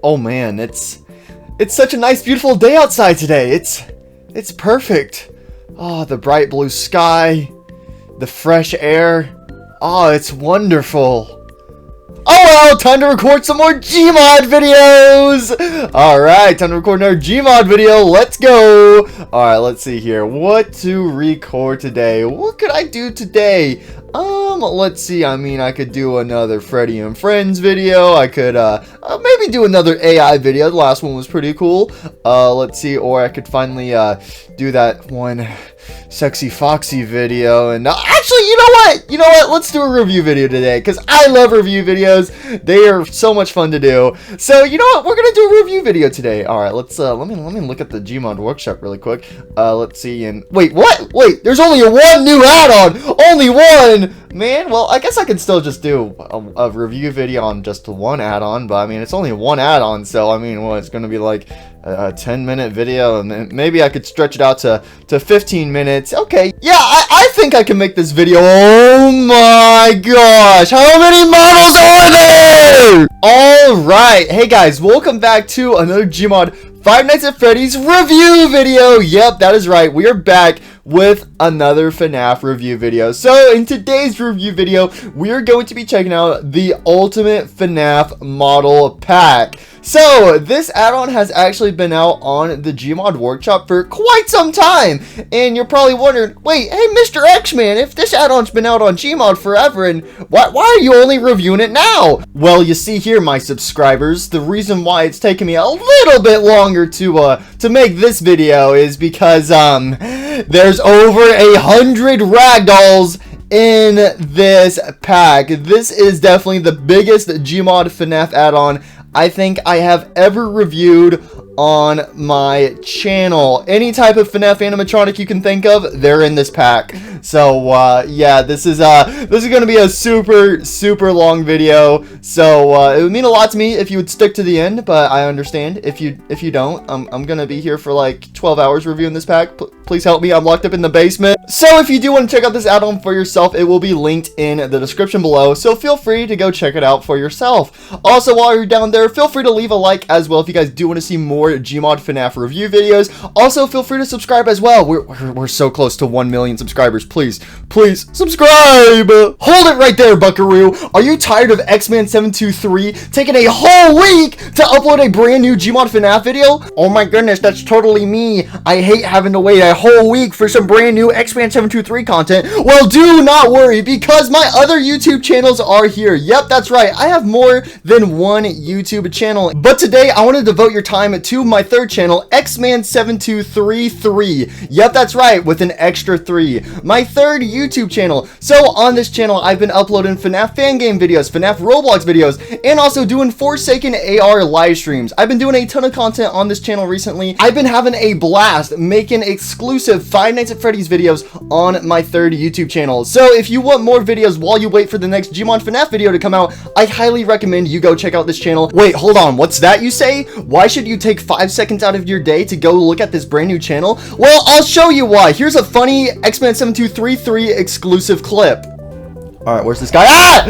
Oh man, it's such a nice, beautiful day outside today. It's perfect. Oh, the bright blue sky, the fresh air. Oh, it's wonderful. Oh well, time to record some more Gmod videos! Alright, time to record another Gmod video. Let's go! Alright, let's see here. What to record today? What could I do today? Let's see. I mean, I could do another Freddy and Friends video. I could, maybe do another AI video. The last one was pretty cool. Let's see. Or I could finally, do that one Sexy Foxy video. And actually, you know what? Let's do a review video today, because I love review videos. They are so much fun to do. So, you know what? We're gonna do a review video today. Alright, let's, let me look at the Gmod workshop really quick. Let's see. And wait, what? Wait, there's only one new add-on! Only one! Man, well, I guess I could still just do a review video on just one add-on, but I mean, it's only one add-on, so I mean, well, it's gonna be like a 10-minute video, and then maybe I could stretch it out to 15 minutes. Okay, yeah, I think I can make this video. Oh my gosh, how many models are there? Alright, hey guys, welcome back to another Gmod Five Nights at Freddy's review video. Yep, that is right, we are back with another FNAF review video. So in today's review video, we are going to be checking out the Ultimate FNAF Model Pack. So this add-on has actually been out on the Gmod workshop for quite some time, and you're probably wondering, wait, hey Mr. X-Man, if this add-on's been out on Gmod forever, and why are you only reviewing it now? Well, you see here, my subscribers, the reason why it's taken me a little bit longer to make this video is because there's over 100 Ragdolls in this pack. This is definitely the biggest Gmod FNAF add-on I think I have ever reviewed on my channel. Any type of FNAF animatronic you can think of, they're in this pack. So yeah, this is gonna be a super long video. So it would mean a lot to me if you would stick to the end, but I understand if you don't. I'm gonna be here for like 12 hours reviewing this pack. Please help me, I'm locked up in the basement. So if you do want to check out this add-on for yourself, it will be linked in the description below, so feel free to go check it out for yourself. Also, while you're down there, feel free to leave a like as well if you guys do want to see more Gmod FNAF review videos. Also, feel free to subscribe as well. We're so close to 1 million subscribers. Please subscribe. Hold it right there, buckaroo. Are you tired of X-Man723 taking a whole week to upload a brand new Gmod FNAF video? Oh my goodness, that's totally me. I hate having to wait a whole week for some brand new X-Man723 content. Well, do not worry, because my other YouTube channels are here. Yep, that's right. I have more than one YouTube channel. But today, I want to devote your time to my third channel, X-Man7233. Yep, that's right, with an extra 3. My third YouTube channel. So on this channel, I've been uploading FNAF fan game videos, FNAF Roblox videos, and also doing Forsaken AR live streams. I've been doing a ton of content on this channel recently. I've been having a blast making exclusive Five Nights at Freddy's videos on my third YouTube channel. So if you want more videos while you wait for the next Gmod FNAF video to come out, I highly recommend you go check out this channel. Wait, hold on, what's that you say? Why should you take 5 seconds out of your day to go look at this brand new channel? Well, I'll show you why. Here's a funny X-Man7233 exclusive clip. Alright, where's this guy? Ah!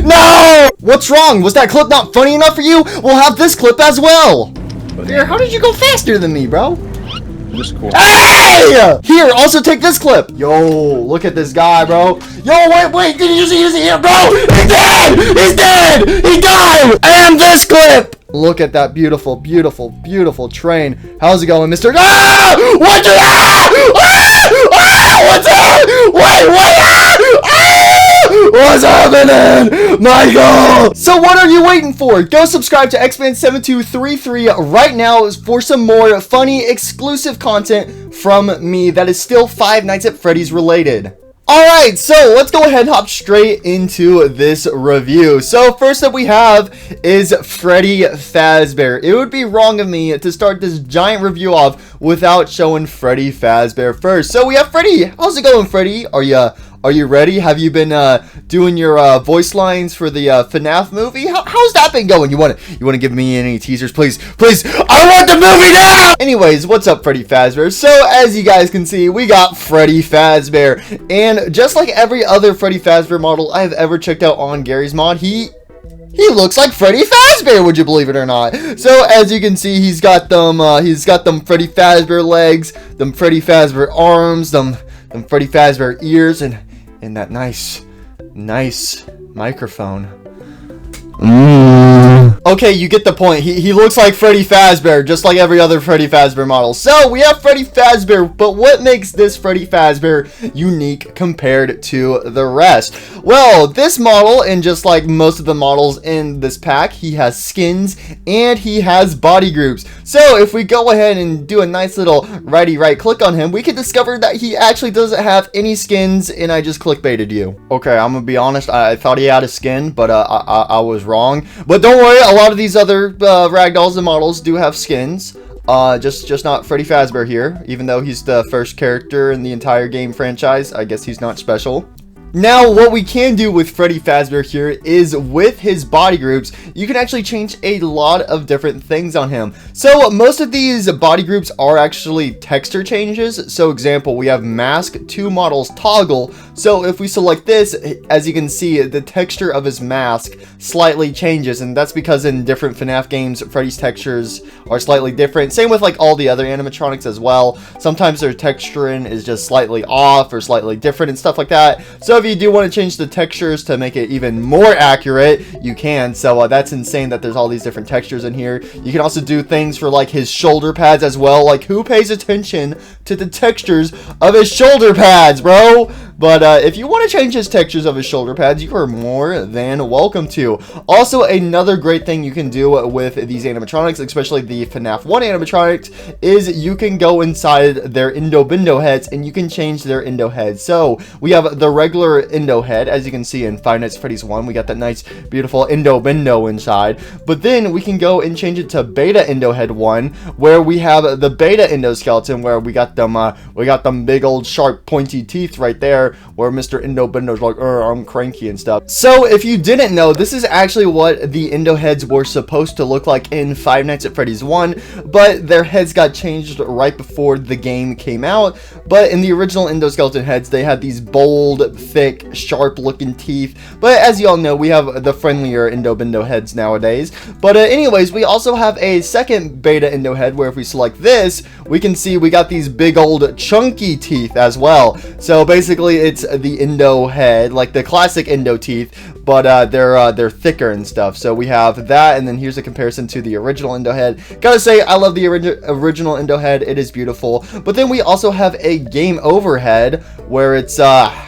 No! No! What's wrong? Was that clip not funny enough for you? We'll have this clip as well. Here, how did you go faster than me, bro? This cool. Hey! Here, also take this clip. Yo, look at this guy, bro. Yo, wait, did you see him, bro? He's dead! He's dead! He died! And this clip! Look at that beautiful train. How's it going, Mr. Ah! What the what's up? Wait, what's happening? My God! So what are you waiting for? Go subscribe to X-Man7233 right now for some more funny exclusive content from me that is still Five Nights at Freddy's related. Alright, so let's go ahead and hop straight into this review. So first up we have is Freddy Fazbear. It would be wrong of me to start this giant review off without showing Freddy Fazbear first. So we have Freddy. How's it going, Freddy? Are you ready? Have you been doing your voice lines for the FNAF movie? How's that been going? You want to give me any teasers, please? I want the movie now! Anyways, what's up, Freddy Fazbear? So as you guys can see, we got Freddy Fazbear, and just like every other Freddy Fazbear model I have ever checked out on Gary's mod, he he looks like Freddy Fazbear, would you believe it or not? So as you can see, he's got them Freddy Fazbear legs, them Freddy Fazbear arms, them Freddy Fazbear ears, and that nice microphone. Okay, you get the point. He looks like Freddy Fazbear, just like every other Freddy Fazbear model. So, we have Freddy Fazbear, but what makes this Freddy Fazbear unique compared to the rest? Well, this model, and just like most of the models in this pack, he has skins, and he has body groups. So, if we go ahead and do a nice little right click on him, we can discover that he actually doesn't have any skins, and I just clickbaited you. Okay, I'm gonna be honest, I thought he had a skin, but I was wrong. But don't worry, a lot of these other Ragdolls and models do have skins. Just not Freddy Fazbear here. Even though he's the first character in the entire game franchise, I guess he's not special. Now, what we can do with Freddy Fazbear here is with his body groups, you can actually change a lot of different things on him. So, most of these body groups are actually texture changes. So, example, we have mask, 2 models toggle. So, if we select this, as you can see, the texture of his mask slightly changes. And that's because in different FNAF games, Freddy's textures are slightly different. Same with like all the other animatronics as well. Sometimes their texturing is just slightly off or slightly different and stuff like that. So, if you do want to change the textures to make it even more accurate, you can. So that's insane that there's all these different textures in here. You can also do things for like his shoulder pads as well. Like, who pays attention to the textures of his shoulder pads, bro? But if you want to change his textures of his shoulder pads, you are more than welcome to. Also, another great thing you can do with these animatronics, especially the FNAF 1 animatronics, is you can go inside their Indo-Bindo heads and you can change their Indo heads. So we have the regular Indo head, as you can see in Five Nights at Freddy's 1. We got that nice, beautiful Indo-Bindo inside. But then we can go and change it to Beta Indo head 1, where we have the Beta Indo skeleton, where we got them big old sharp pointy teeth right there, where Mr. Indo-Bindo's like, I'm cranky and stuff. So if you didn't know, this is actually what the Indo heads were supposed to look like in Five Nights at Freddy's 1, but their heads got changed right before the game came out. But in the original Indo skeleton heads, they had these bold, thick, sharp looking teeth. But as you all know, we have the friendlier Indo-Bindo heads nowadays. But anyways, we also have a second Beta Indo head, where if we select this, we can see we got these big old chunky teeth as well. So basically it's the Indo head, like the classic Indo teeth, but they're thicker and stuff. So we have that, and then here's a comparison to the original Indo head. Gotta say, I love the original Indo head. It is beautiful. But then we also have a Game Over head, where it's Freddy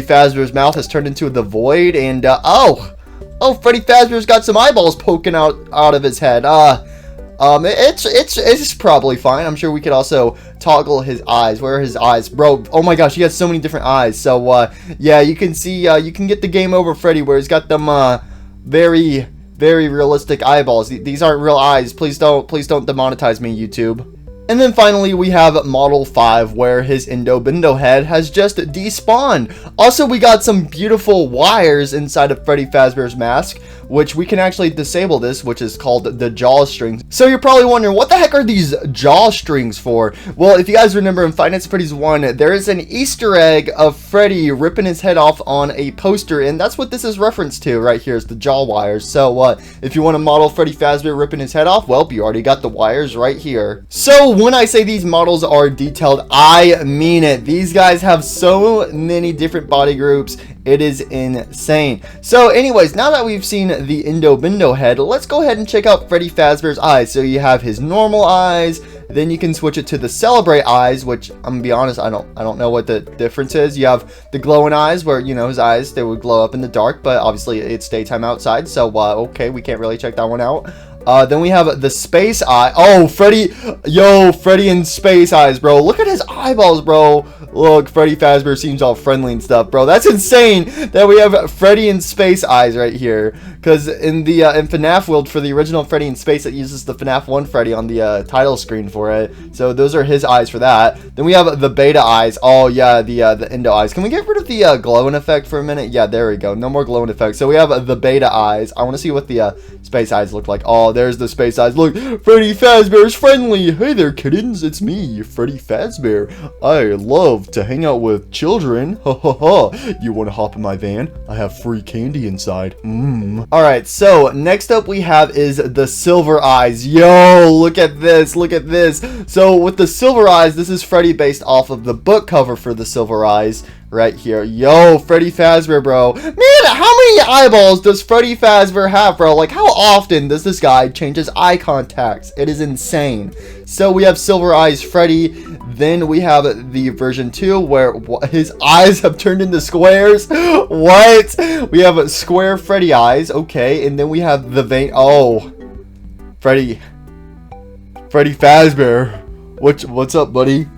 Fazbear's mouth has turned into the void, and Freddy Fazbear's got some eyeballs poking out of his head. It's probably fine. I'm sure we could also toggle his eyes. Where are his eyes, bro? Oh my gosh, he has so many different eyes. So yeah, you can see, you can get the Game Over Freddy, where he's got them very, very realistic eyeballs. These aren't real eyes. Please don't demonetize me, YouTube. And then finally, we have Model 5, where his Indo-Bindo head has just despawned. Also, we got some beautiful wires inside of Freddy Fazbear's mask, which we can actually disable this, which is called the jaw strings. So you're probably wondering, what the heck are these jaw strings for? Well, if you guys remember in Five Nights at Freddy's 1, there is an Easter egg of Freddy ripping his head off on a poster, and that's what this is referenced to right here, is the jaw wires. So if you want to model Freddy Fazbear ripping his head off, well, you already got the wires right here. So when I say these models are detailed, I mean it. These guys have so many different body groups. It is insane. So anyways, now that we've seen the Indo-Bindo head, let's go ahead and check out Freddy Fazbear's eyes. So you have his normal eyes, then you can switch it to the Celebrate eyes, which I'm gonna be honest, I don't know what the difference is. You have the glowing eyes, where, you know, his eyes, they would glow up in the dark, but obviously it's daytime outside, so okay, we can't really check that one out. Then we have the space eye. Oh, Freddy and space eyes, bro. Look at his eyeballs, bro. Look, Freddy Fazbear seems all friendly and stuff, bro. That's insane that we have Freddy and space eyes right here. Because in the in FNAF world, for the original Freddy in Space, it uses the FNAF 1 Freddy on the title screen for it. So those are his eyes for that. Then we have the beta eyes. Oh yeah, the Indo eyes. Can we get rid of the glowing effect for a minute? Yeah, there we go. No more glowing effect. So we have the beta eyes. I want to see what the space eyes look like. Oh, there's the space eyes. Look, Freddy Fazbear is friendly. Hey there, kittens. It's me, Freddy Fazbear. I love love to hang out with children. Ha ha ha. You want to hop in my van? I have free candy inside. Alright, so next up we have is the Silver Eyes. Yo, look at this. Look at this. So with the Silver Eyes, this is Freddy based off of the book cover for the Silver Eyes. Right here. Yo, Freddy Fazbear, bro. Man, how many eyeballs does Freddy Fazbear have, bro? Like, how often does this guy change his eye contacts? It is insane. So we have Silver Eyes Freddy. Then we have the version 2 where his eyes have turned into squares. What? We have square Freddy eyes. Okay. And then we have the vein. Oh. Freddy Fazbear. What's up, buddy?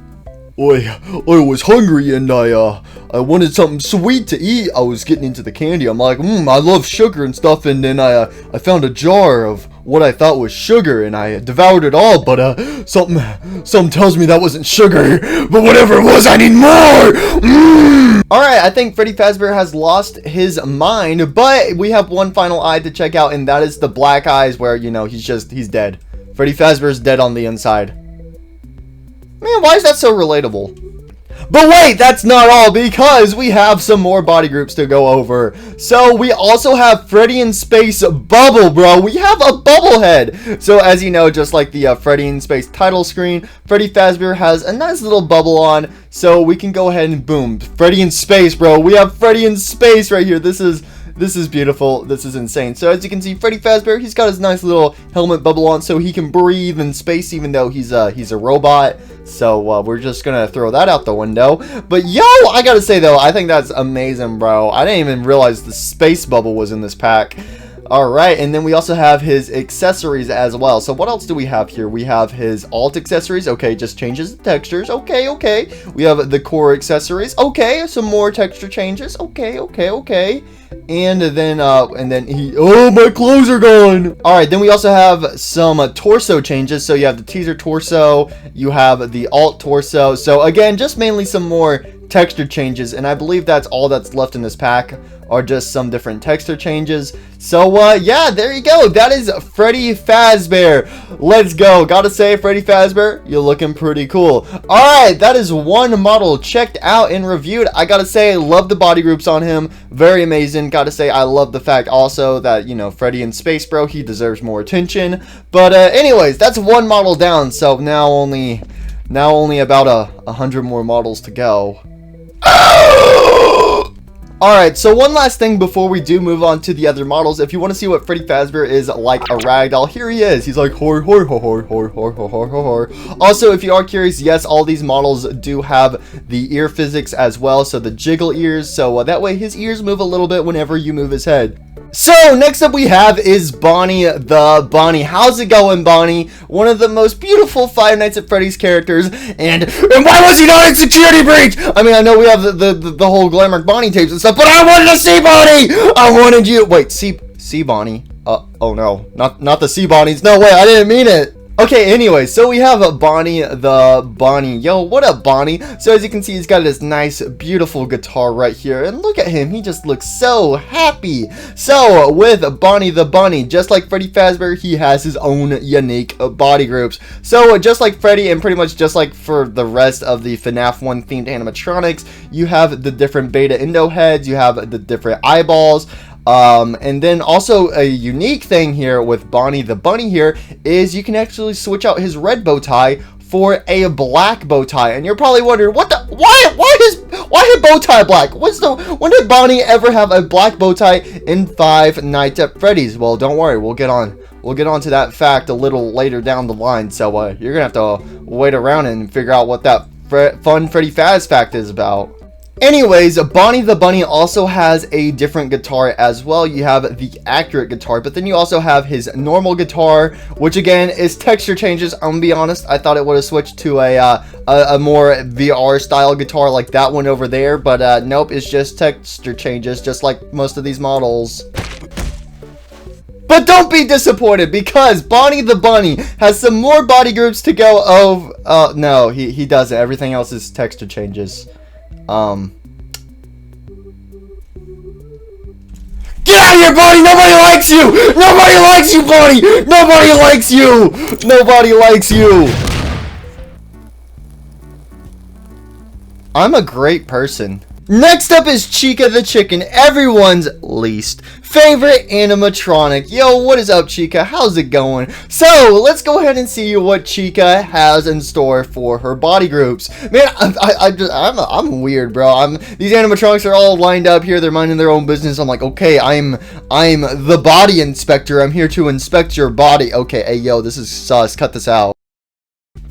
I was hungry and I wanted something sweet to eat. I was getting into the candy. I'm like, I love sugar and stuff. And then I found a jar of what I thought was sugar and I devoured it all. But something tells me that wasn't sugar. But whatever it was, I need more. Alright, I think Freddy Fazbear has lost his mind. But we have one final eye to check out, and that is the black eyes where, you know, he's dead. Freddy Fazbear's dead on the inside. Man, why is that so relatable? But wait, that's not all, because we have some more body groups to go over. So we also have Freddy in Space Bubble, bro. We have a bubble head. So as you know, just like the Freddy in Space title screen, Freddy Fazbear has a nice little bubble on. So we can go ahead and boom, Freddy in Space, bro. We have Freddy in Space right here. This is beautiful. This is insane. So as you can see, Freddy Fazbear, he's got his nice little helmet bubble on so he can breathe in space even though he's a robot. So we're just gonna throw that out the window. But yo, I gotta say though, I think that's amazing, bro. I didn't even realize the space bubble was in this pack. Alright, and then we also have his accessories as well. So what else do we have here? We have his alt accessories. Okay, just changes the textures. Okay. We have the core accessories. Okay, some more texture changes. Okay. And then oh, my clothes are gone. Alright, then we also have some torso changes. So you have the teaser torso, you have the alt torso. So again, just mainly some more texture changes, and I believe that's all that's left in this pack, are just some different texture changes. So yeah, there you go. That is Freddy Fazbear. Let's go. Gotta say, Freddy Fazbear, you're looking pretty cool. Alright, that is one model checked out and reviewed. I gotta say, love the body groups on him. Very amazing. Gotta say, I love the fact also that, you know, Freddy in Space, bro, he deserves more attention. But anyways, that's one model down. So now only about 100 more models to go. Alright, so one last thing before we do move on to the other models. If you want to see what Freddy Fazbear is like a ragdoll, here he is. He's like, hor, hor, hor, hor, hor, hor, hor, hor, hor. Also, if you are curious, yes, all these models do have the ear physics as well, so the jiggle ears, so that way his ears move a little bit whenever you move his head. So, next up we have is Bonnie the Bunny. How's it going, Bonnie? One of the most beautiful Five Nights at Freddy's characters, and why was he not in security breach? I mean, I know we have the whole Glamrock Bonnie tapes and stuff, but I wanted to see Bonnie! I wanted you- wait, see Bonnie? Oh no, not the sea Bonnies. No way, I didn't mean it. Okay, anyway, so we have Bonnie the Bunny. Yo, what up, Bonnie? So as you can see, he's got this nice, beautiful guitar right here. And look at him, he just looks so happy. So, with Bonnie the Bunny, just like Freddy Fazbear, he has his own unique body groups. So, just like Freddy, and pretty much just like for the rest of the FNAF 1 themed animatronics, you have the different beta endo heads, you have the different eyeballs. And then also a unique thing here with Bonnie the Bunny here is you can actually switch out his red bow tie for a black bow tie. And you're probably wondering, what the, why is bow tie black? When did Bonnie ever have a black bow tie in Five Nights at Freddy's? Well, don't worry, we'll get on to that fact a little later down the line. So you're gonna have to wait around and figure out what that fun Freddy Faz fact is about. Anyways, Bonnie the Bunny also has a different guitar as well. You have the accurate guitar, but then you also have his normal guitar, which again is texture changes. I'm gonna be honest, I thought it would have switched to a more VR style guitar like that one over there, but nope, it's just texture changes, just like most of these models. But don't be disappointed, because Bonnie the Bunny has some more body groups to go over. No, he doesn't. Everything else is texture changes. Get out of here, Bonnie! Nobody likes you! Nobody likes you, Bonnie! Nobody likes you! Nobody likes you! I'm a great person. Next up is Chica the Chicken, everyone's least favorite animatronic. Yo, what is up, Chica? How's it going? So, let's go ahead and see what Chica has in store for her body groups. Man, I'm weird, bro. These animatronics are all lined up here. They're minding their own business. I'm like, okay, I'm the body inspector. I'm here to inspect your body. Okay, hey, yo, this is sus. Cut this out.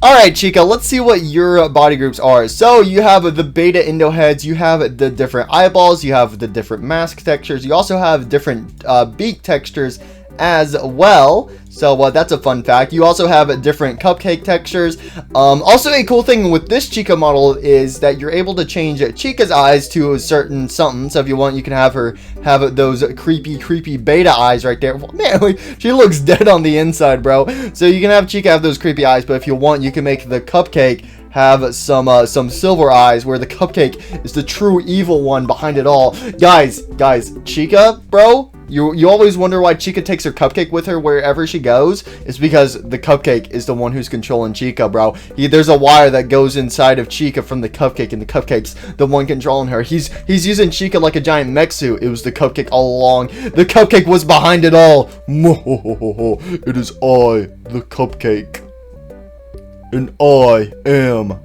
Alright, Chica, let's see what your body groups are. So, you have the beta Indo heads, you have the different eyeballs, you have the different mask textures, you also have different beak textures as well. So, that's a fun fact. You also have different cupcake textures. Also, a cool thing with this Chica model is that you're able to change Chica's eyes to a certain something. So, if you want, you can have her have those creepy beta eyes right there. Man, she looks dead on the inside, bro. So, you can have Chica have those creepy eyes, but if you want, you can make the cupcake have some silver eyes, where the cupcake is the true evil one behind it all. Guys, Chica, bro, you always wonder why Chica takes her cupcake with her wherever she goes. It's because the cupcake is the one who's controlling Chica, bro. There's a wire that goes inside of Chica from the cupcake, and the cupcake's the one controlling her. He's using Chica like a giant mech suit. It was the cupcake all along. The cupcake was behind it all. It is I, the cupcake. And I am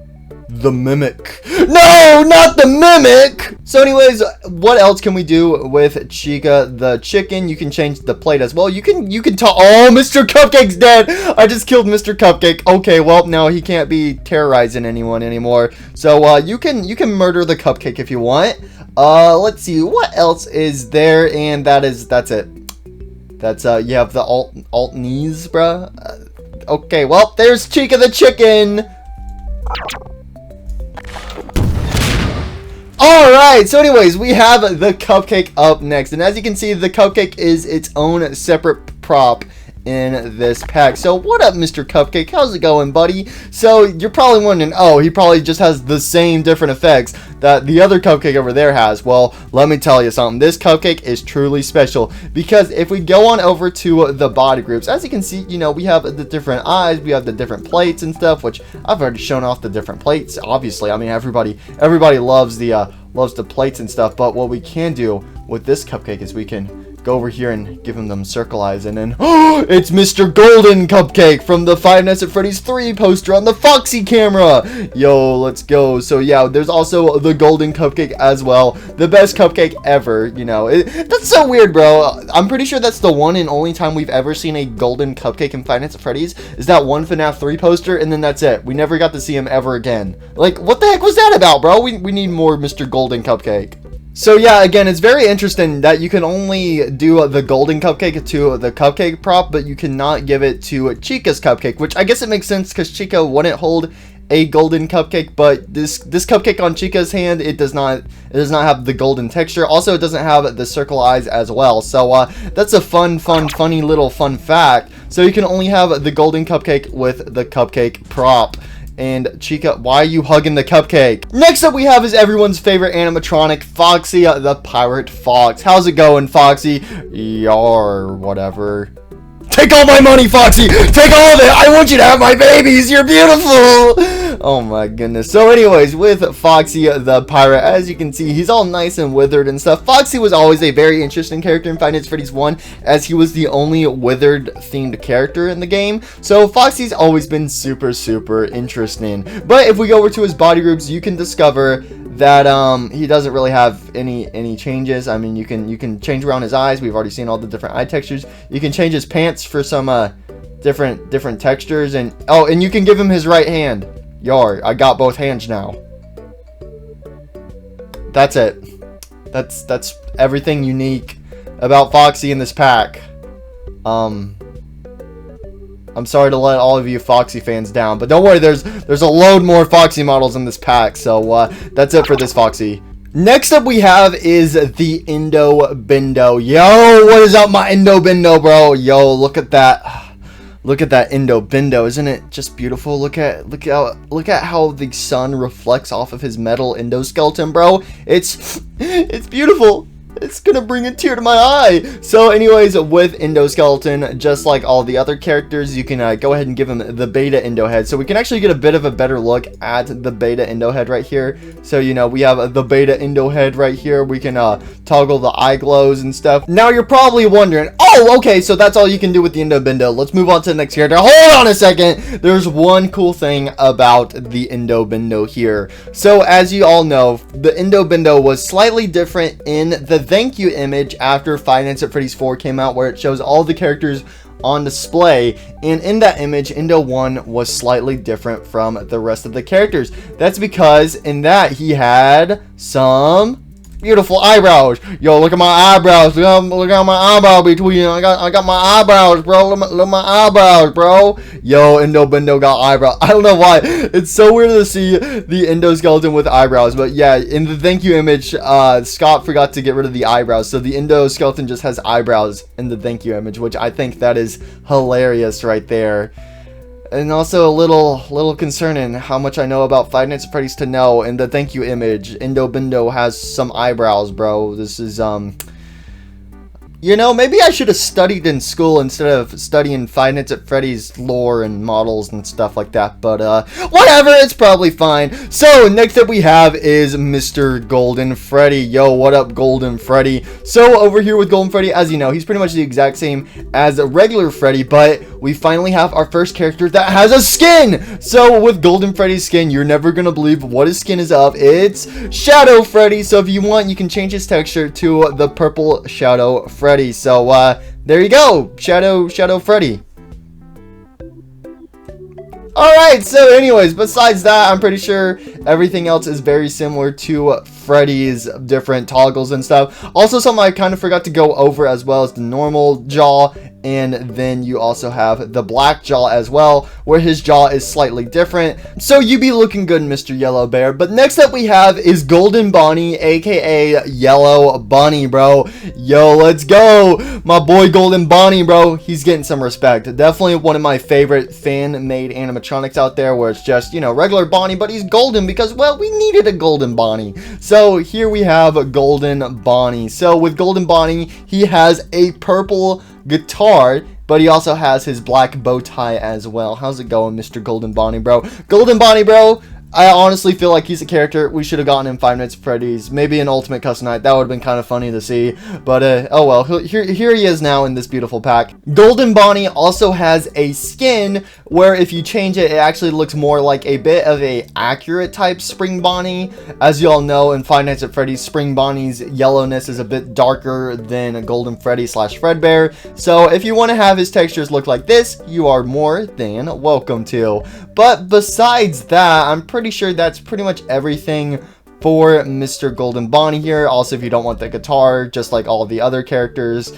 the mimic. No, not the mimic! So anyways, what else can we do with Chica the Chicken? You can change the plate as well. You can talk. Oh, Mr. Cupcake's dead. I just killed Mr. Cupcake. Okay, well, now he can't be terrorizing anyone anymore. So you can murder the cupcake if you want. Let's see, what else is there? And that's it. That's you have the alt knees, bruh. Okay, well, there's Chica the Chicken. Alright, so anyways, we have the cupcake up next. And as you can see, the cupcake is its own separate prop in this pack. So what up, Mr. Cupcake? How's it going, buddy? So you're probably wondering, oh, he probably just has the same different effects that the other cupcake over there has. Well, let me tell you something. This cupcake is truly special, because if we go on over to the body groups, as you can see, you know, we have the different eyes, we have the different plates and stuff, which I've already shown off the different plates. Obviously, I mean, everybody loves the plates and stuff. But what we can do with this cupcake is we can go over here and give him them circle eyes, and then it's Mr. Golden Cupcake from the Five Nights at Freddy's 3 poster on the Foxy camera. Yo, let's go. So yeah, there's also the Golden Cupcake as well, the best cupcake ever. You know, that's so weird, bro. I'm pretty sure that's the one and only time we've ever seen a Golden Cupcake in Five Nights at Freddy's, is that one FNAF 3 poster, and then that's it. We never got to see him ever again. Like, what the heck was that about, bro? We need more Mr. Golden Cupcake. So yeah, again, it's very interesting that you can only do the Golden Cupcake to the cupcake prop, but you cannot give it to Chica's cupcake, which I guess it makes sense because Chica wouldn't hold a golden cupcake, but this cupcake on Chica's hand, it does not have the golden texture. Also, it doesn't have the circle eyes as well. So that's a funny little fun fact. So you can only have the Golden Cupcake with the cupcake prop. And Chica, why are you hugging the cupcake? Next up we have is everyone's favorite animatronic, Foxy the Pirate Fox. How's it going, Foxy? Yar, whatever. Take all my money, Foxy! Take all of it! I want you to have my babies! You're beautiful! Oh my goodness. So anyways, with Foxy the Pirate, as you can see, he's all nice and withered and stuff. Foxy was always a very interesting character in Five Nights at Freddy's 1, as he was the only withered themed character in the game. So Foxy's always been super interesting. But if we go over to his body groups, you can discover that he doesn't really have any changes. I mean, you can change around his eyes. We've already seen all the different eye textures. You can change his pants for some different textures, and and you can give him his right hand. Yar, I got both hands now. That's it. That's everything unique about Foxy in this pack. I'm sorry to let all of you Foxy fans down, but don't worry, there's a load more Foxy models in this pack. So that's it for this Foxy. Next up we have is the Indo Bindo. Yo, what is up, my Indo Bindo, bro? Yo, look at that. Look at that Indo Bindo. Isn't it just beautiful? Look at how the sun reflects off of his metal endoskeleton, bro. It's beautiful. It's gonna bring a tear to my eye. So anyways, with Endoskeleton, just like all the other characters, you can go ahead and give him the beta Endo head. So we can actually get a bit of a better look at the beta Endo head right here. So, you know, we have the beta Endo head right here. We can toggle the eye glows and stuff. Now you're probably wondering, oh, okay, so that's all you can do with the Endo Bendo. Let's move on to the next character. Hold on a second. There's one cool thing about the Endo Bendo here. So as you all know, the Endo Bendo was slightly different in the thank you image after Five Nights at Freddy's 4 came out, where it shows all the characters on display, and in that image Endo 1 was slightly different from the rest of the characters. That's because in that he had some beautiful eyebrows. Yo, look at my eyebrows. Look at my eyebrow between. I got my eyebrows, bro. Look at my eyebrows, bro. Yo, Endo Bendo got eyebrows. I don't know why. It's so weird to see the Endoskeleton with eyebrows. But yeah, in the thank you image, Scott forgot to get rid of the eyebrows. So the Endoskeleton just has eyebrows in the thank you image, which I think that is hilarious right there. And also a little concerning how much I know about Five Nights at Freddy's to know in the thank you image, Endo Bendo has some eyebrows, bro. This is, you know, maybe I should have studied in school instead of studying Five Nights at Freddy's lore and models and stuff like that. But, whatever, it's probably fine. So, next up we have is Mr. Golden Freddy. Yo, what up, Golden Freddy? So, over here with Golden Freddy, as you know, he's pretty much the exact same as a regular Freddy, but we finally have our first character that has a skin! So, with Golden Freddy's skin, you're never gonna believe what his skin is of. It's Shadow Freddy. So, if you want, you can change his texture to the purple Shadow Freddy. So, there you go, Shadow Freddy. Alright, so anyways, besides that, I'm pretty sure everything else is very similar to Freddy's different toggles and stuff. Also, something I kind of forgot to go over as well is the normal jaw, and then you also have the black jaw as well, where his jaw is slightly different. So you be looking good, Mr. Yellow Bear. But next up we have is Golden Bonnie, aka Yellow Bunny, bro. Yo, let's go, my boy Golden Bonnie, bro. He's getting some respect. Definitely one of my favorite fan-made animatronics out there, where it's just, you know, regular Bonnie, but he's golden because, well, we needed a Golden Bonnie. So here we have Golden Bonnie. So with Golden Bonnie, he has a purple guitar, but he also has his black bow tie as well. How's it going, Mr. Golden Bonnie, bro? Golden Bonnie, bro, I honestly feel like he's a character we should have gotten in Five Nights at Freddy's. Maybe an Ultimate Custom Night. That would have been kind of funny to see. But, oh well. Here he is now in this beautiful pack. Golden Bonnie also has a skin where if you change it, it actually looks more like a bit of a accurate type Spring Bonnie. As you all know, in Five Nights at Freddy's, Spring Bonnie's yellowness is a bit darker than a Golden Freddy / Fredbear. So if you want to have his textures look like this, you are more than welcome to. But besides that, I'm pretty sure that's pretty much everything for Mr. Golden Bonnie here. Also, if you don't want the guitar, just like all the other characters,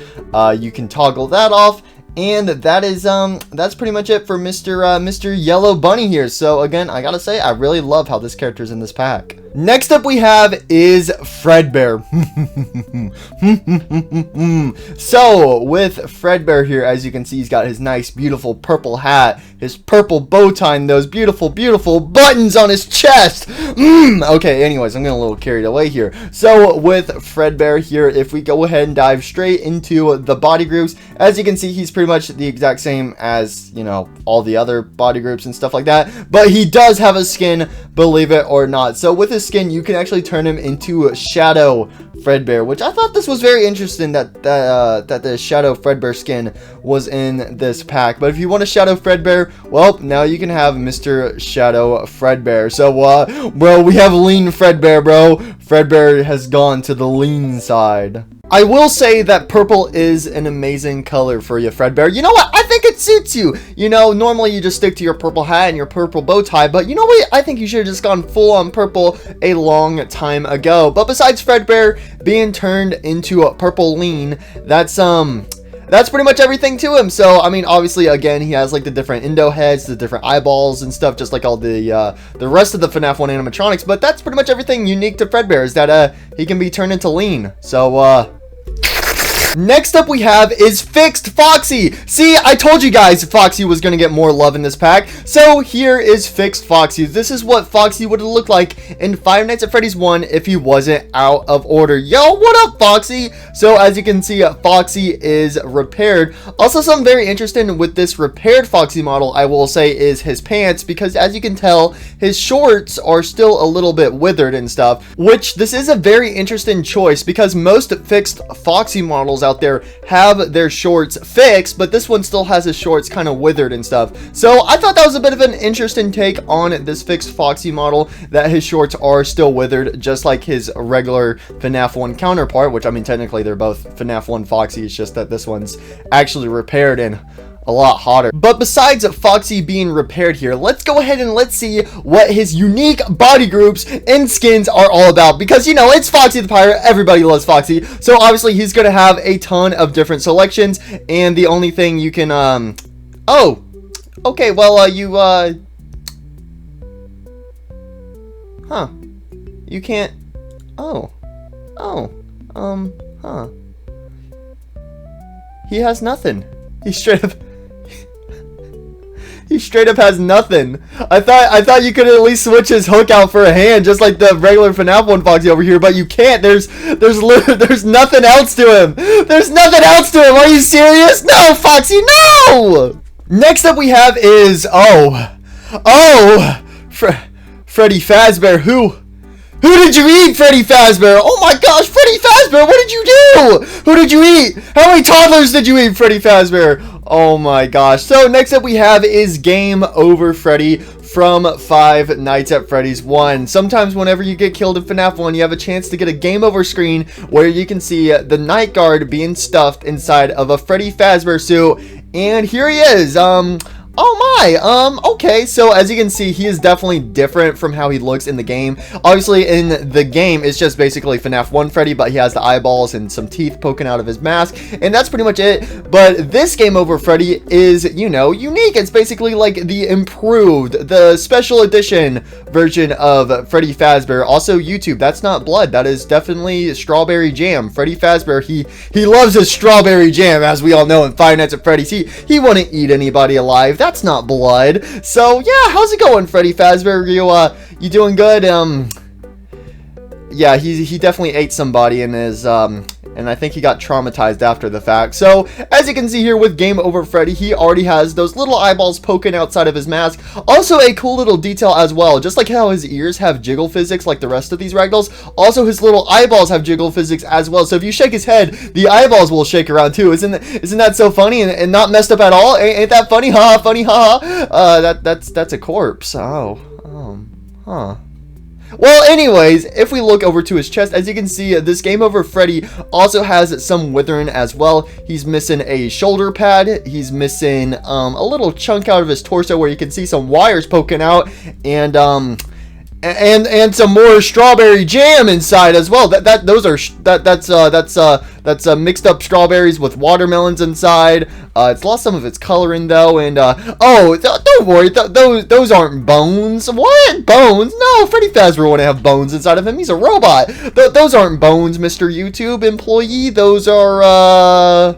you can toggle that off. And that is that's pretty much it for Mr. Yellow Bunny here. So again, I gotta say, I really love how this character's in this pack. Next up we have is Fredbear. So with Fredbear here, as you can see, he's got his nice beautiful purple hat, his purple bow tie, and those beautiful buttons on his chest. Okay, anyways, I'm getting a little carried away here. So with Fredbear here, if we go ahead and dive straight into the body groups, as you can see, he's pretty much the exact same as, you know, all the other body groups and stuff like that, but he does have a skin, believe it or not. So with his skin, you can actually turn him into Shadow Fredbear, which I thought this was very interesting that the Shadow Fredbear skin was in this pack. But if you want a Shadow Fredbear, well, now you can have Mr. Shadow Fredbear. So bro, we have lean Fredbear, bro. Fredbear has gone to the lean side. I will say that purple is an amazing color for you, Fredbear. You know what? I think it suits you. You know, normally you just stick to your purple hat and your purple bow tie, but you know what? I think you should have just gone full on purple a long time ago. But besides Fredbear being turned into a purple lean, that's pretty much everything to him. So, I mean, obviously, again, he has like the different endo heads, the different eyeballs and stuff, just like all the rest of the FNAF 1 animatronics. But that's pretty much everything unique to Fredbear, is that he can be turned into lean. So, Next up we have is Fixed Foxy. See, I told you guys Foxy was going to get more love in this pack. So here is Fixed Foxy. This is what Foxy would have looked like in Five Nights at Freddy's 1 if he wasn't out of order. Yo, what up, Foxy? So as you can see, Foxy is repaired. Also, something very interesting with this repaired Foxy model, I will say, is his pants, because as you can tell, his shorts are still a little bit withered and stuff, which this is a very interesting choice because most Fixed Foxy models out there have their shorts fixed, but this one still has his shorts kind of withered and stuff. So I thought that was a bit of an interesting take on this Fixed Foxy model, that his shorts are still withered, just like his regular FNAF 1 counterpart, which, I mean, technically they're both FNAF 1 Foxy, it's just that this one's actually repaired and a lot hotter. But besides Foxy being repaired here, let's go ahead and let's see what his unique body groups and skins are all about, because, you know, it's Foxy the Pirate, everybody loves Foxy, so obviously he's gonna have a ton of different selections, and the only thing you can oh, okay, well, you can't, he has nothing. He straight up has nothing. I thought you could at least switch his hook out for a hand, just like the regular FNAF 1 Foxy over here, but you can't. There's nothing else to him. There's nothing else to him. Are you serious? No, Foxy, no! Next up we have is, Freddy Fazbear. Who did you eat, Freddy Fazbear? Oh my gosh, Freddy Fazbear, what did you do? Who did you eat? How many toddlers did you eat, Freddy Fazbear? Oh my gosh. So next up we have is Game Over Freddy from Five Nights at Freddy's 1. Sometimes whenever you get killed in FNAF 1, you have a chance to get a game over screen where you can see the night guard being stuffed inside of a Freddy Fazbear suit. And here he is. Oh my, okay, so as you can see, he is definitely different from how he looks in the game. Obviously, in the game, it's just basically FNAF 1 Freddy, but he has the eyeballs and some teeth poking out of his mask, and that's pretty much it. But this Game Over Freddy is, you know, unique. It's basically like the improved, the special edition version of Freddy Fazbear. Also, YouTube, that's not blood. That is definitely strawberry jam. Freddy Fazbear, he loves his strawberry jam, as we all know in Five Nights at Freddy's. He wouldn't eat anybody alive. That's not blood. So yeah, how's it going, Freddy Fazbear? You doing good? Yeah, he definitely ate somebody in his and I think he got traumatized after the fact. So as you can see here with Game Over Freddy, he already has those little eyeballs poking outside of his mask. Also a cool little detail as well, just like how his ears have jiggle physics like the rest of these ragdolls, also his little eyeballs have jiggle physics as well. So if you shake his head, the eyeballs will shake around too. Isn't that so funny and not messed up at all? Ain't that funny? Ha, funny, ha. That's a corpse. Huh. Well, anyways, if we look over to his chest, as you can see, this Game Over Freddy also has some withering as well. He's missing a shoulder pad. He's missing a little chunk out of his torso where you can see some wires poking out, and some more strawberry jam inside as well. That's mixed up strawberries with watermelons inside. It's lost some of its coloring though, and don't worry, those aren't bones. What? Bones? No, Freddy Fazbear wouldn't have bones inside of him. He's a robot. Those aren't bones, Mr. YouTube employee. Those are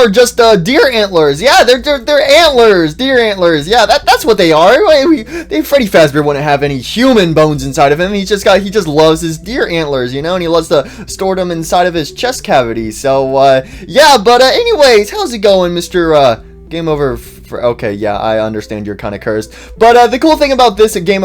just deer antlers. Yeah, they're antlers, deer antlers. Yeah, that's what they are. Freddy Fazbear wouldn't have any human bones inside of him. He just loves his deer antlers, you know, and he loves to store them inside of his chest cavity. So yeah, but anyways, how's it going, Mr. Game Over? Okay, yeah, I understand you're kind of cursed, but the cool thing about this Game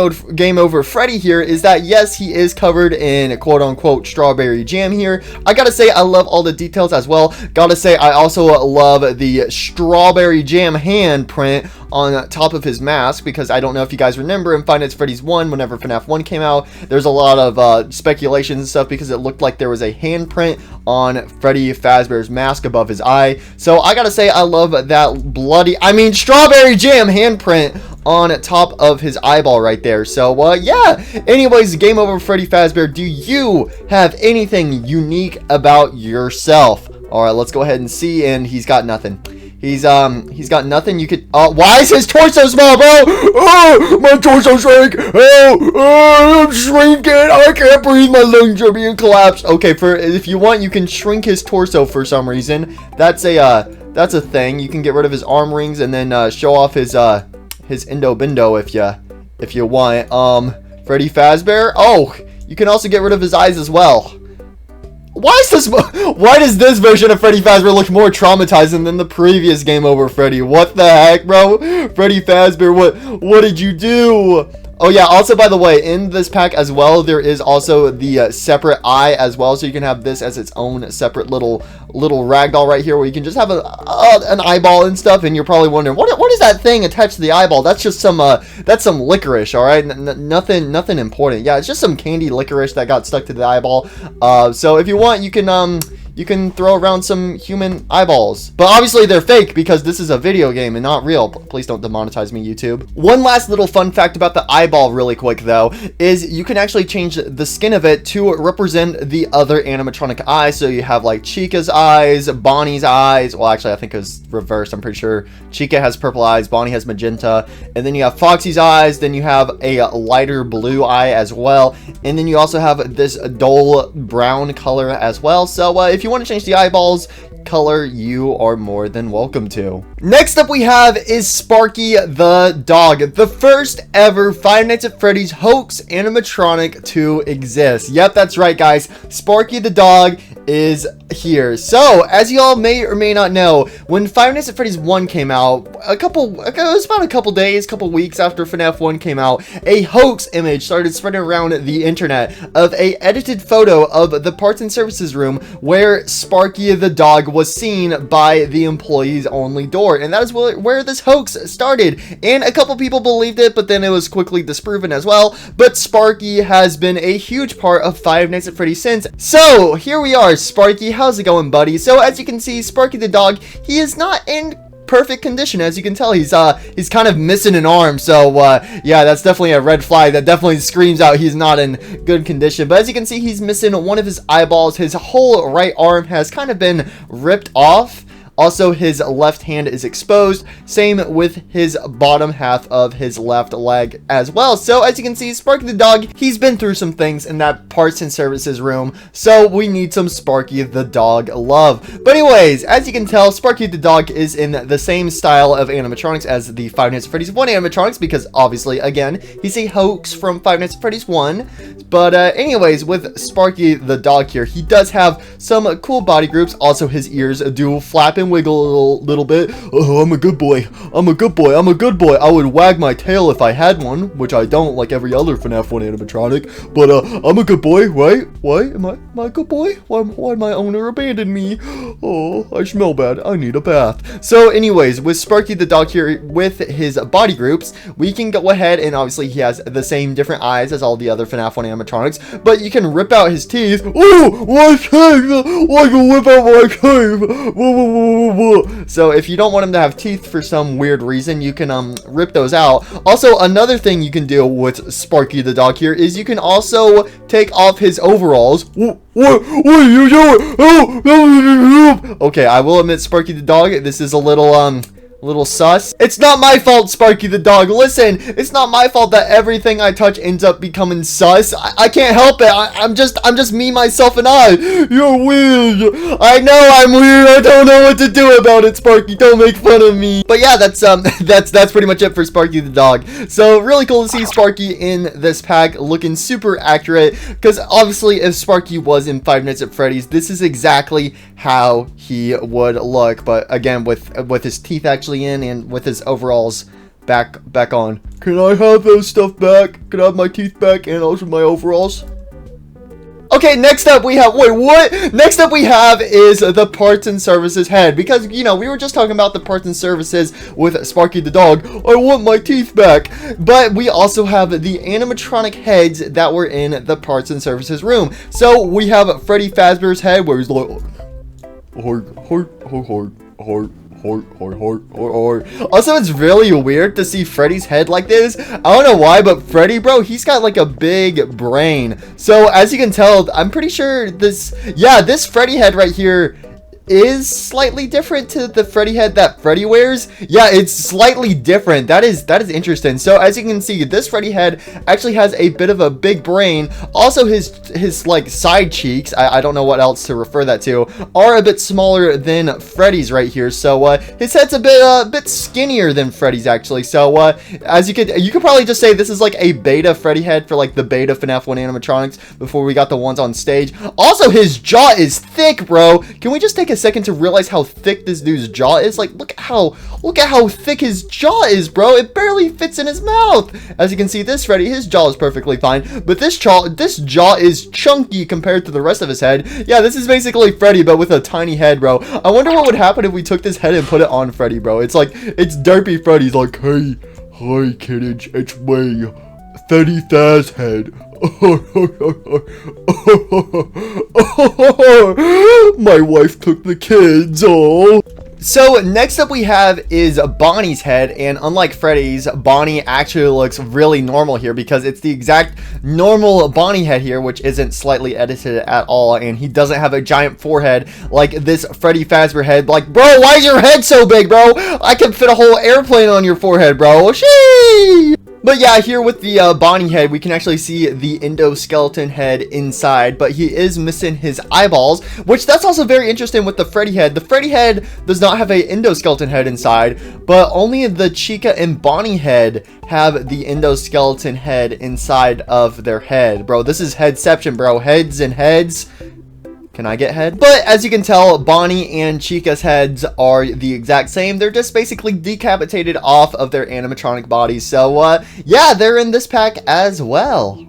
Over Freddy here is that yes, he is covered in quote-unquote strawberry jam here. I gotta say, I love all the details as well. Gotta say, I also love the strawberry jam handprint on top of his mask, because I don't know if you guys remember in Five Nights at Freddy's 1, whenever FNAF 1 came out, there's a lot of speculations and stuff because it looked like there was a handprint on Freddy Fazbear's mask above his eye. So I gotta say, I love that strawberry jam handprint on top of his eyeball right there. So yeah, anyways, Game Over Freddy Fazbear, do you have anything unique about yourself? All right, let's go ahead and see, and he's got nothing. He's got nothing you could, why is his torso small, bro? Oh, my torso shrank. Oh, I'm shrinking. I can't breathe. My lungs are being collapsed. Okay, if you want, you can shrink his torso for some reason. That's a thing. You can get rid of his arm rings and then show off his endo bindo if you want. Freddy Fazbear. Oh, you can also get rid of his eyes as well. Why does this version of Freddy Fazbear look more traumatizing than the previous Game Over Freddy? What the heck, bro? Freddy Fazbear, what did you do? Oh yeah, also by the way, in this pack as well, there is also the separate eye as well, so you can have this as its own separate little ragdoll right here, where you can just have an eyeball and stuff. And you're probably wondering, what is that thing attached to the eyeball? That's just some licorice, all right? Nothing important. Yeah, it's just some candy licorice that got stuck to the eyeball. So if you want, you can throw around some human eyeballs. But obviously they're fake because this is a video game and not real. Please don't demonetize me, YouTube. One last little fun fact about the eyeball really quick though, is you can actually change the skin of it to represent the other animatronic eyes. So you have like Chica's eyes, Bonnie's eyes. Well, actually I think it was reversed. I'm pretty sure Chica has purple eyes, Bonnie has magenta. And then you have Foxy's eyes. Then you have a lighter blue eye as well. And then you also have this dull brown color as well. So if you want to change the eyeballs color, you are more than welcome to. Next up we have is Sparky the dog, the first ever Five Nights at Freddy's hoax animatronic to exist. Yep, that's right guys, Sparky the dog is here. So as you all may or may not know, when Five Nights at Freddy's 1 came out, it was about a couple weeks after FNAF 1 came out, a hoax image started spreading around the internet of a edited photo of the parts and services room where Sparky the dog was seen by the employees only door. And that is where this hoax started. And a couple people believed it, but then it was quickly disproven as well. But Sparky has been a huge part of Five Nights at Freddy's since. So here we are. Sparky, how's it going, buddy? So as you can see, Sparky the dog, he is not in perfect condition. As you can tell, he's kind of missing an arm. So yeah, that's definitely a red flag. That definitely screams out he's not in good condition. But as you can see, he's missing one of his eyeballs. His whole right arm has kind of been ripped off. Also, his left hand is exposed. Same with his bottom half of his left leg as well. So as you can see, Sparky the dog, he's been through some things in that parts and services room. So we need some Sparky the dog love. But anyways, as you can tell, Sparky the dog is in the same style of animatronics as the Five Nights at Freddy's 1 animatronics, because obviously, again, he's a hoax from Five Nights at Freddy's 1. But anyways, with Sparky the dog here, he does have some cool body groups. Also, his ears do flap and wiggle a little bit. Oh, I'm a good boy. I'm a good boy. I'm a good boy. I would wag my tail if I had one, which I don't, like every other FNAF 1 animatronic. But I'm a good boy, right? Why am I a good boy? Why my owner abandoned me? Oh, I smell bad. I need a bath. So anyways, with Sparky the dog here, with his body groups, we can go ahead and obviously he has the same different eyes as all the other FNAF 1 animatronics, but you can rip out his teeth. Oh, my teeth! I can whip out my teeth! So if you don't want him to have teeth for some weird reason, you can rip those out. Also, another thing you can do with Sparky the dog here is you can also take off his overalls. What are you doing? Oh, okay, I will admit, Sparky the dog, this is a little sus. It's not my fault, Sparky the dog. Listen, it's not my fault that everything I touch ends up becoming sus. I can't help it. I'm just me, myself, and I. You're weird. I know I'm weird. I don't know what to do about it, Sparky. Don't make fun of me. But yeah, that's pretty much it for Sparky the dog. So really cool to see Sparky in this pack, looking super accurate. Because obviously, if Sparky was in Five Nights at Freddy's, this is exactly how he would look. But again, with his teeth actually in and with his overalls back on. Can I have those stuff back? Can I have my teeth back and also my overalls? Okay, next up we have, wait, what? Next up we have is the parts and services head, because, you know, we were just talking about the parts and services with Sparky the dog. I want my teeth back. But we also have the animatronic heads that were in the parts and services room. So we have Freddy Fazbear's head, where he's like, Also, it's really weird to see Freddy's head like this. I don't know why, but Freddy, bro, he's got like a big brain. So as you can tell, I'm pretty sure this Freddy head right here, is slightly different to the Freddy head that Freddy wears. Yeah, it's slightly different. That is interesting. So as you can see, this Freddy head actually has a bit of a big brain. Also, his like side cheeks, I don't know what else to refer that to, are a bit smaller than Freddy's right here. So his head's a bit skinnier than Freddy's actually. So as you could probably just say this is like a beta Freddy head for like the beta FNAF 1 animatronics before we got the ones on stage. Also, his jaw is thick, bro. Can we just take a second to realize how thick this dude's jaw is? Like, look at how thick his jaw is, bro. It barely fits in his mouth. As you can see, this Freddy, his jaw is perfectly fine, but this jaw is chunky compared to the rest of his head. Yeah, this is basically Freddy, but with a tiny head, bro. I wonder what would happen if we took this head and put it on Freddy, bro. It's like, it's derpy Freddy's like, hey, hi, kiddage, it's me, Freddy Faz head. My wife took the kids. Oh. So next up we have is Bonnie's head, and unlike Freddy's, Bonnie actually looks really normal here because it's the exact normal Bonnie head here, which isn't slightly edited at all, and he doesn't have a giant forehead like this Freddy Fazbear head. Like, bro, why is your head so big, bro? I can fit a whole airplane on your forehead, bro. Sheesh! But yeah, here with the Bonnie head, we can actually see the endoskeleton head inside, but he is missing his eyeballs, which that's also very interesting with the Freddy head. The Freddy head does not have an endoskeleton head inside, but only the Chica and Bonnie head have the endoskeleton head inside of their head. Bro, this is headception, bro. Heads and heads. Can I get head? But as you can tell, Bonnie and Chica's heads are the exact same. They're just basically decapitated off of their animatronic bodies. So, yeah, they're in this pack as well.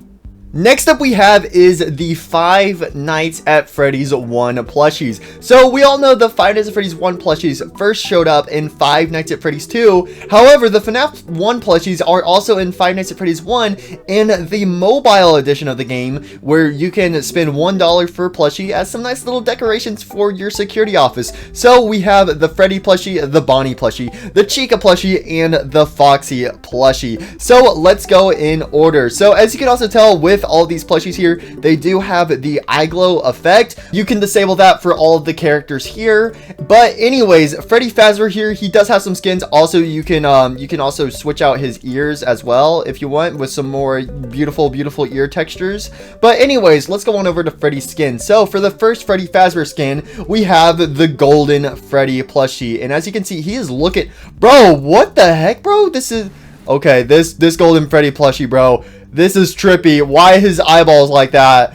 Next up we have is the Five Nights at Freddy's 1 plushies. So we all know the Five Nights at Freddy's 1 plushies first showed up in Five Nights at Freddy's 2. However, the FNAF 1 plushies are also in Five Nights at Freddy's 1 in the mobile edition of the game, where you can spend $1 for a plushie as some nice little decorations for your security office. So we have the Freddy plushie, the Bonnie plushie, the Chica plushie, and the Foxy plushie. So let's go in order. So as you can also tell with all these plushies here, they do have the eye glow effect. You can disable that for all of the characters here. But anyways, Freddy Fazbear here, he does have some skins. Also, you can also switch out his ears as well if you want, with some more beautiful ear textures. But anyways, let's go on over to Freddy's skin. So for the first Freddy Fazbear skin, we have the golden Freddy plushie, and as you can see, he is looking, bro, what the heck, bro? This is okay. This golden Freddy plushie, bro, this is trippy. Why his eyeballs like that?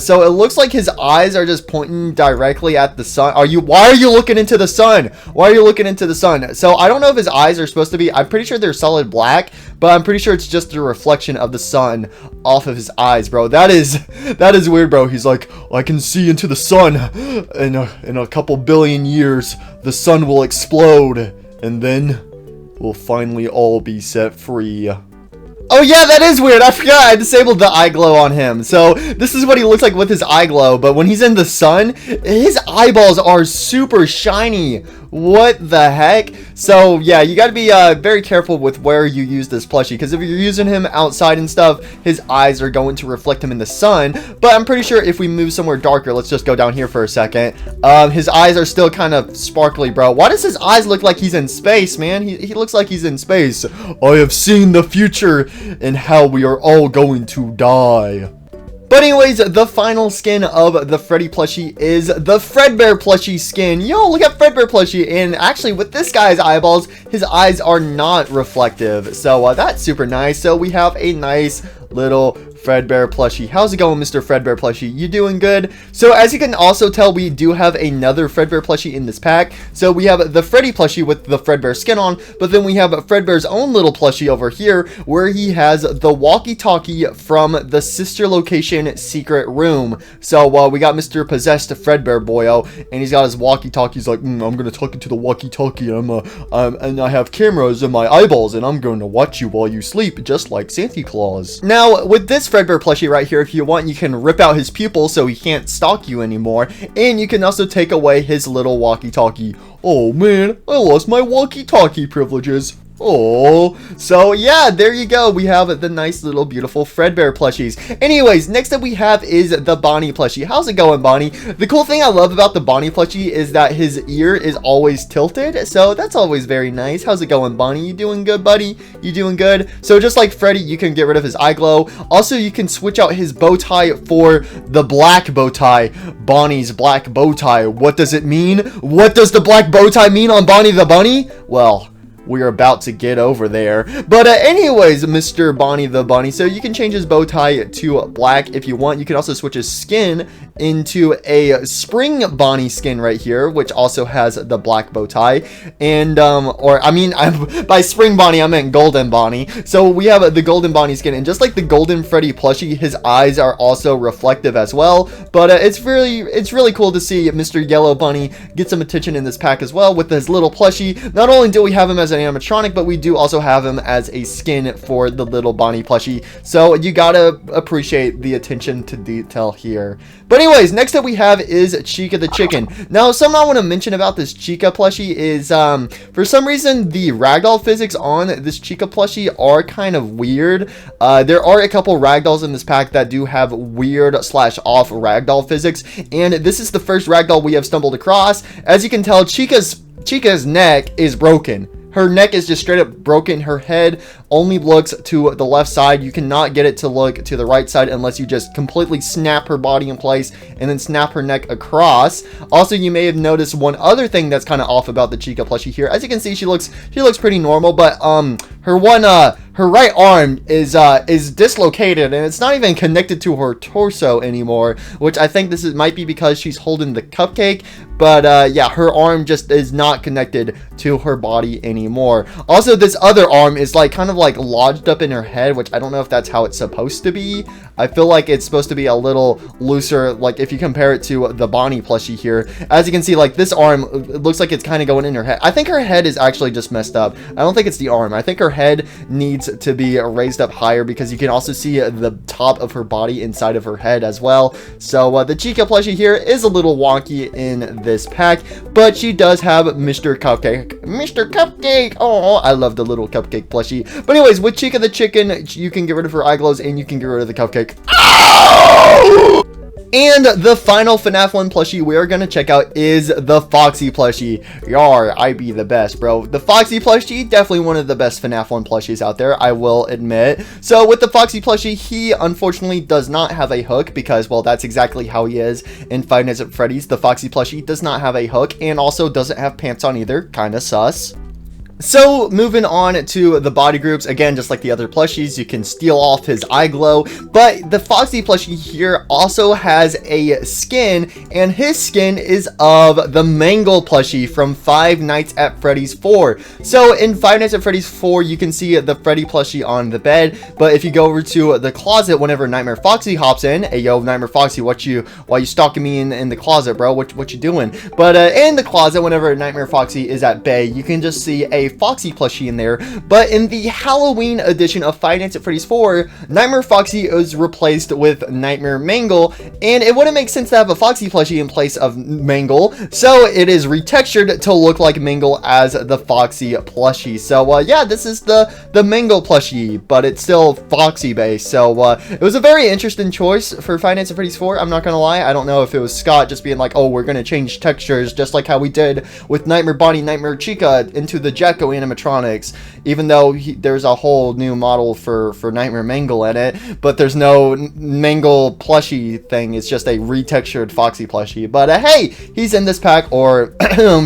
So it looks like his eyes are just pointing directly at the sun. Why are you looking into the sun? Why are you looking into the sun? So I don't know if his eyes are supposed to be, I'm pretty sure they're solid black, but I'm pretty sure it's just a reflection of the sun off of his eyes, bro. That is weird, bro. He's like, I can see into the sun. In a couple billion years, the sun will explode, and then we'll finally all be set free. Oh yeah, that is weird. I forgot I disabled the eye glow on him. So this is what he looks like with his eye glow, but when he's in the sun, his eyeballs are super shiny. What the heck? So yeah, you got to be very careful with where you use this plushie, because if you're using him outside and stuff, his eyes are going to reflect him in the sun. But I'm pretty sure if we move somewhere darker, let's just go down here for a second, his eyes are still kind of sparkly, bro. Why does his eyes look like he's in space, man? He looks like he's in space. I have seen the future and how we are all going to die. But anyways, the final skin of the Freddy plushie is the Fredbear plushie skin. Yo, look at Fredbear plushie. And actually, with this guy's eyeballs, his eyes are not reflective. So that's super nice. So we have a nice little Fredbear plushie. How's it going, Mr. Fredbear plushie? You doing good? So as you can also tell, we do have another Fredbear plushie in this pack. So we have the Freddy plushie with the Fredbear skin on, but then we have Fredbear's own little plushie over here where he has the walkie-talkie from the sister location secret room. So we got Mr. Possessed Fredbear boyo, and he's got his walkie-talkie. He's like, I'm gonna talk into the walkie-talkie, and I have cameras in my eyeballs, and I'm going to watch you while you sleep, just like Santa Claus. Now, with this Fredbear plushie right here, if you want, you can rip out his pupil so he can't stalk you anymore, and you can also take away his little walkie-talkie. Oh man, I lost my walkie-talkie privileges. Oh, so yeah, there you go. We have the nice little beautiful Fredbear plushies. Anyways, next up we have is the Bonnie plushie. How's it going, Bonnie? The cool thing I love about the Bonnie plushie is that his ear is always tilted, so that's always very nice. How's it going, Bonnie? You doing good, buddy? You doing good? So just like Freddy, you can get rid of his eye glow. Also, you can switch out his bow tie for the black bow tie. Bonnie's black bow tie. What does it mean? What does the black bow tie mean on Bonnie the Bunny? Well, we're about to get over there. But anyways, Mr. Bonnie the Bunny, so you can change his bow tie to black if you want. You can also switch his skin into a spring Bonnie skin right here, which also has the black bow tie. And by spring Bonnie I meant golden Bonnie. So we have the golden Bonnie skin, and just like the golden Freddy plushie, his eyes are also reflective as well. But it's really cool to see Mr. Yellow Bunny get some attention in this pack as well with his little plushie. Not only do we have him as an animatronic, but we do also have him as a skin for the little Bonnie plushie. So you gotta appreciate the attention to detail here. But anyways, next up we have is Chica the Chicken. Now, something I want to mention about this Chica plushie is, for some reason, the ragdoll physics on this Chica plushie are kind of weird. There are a couple ragdolls in this pack that do have weird / off ragdoll physics, and this is the first ragdoll we have stumbled across. As you can tell, Chica's neck is broken. Her neck is just straight up broken. Her head only looks to the left side. You cannot get it to look to the right side unless you just completely snap her body in place and then snap her neck across. Also, you may have noticed one other thing that's kind of off about the Chica plushie here. As you can see, she looks pretty normal, but her right arm is dislocated, and it's not even connected to her torso anymore, which I think might be because she's holding the cupcake. But yeah, her arm just is not connected to her body anymore. Also, this other arm is kind of lodged up in her head, which I don't know if that's how it's supposed to be. I feel like it's supposed to be a little looser, like if you compare it to the Bonnie plushie here. As you can see, this arm, it looks like it's kind of going in her head. I think her head is actually just messed up. I don't think it's the arm. I think her head needs to be raised up higher, because you can also see the top of her body inside of her head as well. So the Chica plushie here is a little wonky in this pack, but she does have Mr. Cupcake. Mr. Cupcake! Oh, I love the little cupcake plushie. But anyways, with Chica the Chicken, you can get rid of her eye glows and you can get rid of the cupcake. Ow! And the final FNAF 1 plushie we are going to check out is the Foxy plushie. Yar, I be the best, bro. The Foxy plushie, definitely one of the best FNAF 1 plushies out there, I will admit. So with the Foxy plushie, he unfortunately does not have a hook, because, well, that's exactly how he is in Five Nights at Freddy's. The Foxy plushie does not have a hook, and also doesn't have pants on either. Kinda sus. So, moving on to the body groups, again, just like the other plushies, you can steal off his eye glow, but the Foxy plushie here also has a skin, and his skin is of the Mangle plushie from Five Nights at Freddy's 4. So, in Five Nights at Freddy's 4, you can see the Freddy plushie on the bed, but if you go over to the closet whenever Nightmare Foxy hops in, hey yo, Nightmare Foxy, why you stalking me in the closet, bro? What you doing? But in the closet, whenever Nightmare Foxy is at bay, you can just see a Foxy plushie in there. But in the Halloween edition of Five Nights at Freddy's 4, Nightmare Foxy is replaced with Nightmare Mangle, and it wouldn't make sense to have a Foxy plushie in place of Mangle, so it is retextured to look like Mangle as the Foxy plushie. So yeah, this is the Mangle plushie, but it's still Foxy based. So it was a very interesting choice for Five Nights at Freddy's 4, I'm not gonna lie. I don't know if it was Scott just being like, oh, we're gonna change textures just like how we did with Nightmare Bonnie, Nightmare Chica into the Jacko animatronics, even though there's a whole new model for Nightmare Mangle in it, but there's no Mangle plushie thing. It's just a retextured Foxy plushie. But hey, he's in this pack, or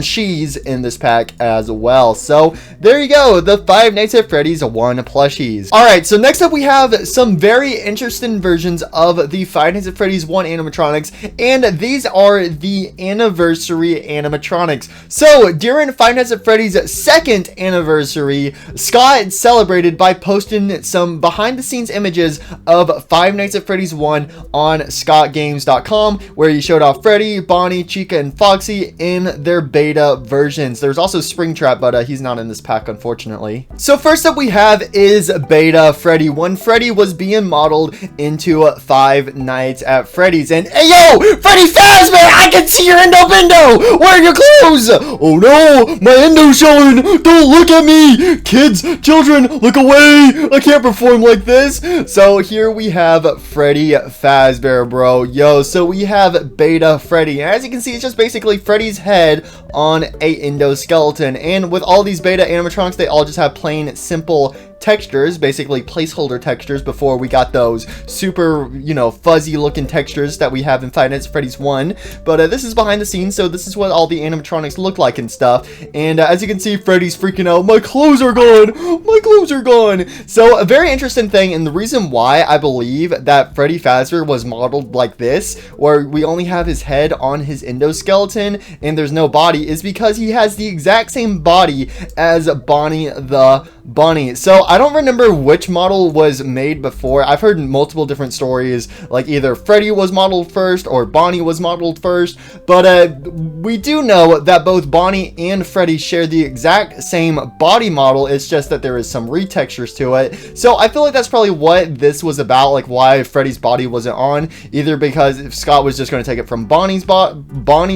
she's in this pack as well. So there you go, the Five Nights at Freddy's 1 plushies. Alright, so next up we have some very interesting versions of the Five Nights at Freddy's 1 animatronics, and these are the anniversary animatronics. So during Five Nights at Freddy's 2nd anniversary, Scott celebrated by posting some behind the scenes images of Five Nights at Freddy's 1 on scottgames.com, where he showed off Freddy, Bonnie, Chica, and Foxy in their beta versions. There's also Springtrap, but he's not in this pack, unfortunately. So first up we have is beta Freddy. When Freddy was being modeled into Five Nights at Freddy's, and hey yo, Freddy Fazbear, I can see your endo bendo! Where are your clothes? Oh no, my endo's showing! don't look at me! Kids, children, look away! I can't perform like this. So here we have Freddy Fazbear, bro. Yo, so we have Beta Freddy. And as you can see, it's just basically Freddy's head on a endoskeleton. And with all these beta animatronics, they all just have plain, simple textures, basically placeholder textures, before we got those super, you know, fuzzy looking textures that we have in Five Nights at Freddy's 1. But this is behind the scenes, so this is what all the animatronics look like and stuff. And as you can see, Freddy's freaking out. My clothes are gone! My clothes are gone! So a very interesting thing, and the reason why I believe that Freddy Fazbear was modeled like this, where we only have his head on his endoskeleton and there's no body, is because he has the exact same body as Bonnie the Bunny. So I don't remember which model was made before. I've heard multiple different stories, like either Freddy was modeled first or Bonnie was modeled first, but we do know that both Bonnie and Freddy share the exact same body model. It's just that there is some retextures to it. So I feel like that's probably what this was about, like why Freddy's body wasn't on, either because if Scott was just going to take it from Bonnie's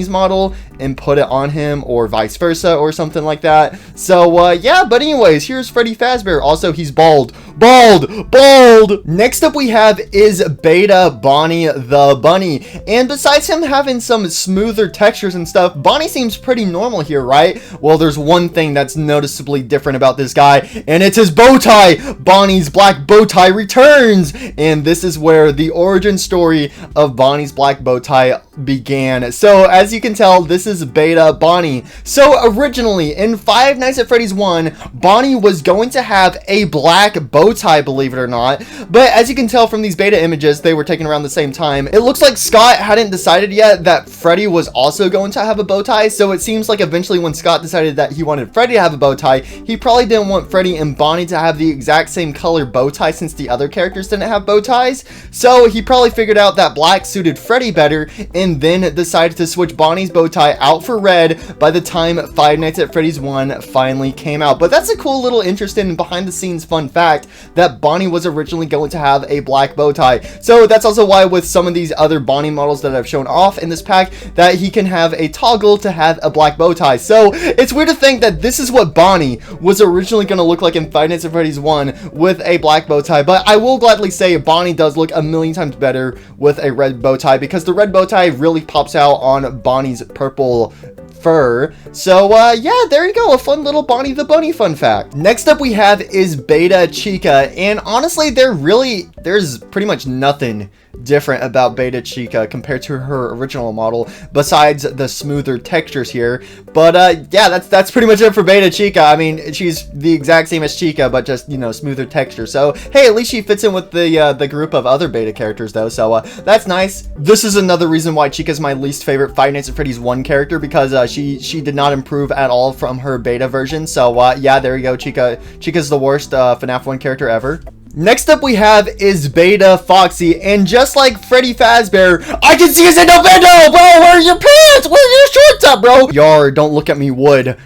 model and put it on him, or vice versa, or something like that. So yeah, but anyways, here's Freddy Fazbear. Also, he's bald. Next up we have is Beta Bonnie the Bunny. And besides him having some smoother textures and stuff, Bonnie seems pretty normal here, right? Well, there's one thing that's noticeably different about this guy, and it's his bow tie. Bonnie's black bow tie returns. And this is where the origin story of Bonnie's black bow tie began. So as you can tell, this is Beta Bonnie. So originally in Five Nights at Freddy's 1, Bonnie was going to have a black bow tie, believe it or not, but as you can tell from these beta images, they were taken around the same time. It looks like Scott hadn't decided yet that Freddy was also going to have a bow tie, so it seems like eventually when Scott decided that he wanted Freddy to have a bow tie, he probably didn't want Freddy and Bonnie to have the exact same color bow tie since the other characters didn't have bow ties. So he probably figured out that black suited Freddy better, and then decided to switch Bonnie's bow tie out for red by the time Five Nights at Freddy's 1 finally came out. But that's a cool little interesting behind the scenes fun fact, that Bonnie was originally going to have a black bow tie. So that's also why with some of these other Bonnie models that I've shown off in this pack, that he can have a toggle to have a black bow tie. So it's weird to think that this is what Bonnie was originally going to look like in Five Nights at Freddy's 1 with a black bow tie. But I will gladly say Bonnie does look a million times better with a red bow tie, because the red bow tie really pops out on Bonnie's purple fur. So yeah, there you go, a fun little Bonnie the Bunny fun fact. Next up we have is Beta Chica, and honestly there's pretty much nothing different about Beta Chica compared to her original model besides the smoother textures here. But yeah, that's pretty much it for Beta Chica. I mean, she's the exact same as Chica, but just, you know, smoother texture. So hey, at least she fits in with the group of other beta characters though, so that's nice. This is another reason why Chica's my least favorite Five Nights at Freddy's 1 character, because she did not improve at all from her beta version. So yeah, there you go, Chica's the worst FNAF 1 character ever. Next up we have is Beta Foxy, and just like Freddy Fazbear, I can see us in the window, bro! Where are your pants? Where are your shorts at, bro? Yar, don't look at me, wood.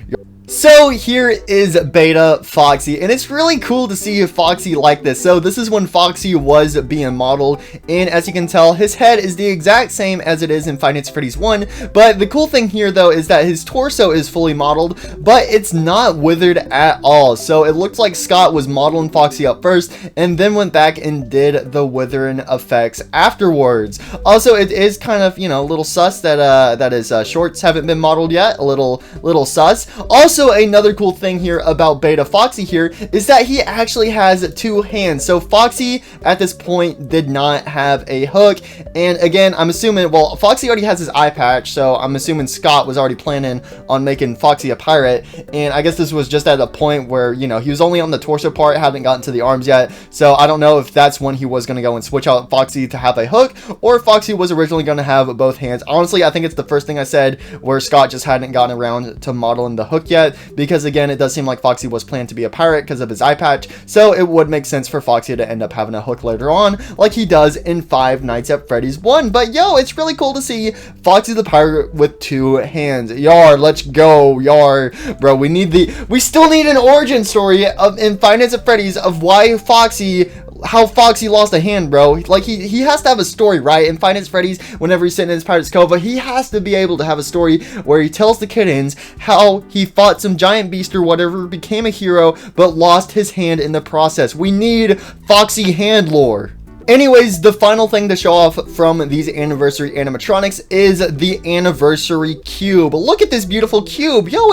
So here is Beta Foxy, and it's really cool to see Foxy like this. So this is when Foxy was being modeled, and as you can tell, his head is the exact same as it is in Five Nights at Freddy's 1, but the cool thing here though is that his torso is fully modeled, but it's not withered at all. So it looks like Scott was modeling Foxy up first, and then went back and did the withering effects afterwards. Also, it is kind of, you know, a little sus that his shorts haven't been modeled yet, a little sus. Also, another cool thing here about Beta Foxy here is that he actually has two hands. So Foxy at this point did not have a hook, and again, I'm assuming, well, Foxy already has his eye patch, so I'm assuming Scott was already planning on making Foxy a pirate, and I guess this was just at a point where, you know, he was only on the torso part, hadn't gotten to the arms yet. So I don't know if that's when he was going to go and switch out Foxy to have a hook, or if Foxy was originally going to have both hands. Honestly, I think it's the first thing I said, where Scott just hadn't gotten around to modeling the hook yet, because again, it does seem like Foxy was planned to be a pirate because of his eye patch, so it would make sense for Foxy to end up having a hook later on, like he does in Five Nights at Freddy's 1. But yo, it's really cool to see Foxy the pirate with two hands. Yar, let's go, yar. Bro, we still need an origin story in Five Nights at Freddy's of why Foxy how Foxy lost a hand, bro. Like, he has to have a story, right? In Five Nights at Freddy's, whenever he's sitting in his Pirate's Cove, he has to be able to have a story where he tells the kittens how he fought some giant beast or whatever, became a hero, but lost his hand in the process. We need Foxy hand lore. Anyways, the final thing to show off from these anniversary animatronics is the anniversary cube. Look at this beautiful cube. Yo,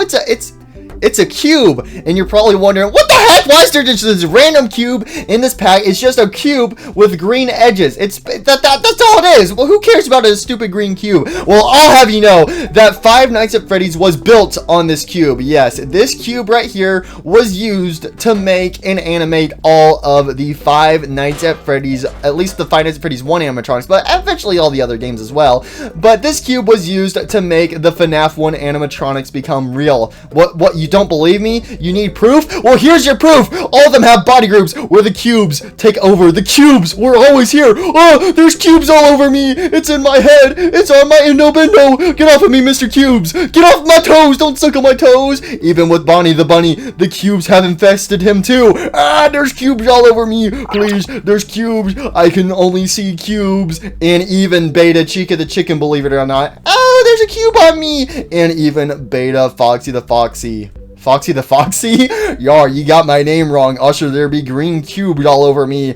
it's a cube, and you're probably wondering, what the heck? Why is there just this random cube in this pack? It's just a cube with green edges. That's all it is. Well, who cares about a stupid green cube? Well, I'll have you know that Five Nights at Freddy's was built on this cube. Yes, this cube right here was used to make and animate all of the Five Nights at Freddy's, at least the Five Nights at Freddy's 1 animatronics, but eventually all the other games as well. But this cube was used to make the FNAF 1 animatronics become real. What, you don't believe me? You need proof? Well, here's your proof. All of them have body groups where the cubes take over. The cubes were always here. Oh, there's cubes all over me. It's in my head. It's on my endo-bendo. Get off of me, Mr. Cubes. Get off my toes. Don't suck on my toes. Even with Bonnie the bunny, the cubes have infested him too. Ah, there's cubes all over me. Please, there's cubes. I can only see cubes. And even Beta Chica the chicken, believe it or not. Oh, there's a cube on me. And even Beta Foxy the Foxy. Foxy the Foxy? Yar, you got my name wrong. Usher, there be green cubes all over me.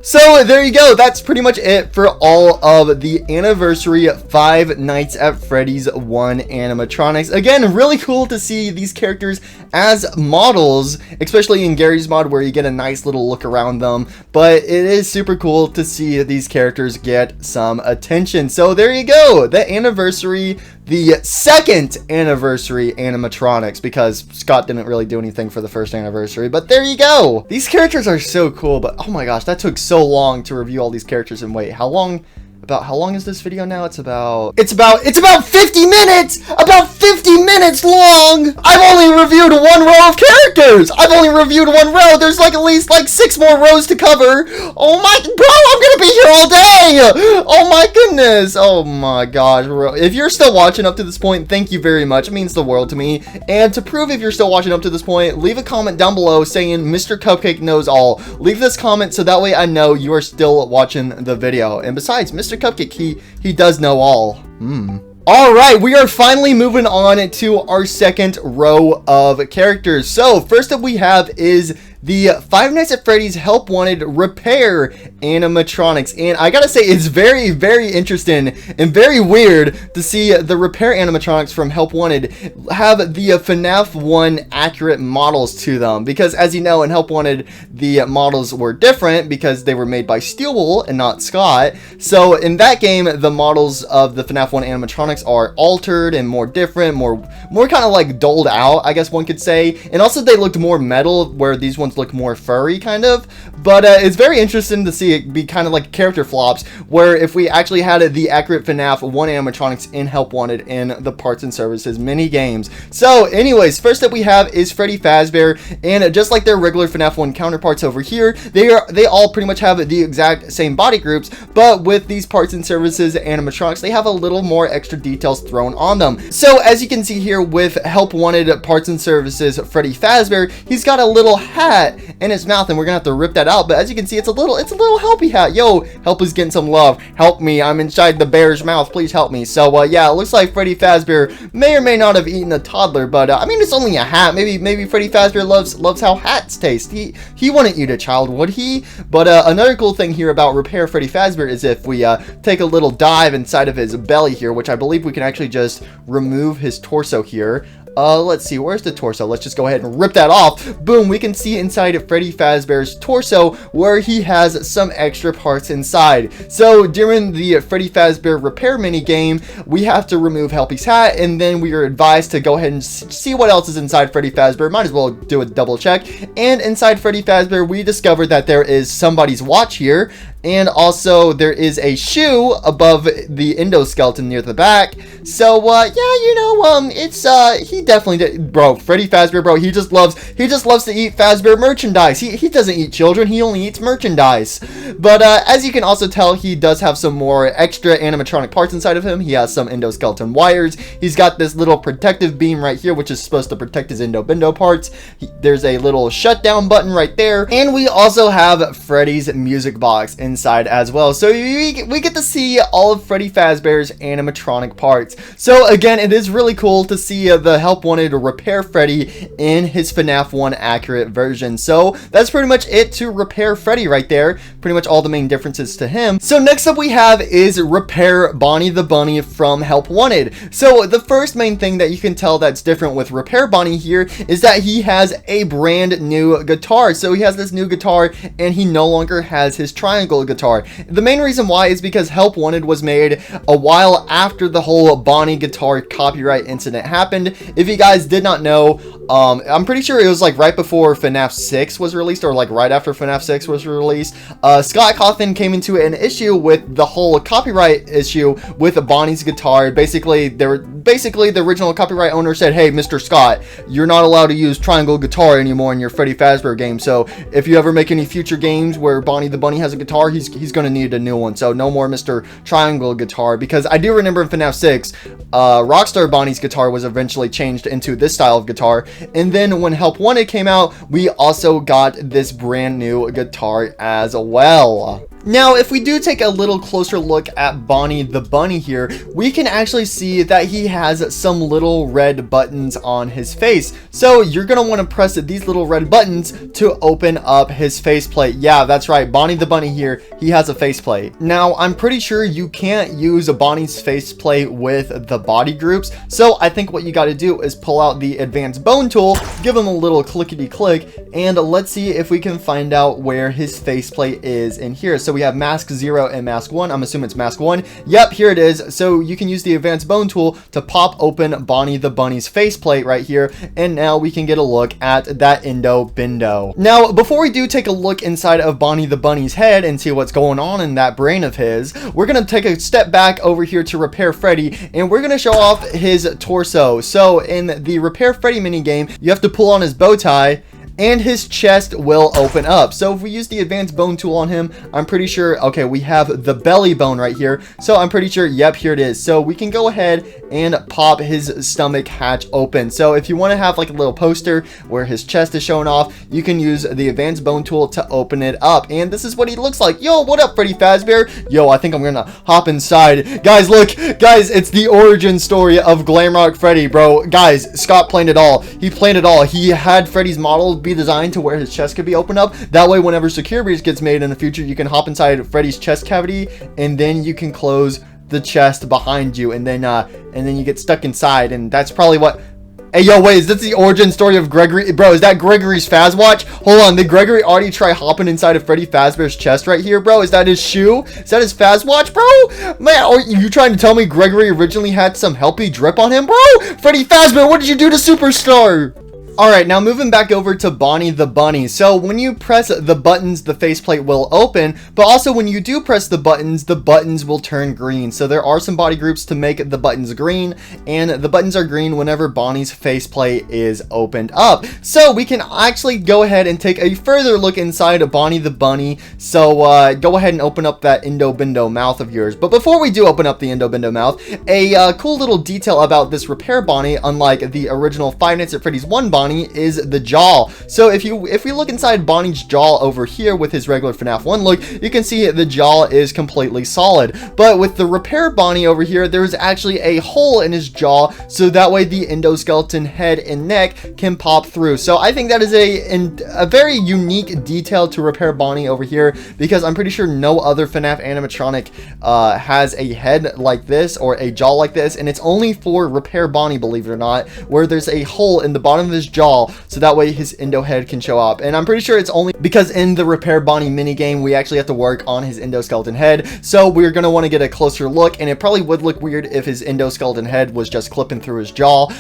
So, there you go. That's pretty much it for all of the anniversary Five Nights at Freddy's 1 animatronics. Again, really cool to see these characters as models, especially in Gary's mod where you get a nice little look around them. But it is super cool to see these characters get some attention. So, there you go. The anniversary, the second anniversary animatronics, because Scott didn't really do anything for the first anniversary, but there you go. These characters are so cool, but oh my gosh, that took so long to review all these characters. And wait, how long is this video now? It's about 50 minutes! About 50 minutes long! I've only reviewed one row of characters! I've only reviewed one row! There's like at least like 6 more rows to cover! Oh my, bro, I'm gonna be here all day! Oh my goodness! Oh my gosh, bro. If you're still watching up to this point, thank you very much. It means the world to me. And to prove if you're still watching up to this point, leave a comment down below saying Mr. Cupcake knows all. Leave this comment so that way I know you are still watching the video. And besides, Mr. Cupcake, he does know all. Alright, we are finally moving on to our second row of characters. So, first up we have is the Five Nights at Freddy's Help Wanted Repair animatronics. And I gotta say, it's very, very interesting and very weird to see the repair animatronics from Help Wanted have the FNAF 1 accurate models to them. Because as you know, in Help Wanted, the models were different because they were made by Steelwool and not Scott. So in that game, the models of the FNAF 1 animatronics are altered and more different, more kind of like doled out, I guess one could say. And also they looked more metal, where these ones look more furry kind of. But it's very interesting to see it be kind of like character flops, where if we actually had the accurate FNAF 1 animatronics in Help Wanted in the parts and services mini games. So anyways, first up we have is Freddy Fazbear, and just like their regular FNAF 1 counterparts over here, they all pretty much have the exact same body groups, but with these parts and services animatronics, they have a little more extra details thrown on them. So as you can see here with Help Wanted parts and services Freddy Fazbear, he's got a little hat in his mouth, and we're gonna have to rip that out. But as you can see, it's a little helpy hat. Yo, help is getting some love. Help me, I'm inside the bear's mouth, please help me. So yeah, it looks like Freddy Fazbear may or may not have eaten a toddler, but I mean, it's only a hat. Maybe Freddy Fazbear loves how hats taste. He wouldn't eat a child, would he? But another cool thing here about Repair Freddy Fazbear is if we take a little dive inside of his belly here, which I believe we can actually just remove his torso here. Let's see, where's the torso? Let's just go ahead and rip that off. Boom, we can see inside of Freddy Fazbear's torso where he has some extra parts inside. So during the Freddy Fazbear repair mini game, we have to remove Helpy's hat, and then we are advised to go ahead and see what else is inside Freddy Fazbear. Might as well do a double check. And inside Freddy Fazbear, we discover that there is somebody's watch here. and also there is a shoe above the endoskeleton near the back. So yeah, you know, it's he definitely did, bro. Freddy Fazbear, bro, he just loves to eat Fazbear merchandise. He doesn't eat children, he only eats merchandise. But as you can also tell, he does have some more extra animatronic parts inside of him. He has some endoskeleton wires. He's got this little protective beam right here, which is supposed to protect his endo parts. There's a little shutdown button right there, and we also have Freddy's music box inside as well. So we get to see all of Freddy Fazbear's animatronic parts. So again, it is really cool to see the Help Wanted repair Freddy in his FNAF 1 accurate version. So that's pretty much it to repair Freddy right there. Pretty much all the main differences to him. So next up we have is repair Bonnie the Bunny from Help Wanted. So the first main thing that you can tell that's different with repair Bonnie here is that he has a brand new guitar. So he has this new guitar and he no longer has his triangle guitar. The main reason why is because Help Wanted was made a while after the whole Bonnie guitar copyright incident happened. If you guys did not know, I'm pretty sure it was like right before FNAF 6 was released, or like right after FNAF 6 was released. Scott Cawthon came into an issue with the whole copyright issue with Bonnie's guitar. Basically, the original copyright owner said, hey, Mr. Scott, you're not allowed to use triangle guitar anymore in your Freddy Fazbear game. So if you ever make any future games where Bonnie the Bunny has a guitar, he's going to need a new one. So no more Mr. Triangle guitar, because I do remember in FNAF 6, Rockstar Bonnie's guitar was eventually changed into this style of guitar. And then when Help Wanted came out, we also got this brand new guitar as well. Now, if we do take a little closer look at Bonnie the Bunny here, we can actually see that he has some little red buttons on his face. So you're going to want to press these little red buttons to open up his faceplate. Yeah, that's right. Bonnie the Bunny here, he has a faceplate. Now, I'm pretty sure you can't use a Bonnie's faceplate with the body groups. So I think what you got to do is pull out the advanced bone tool, give him a little clickety click, and let's see if we can find out where his faceplate is in here. So we have mask 0 and mask 1. I'm assuming it's mask 1. Yep, here it is. So you can use the advanced bone tool to pop open Bonnie the Bunny's faceplate right here, and now we can get a look at that endo bindo. Now, before we do take a look inside of Bonnie the Bunny's head and see what's going on in that brain of his, we're gonna take a step back over here to repair Freddy, and we're gonna show off his torso. So in the repair Freddy minigame, you have to pull on his bow tie, and his chest will open up. So if we use the advanced bone tool on him, I'm pretty sure, okay, we have the belly bone right here. So I'm pretty sure, yep, here it is. So we can go ahead and pop his stomach hatch open. So if you want to have like a little poster where his chest is showing off, you can use the advanced bone tool to open it up. And this is what he looks like. Yo, what up, Freddy Fazbear? Yo, I think I'm gonna hop inside. Guys, look, guys, it's the origin story of Glamrock Freddy, bro. Guys, Scott planned it all. He planned it all. He had Freddy's model be designed to where his chest could be opened up. That way, whenever Secure Breach gets made in the future, you can hop inside Freddy's chest cavity, and then you can close the chest behind you, and then you get stuck inside, and that's probably what. Hey, yo, wait, is this the origin story of Gregory? Bro, is that Gregory's Fazwatch? Hold on, did Gregory already try hopping inside of Freddy Fazbear's chest right here, bro? Is that his shoe? Is that his Fazwatch, bro? Man, are you trying to tell me Gregory originally had some helpy drip on him, bro? Freddy Fazbear, what did you do to Superstar? Alright, now moving back over to Bonnie the Bunny. So when you press the buttons, the faceplate will open, but also when you do press the buttons will turn green. So there are some body groups to make the buttons green, and the buttons are green whenever Bonnie's faceplate is opened up. So we can actually go ahead and take a further look inside of Bonnie the Bunny. So go ahead and open up that endo bindo mouth of yours. But before we do open up the endo bindo mouth, a cool little detail about this repair Bonnie, unlike the original Five Nights at Freddy's 1 Bonnie, is the jaw. So if we look inside Bonnie's jaw over here with his regular FNAF 1 look, you can see the jaw is completely solid. But with the repair Bonnie over here, there's actually a hole in his jaw, so that way the endoskeleton head and neck can pop through. So I think that is a very unique detail to repair Bonnie over here, because I'm pretty sure no other FNAF animatronic has a head like this or a jaw like this, and it's only for repair Bonnie, believe it or not, where there's a hole in the bottom of his jaw, so that way his endo head can show up. And I'm pretty sure it's only because in the Repair Bonnie minigame, we actually have to work on his endoskeleton head. So we're going to want to get a closer look, and it probably would look weird if his endoskeleton head was just clipping through his jaw,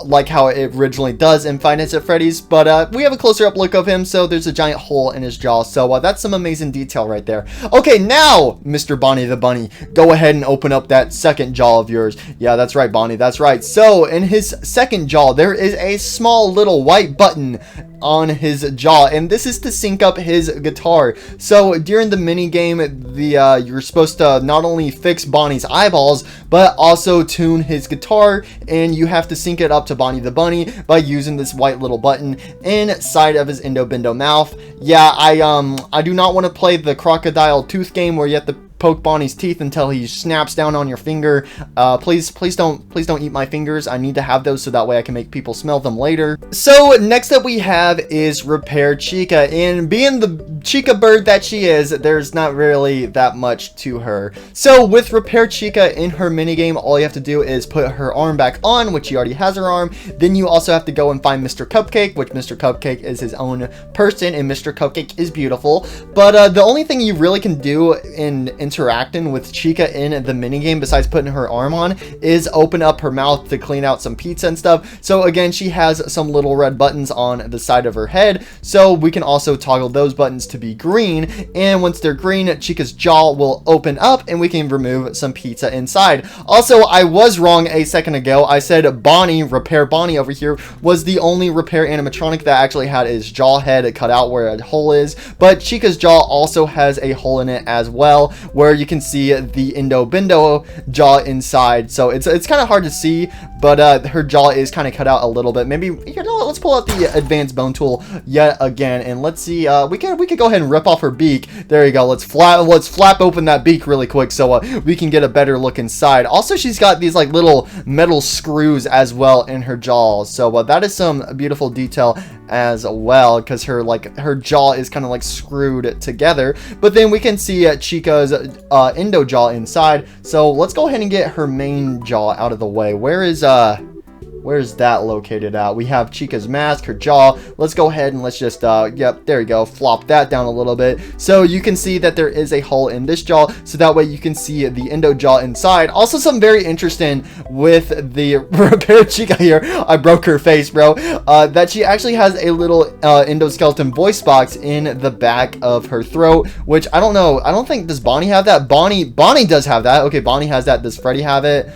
like how it originally does in Five Nights at Freddy's. But we have a closer up look of him, so there's a giant hole in his jaw. So that's some amazing detail right there. Okay, now, Mr. Bonnie the Bunny, go ahead and open up that second jaw of yours. Yeah, that's right, Bonnie, that's right. So in his second jaw, there is a small little white button on his jaw, and this is to sync up his guitar. So during the mini game, you're supposed to not only fix Bonnie's eyeballs, but also tune his guitar, and you have to sync it up to Bonnie the Bunny by using this white little button inside of his endo mouth. Yeah, I do not want to play the crocodile tooth game where you have to poke Bonnie's teeth until he snaps down on your finger. Please don't eat my fingers. I need to have those so that way I can make people smell them later. So next up we have is Repair Chica, and being the Chica bird that she is, there's not really that much to her. So with Repair Chica in her minigame, all you have to do is put her arm back on, which she already has her arm. Then you also have to go and find Mr. Cupcake, which Mr. Cupcake is his own person, and Mr. Cupcake is beautiful. But the only thing you really can do in interacting with Chica in the minigame, besides putting her arm on, is open up her mouth to clean out some pizza and stuff. So again, she has some little red buttons on the side of her head, so we can also toggle those buttons to be green, and once they're green, Chica's jaw will open up and we can remove some pizza inside. Also, I was wrong a second ago. I said Bonnie, Repair Bonnie over here, was the only repair animatronic that actually had his jaw head cut out where a hole is, but Chica's jaw also has a hole in it as well, where you can see the endo jaw inside. So it's kind of hard to see, but her jaw is kind of cut out a little bit. Maybe, you know, let's pull out the advanced bone tool yet again, and let's see. We could go ahead and rip off her beak. There you go. Let's flap open that beak really quick so we can get a better look inside. Also, she's got these like little metal screws as well in her jaw. So that is some beautiful detail as well, because her jaw is kind of like screwed together. But then we can see Chica's endo jaw inside. So let's go ahead and get her main jaw out of the way. Where's that located at? We have Chica's mask, her jaw. Let's go ahead and let's just, yep, there you go. Flop that down a little bit. So you can see that there is a hole in this jaw. So that way you can see the endo jaw inside. Also, some very interesting with the Repair Chica here. I broke her face, bro. That she actually has a little endoskeleton voice box in the back of her throat, which I don't know. I don't think, does Bonnie have that? Bonnie does have that. Okay, Bonnie has that. Does Freddy have it?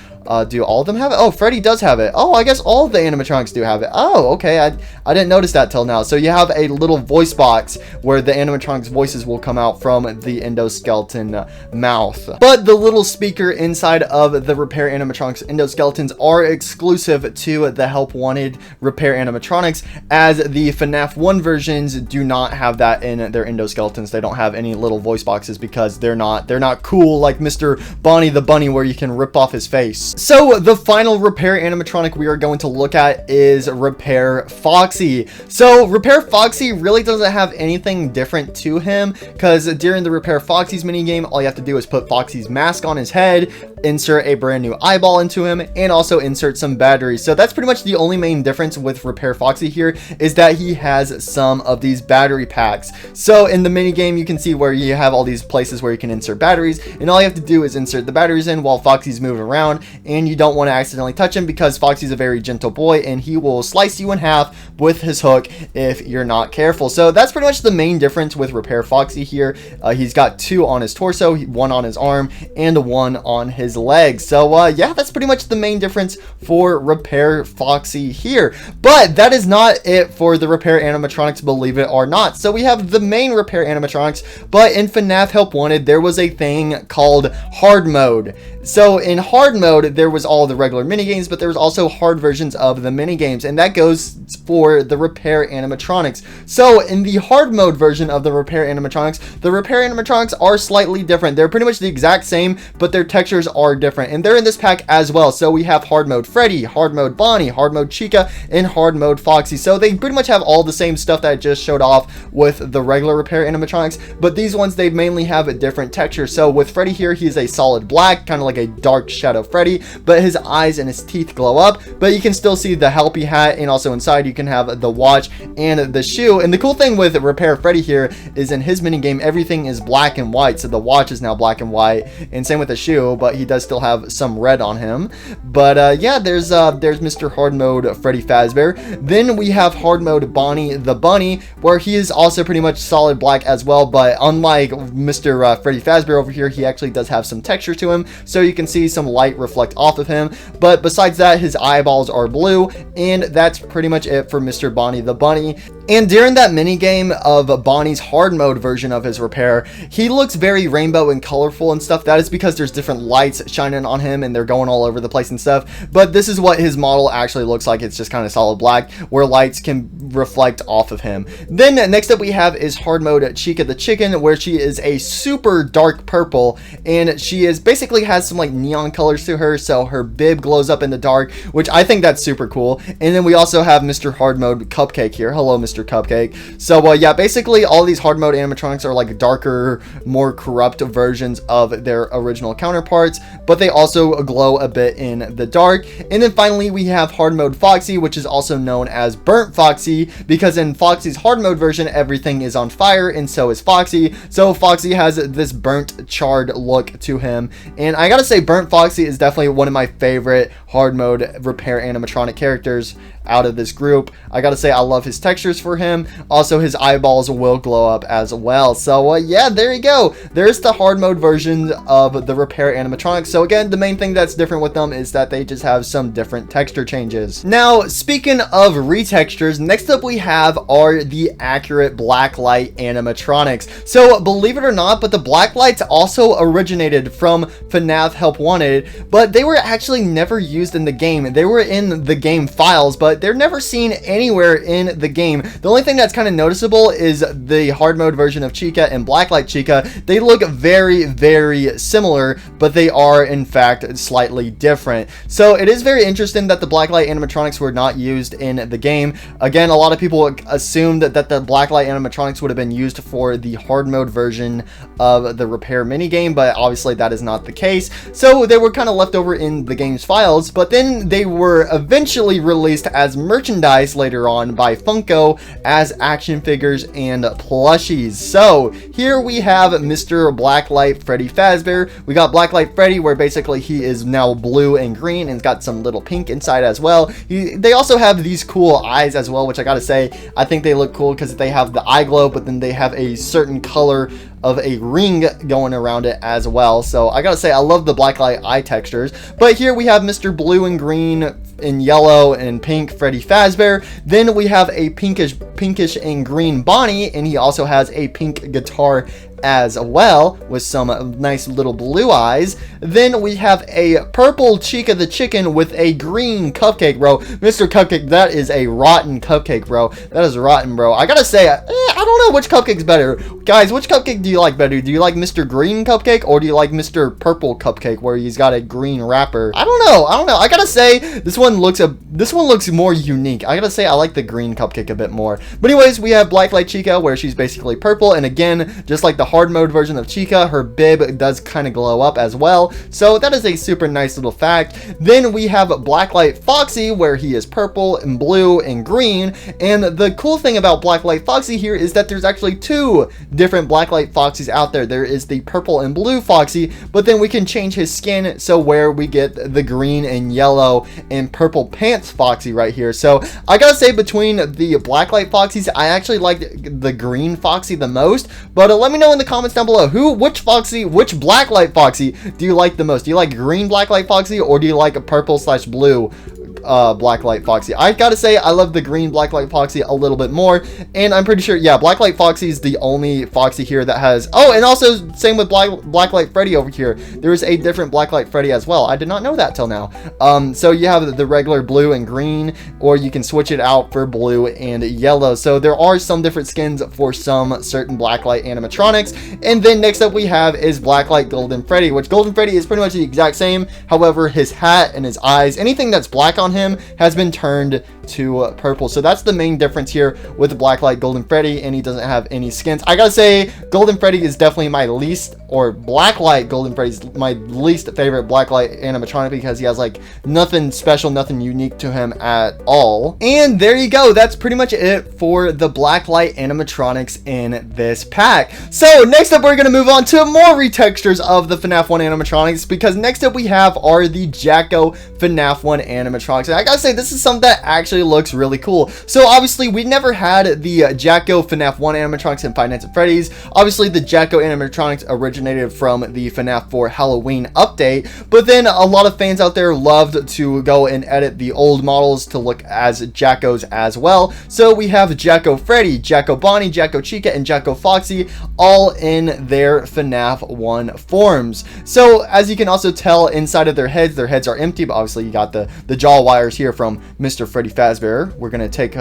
Do all of them have it? Oh, Freddy does have it. Oh, I guess all of the animatronics do have it. Oh, okay. I didn't notice that till now. So you have a little voice box where the animatronics' voices will come out from the endoskeleton mouth. But the little speaker inside of the Repair Animatronics endoskeletons are exclusive to the Help Wanted Repair Animatronics, as the Fnaf 1 versions do not have that in their endoskeletons. They don't have any little voice boxes because they're not cool like Mr. Bonnie the Bunny, where you can rip off his face. So the final repair animatronic we are going to look at is Repair Foxy. So Repair Foxy really doesn't have anything different to him, because during the Repair Foxy's minigame, all you have to do is put Foxy's mask on his head, insert a brand new eyeball into him, and also insert some batteries. So that's pretty much the only main difference with Repair Foxy here, is that he has some of these battery packs. So in the minigame, you can see where you have all these places where you can insert batteries, and all you have to do is insert the batteries in while Foxy's moving around, and you don't want to accidentally touch him because Foxy's a very gentle boy and he will slice you in half with his hook if you're not careful. So that's pretty much the main difference with Repair Foxy here. He's got 2 on his torso, 1 on his arm, and 1 on his leg. So yeah, that's pretty much the main difference for Repair Foxy here. But that is not it for the Repair Animatronics, believe it or not. So we have the main Repair Animatronics, but in FNAF Help Wanted, there was a thing called Hard Mode. So in Hard Mode, there was all the regular minigames, but there was also hard versions of the minigames, and that goes for the Repair Animatronics. So in the Hard Mode version of the Repair Animatronics are slightly different. They're pretty much the exact same, but their textures are different, and they're in this pack as well. So we have Hard Mode Freddy, Hard Mode Bonnie, Hard Mode Chica, and Hard Mode Foxy. So they pretty much have all the same stuff that I just showed off with the regular Repair Animatronics, but these ones, they mainly have a different texture. So with Freddy here, he's a solid black, kind of like like a dark shadow Freddy, but his eyes and his teeth glow up. But you can still see the helpy hat, and also inside you can have the watch and the shoe. And the cool thing with Repair Freddy here is in his minigame, everything is black and white. So the watch is now black and white, and same with the shoe, but he does still have some red on him. But yeah, there's Mr. Hard Mode Freddy Fazbear. Then we have Hard Mode Bonnie the Bunny, where he is also pretty much solid black as well, but unlike Mr. Freddy Fazbear over here, he actually does have some texture to him, so you can see some light reflect off of him. But besides that, his eyeballs are blue, and that's pretty much it for Mr. Bonnie the Bunny. And during that minigame of Bonnie's hard mode version of his repair, he looks very rainbow and colorful and stuff. That is because there's different lights shining on him and they're going all over the place and stuff. But this is what his model actually looks like. It's just kind of solid black where lights can reflect off of him. Then next up we have is hard mode Chica the Chicken, where she is a super dark purple, and she is basically has some like neon colors to her, so her bib glows up in the dark, which I think that's super cool. And then we also have Mr. Hard Mode Cupcake here. Hello, Mr. Cupcake. So yeah, basically all these hard mode animatronics are like darker, more corrupt versions of their original counterparts, but they also glow a bit in the dark. And then finally we have hard mode Foxy, which is also known as Burnt Foxy, because in Foxy's hard mode version everything is on fire, and so is Foxy. So Foxy has this burnt, charred look to him, and I gotta say Burnt Foxy is definitely one of my favorite hard mode repair animatronic characters out of this group. I gotta say I love his textures for him. Also his eyeballs will glow up as well. So yeah, there you go. There's the hard mode version of the repair animatronics. So again, the main thing that's different with them is that they just have some different texture changes. Now speaking of retextures, next up we have are the accurate blacklight animatronics. So believe it or not, but the blacklights also originated from Fnaf Help Wanted, but they were actually never used in the game. They were in the game files, but they're never seen anywhere in the game. The only thing that's kind of noticeable is the hard mode version of Chica and Blacklight Chica. They look very, very similar, but they are in fact slightly different. So it is very interesting that the Blacklight animatronics were not used in the game. Again, a lot of people assumed that the Blacklight animatronics would have been used for the hard mode version of the repair minigame, but obviously that is not the case. So they were kind of left over in the game's files, but then they were eventually released as merchandise later on by Funko as action figures and plushies. So here we have Mr. Blacklight Freddy Fazbear. We got Blacklight Freddy, where basically he is now blue and green and got some little pink inside as well. They also have these cool eyes as well, which I gotta say I think they look cool because they have the eye glow, but then they have a certain color of a ring going around it as well. So I gotta say I love the blacklight eye textures. But here we have Mr. Blue and Green and yellow and pink Freddy Fazbear. Then we have a pinkish and green Bonnie, and he also has a pink guitar as well with some nice little blue eyes. Then we have a purple Chica the Chicken with a green cupcake, bro. Mr. Cupcake, that is a rotten cupcake, bro. That is rotten, bro. I gotta say, I don't know which cupcake's better. Guys, which cupcake do you like better? Do you like Mr. Green Cupcake, or do you like Mr. Purple Cupcake where he's got a green wrapper? I don't know. I gotta say, this one looks more unique. I gotta say I like the green cupcake a bit more. But anyways, we have Blacklight Chica, where she's basically purple, and again, just like the hard mode version of Chica, her bib does kind of glow up as well. So that is a super nice little fact. Then we have Blacklight Foxy, where he is purple and blue and green. And the cool thing about Blacklight Foxy here is that there's actually two different Blacklight Foxys out there. There is the purple and blue Foxy, but then we can change his skin so where we get the green and yellow and purple pants Foxy right here. So I gotta say, between the Blacklight Foxys, I actually like the green Foxy the most. But let me know in the comments down below, which Blacklight Foxy do you like the most? Do you like green Blacklight Foxy, or do you like a purple/blue Blacklight Foxy? I gotta say I love the green Blacklight Foxy a little bit more, and I'm pretty sure, yeah, Blacklight Foxy is the only Foxy here that has, oh, and also same with Blacklight Freddy over here. There is a different Blacklight Freddy as well. I did not know that till now. So you have the regular blue and green, or you can switch it out for blue and yellow. So there are some different skins for some certain Blacklight animatronics. And then next up we have is Blacklight Golden Freddy, which Golden Freddy is pretty much the exact same. However, his hat and his eyes, anything that's black on him has been turned to purple. So that's the main difference here with the Blacklight Golden Freddy, and he doesn't have any skins. I gotta say, Golden Freddy is definitely my least, or Blacklight Golden Freddy's my least favorite Blacklight animatronic, because he has like nothing special, nothing unique to him at all. And there you go. That's pretty much it for the Blacklight animatronics in this pack. So next up, we're gonna move on to more retextures of the FNAF 1 animatronics, because next up we have are the Jacko FNAF 1 animatronics. And I gotta say, this is something that actually looks really cool. So obviously we never had the Jacko FNAF 1 animatronics in Five Nights at Freddy's. Obviously the Jacko animatronics originated from the FNAF 4 Halloween update, but then a lot of fans out there loved to go and edit the old models to look as Jackos as well. So we have Jacko Freddy, Jacko Bonnie, Jacko Chica, and Jacko Foxy all in their FNAF 1 forms. So as you can also tell inside of their heads are empty, but obviously you got the jaw wires here from Mr. Freddy Fazbear. We're gonna take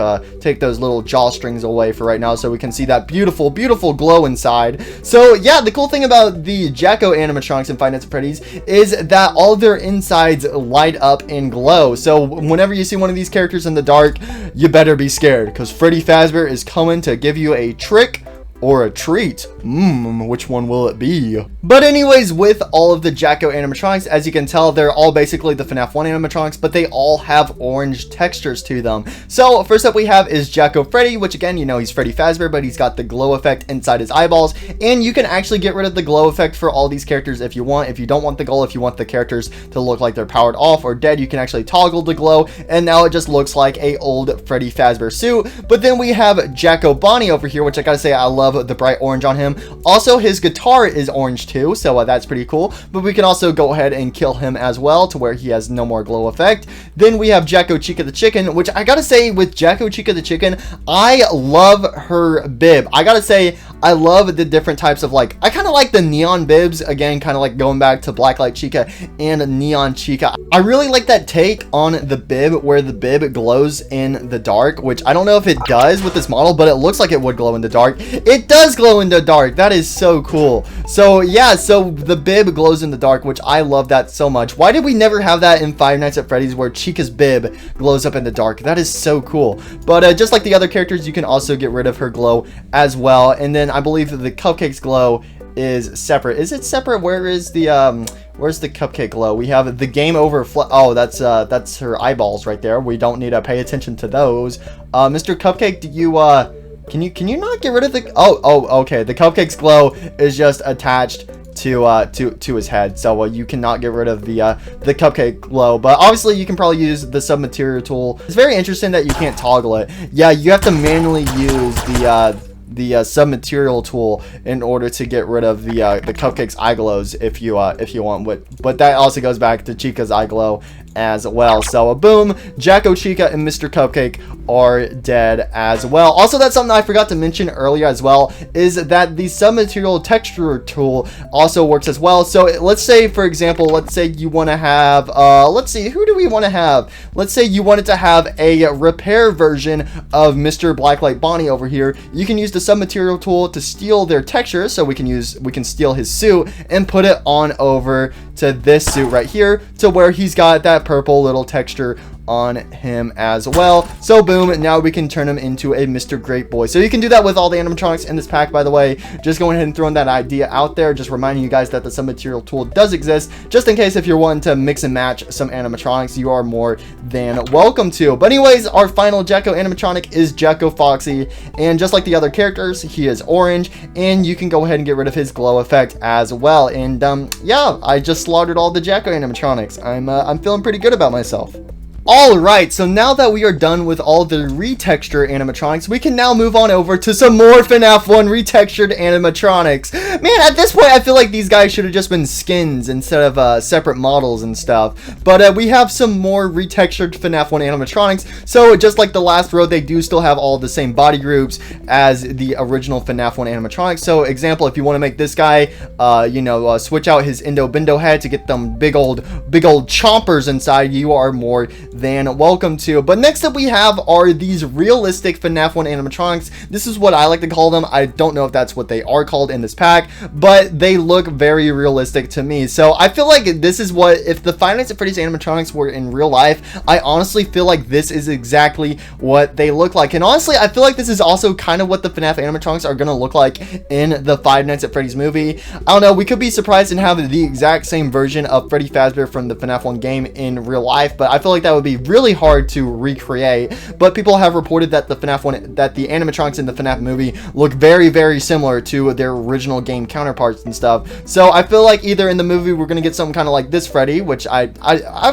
those little jaw strings away for right now so we can see that beautiful glow inside. So yeah, the cool thing about the Jacko animatronics in Five Nights at Freddy's is that all their insides light up and glow. So whenever you see one of these characters in the dark, you better be scared, because Freddy Fazbear is coming to give you a trick or a treat. Which one will it be? But anyways, with all of the Jacko animatronics, as you can tell, they're all basically the FNAF 1 animatronics, but they all have orange textures to them. So first up we have is Jacko Freddy, which again, you know, he's Freddy Fazbear, but he's got the glow effect inside his eyeballs, and you can actually get rid of the glow effect for all these characters if you want. If you don't want the glow, if you want the characters to look like they're powered off or dead, you can actually toggle the glow, and now it just looks like a old Freddy Fazbear suit. But then we have Jacko Bonnie over here, which I gotta say, I love the bright orange on him. Also, his guitar is orange too, so that's pretty cool. But we can also go ahead and kill him as well, to where he has no more glow effect. Then we have Jacko Chica the Chicken, which I gotta say, with Jacko Chica the Chicken, I love her bib. I gotta say, I love the different types of, like, I kind of like the neon bibs, again, kind of like going back to Blacklight Chica and Neon Chica. I really like that take on the bib, where the bib glows in the dark, which I don't know if it does with this model, but it looks like it would glow in the dark. It does glow in the dark. That is so cool. So yeah, so the bib glows in the dark, which I love that so much. Why did we never have that in Five Nights at Freddy's, where Chica's bib glows up in the dark? That is so cool. But just like the other characters, you can also get rid of her glow as well. And then I believe that the Cupcake's glow is separate. Is it separate? Where is the where's the Cupcake glow? We have the Game Over oh, that's her eyeballs right there. We don't need to pay attention to those. Mr. Cupcake, do you can you not get rid of the okay, the Cupcake's glow is just attached to his head, so you cannot get rid of the Cupcake glow. But obviously you can probably use the submaterial tool. It's very interesting that you can't toggle it. Yeah, you have to manually use the submaterial tool in order to get rid of the Cupcake's eye glows if you want. But that also goes back to Chica's eye glow as well. So boom, Jacko, Chica, and Mr. Cupcake are dead as well. Also, that's something I forgot to mention earlier as well, is that the submaterial texture tool also works as well. So let's say, for example, let's say you want to have let's see, who do we want to have? Let's say you wanted to have a repair version of Mr. Blacklight Bonnie over here. You can use the submaterial tool to steal their texture, so we can steal his suit and put it on over to this suit right here, to where he's got that purple little texture on him as well. So boom, now we can turn him into a Mr. Great Boy. So you can do that with all the animatronics in this pack, by the way. Just going ahead and throwing that idea out there, just reminding you guys that the submaterial tool does exist, just in case if you're wanting to mix and match some animatronics, you are more than welcome to. But anyways, our final Jacko animatronic is Jacko Foxy, and just like the other characters, he is orange, and you can go ahead and get rid of his glow effect as well. And yeah, I just slaughtered all the Jacko animatronics. I'm feeling pretty good about myself. Alright, so now that we are done with all the retexture animatronics, we can now move on over to some more FNAF 1 retextured animatronics. Man, at this point, I feel like these guys should have just been skins instead of separate models and stuff. But we have some more retextured FNAF 1 animatronics. So just like the last row, they do still have all the same body groups as the original FNAF 1 animatronics. So example, if you want to make this guy, switch out his Indo Bindo head to get them big old chompers inside, you are more than welcome to. But next up we have are these realistic FNAF 1 animatronics. This is what I like to call them. I don't know if that's what they are called in this pack, but they look very realistic to me. So I feel like this is what, if the Five Nights at Freddy's animatronics were in real life, I honestly feel like this is exactly what they look like. And honestly, I feel like this is also kind of what the FNAF animatronics are going to look like in the Five Nights at Freddy's movie. I don't know, we could be surprised and have the exact same version of Freddy Fazbear from the FNAF 1 game in real life, but I feel like that would be really hard to recreate. But people have reported that the animatronics in the FNAF movie look very similar to their original game counterparts and stuff. So I feel like either in the movie we're going to get something kind of like this Freddy, which I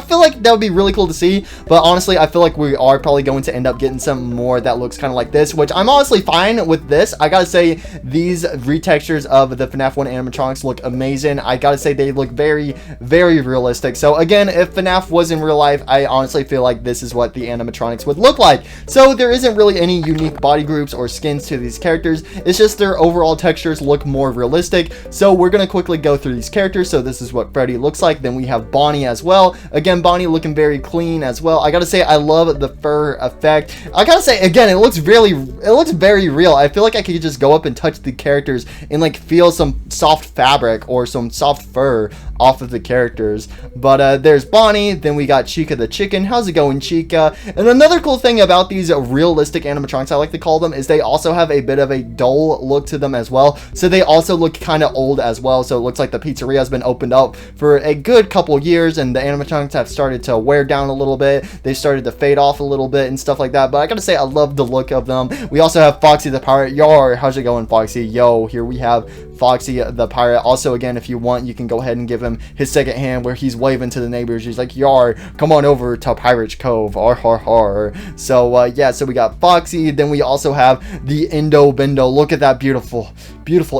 feel like that would be really cool to see, but honestly I feel like we are probably going to end up getting something more that looks kind of like this, which I'm honestly fine with this. I gotta say, these retextures of the FNAF 1 animatronics look amazing. I gotta say, they look very realistic. So again, if FNAF was in real life, I honestly feel like this is what the animatronics would look like. So there isn't really any unique body groups or skins to these characters. It's just their overall textures look more realistic. So we're gonna quickly go through these characters. So this is what Freddy looks like. Then we have Bonnie as well. Again, Bonnie looking very clean as well. I gotta say, I love the fur effect. I gotta say, again, it looks very real. I feel like I could just go up and touch the characters and like feel some soft fabric or some soft fur off of the characters. But there's Bonnie. Then we got Chica the chicken. How's it going, Chica? And another cool thing about these realistic animatronics, I like to call them, is they also have a bit of a dull look to them as well. So they also look kind of old as well. So it looks like the pizzeria has been opened up for a good couple years and the animatronics have started to wear down a little bit. They started to fade off a little bit and stuff like that. But I gotta say, I love the look of them. We also have Foxy the pirate. Yar, how's it going, Foxy? Yo, here we have Foxy the pirate. Also, again, if you want, you can go ahead and give him his second hand where he's waving to the neighbors. He's like, yar, come on over to Pirate's Cove. Har har har. So yeah, so we got Foxy. Then we also have the Indo Bindo. Look at that beautiful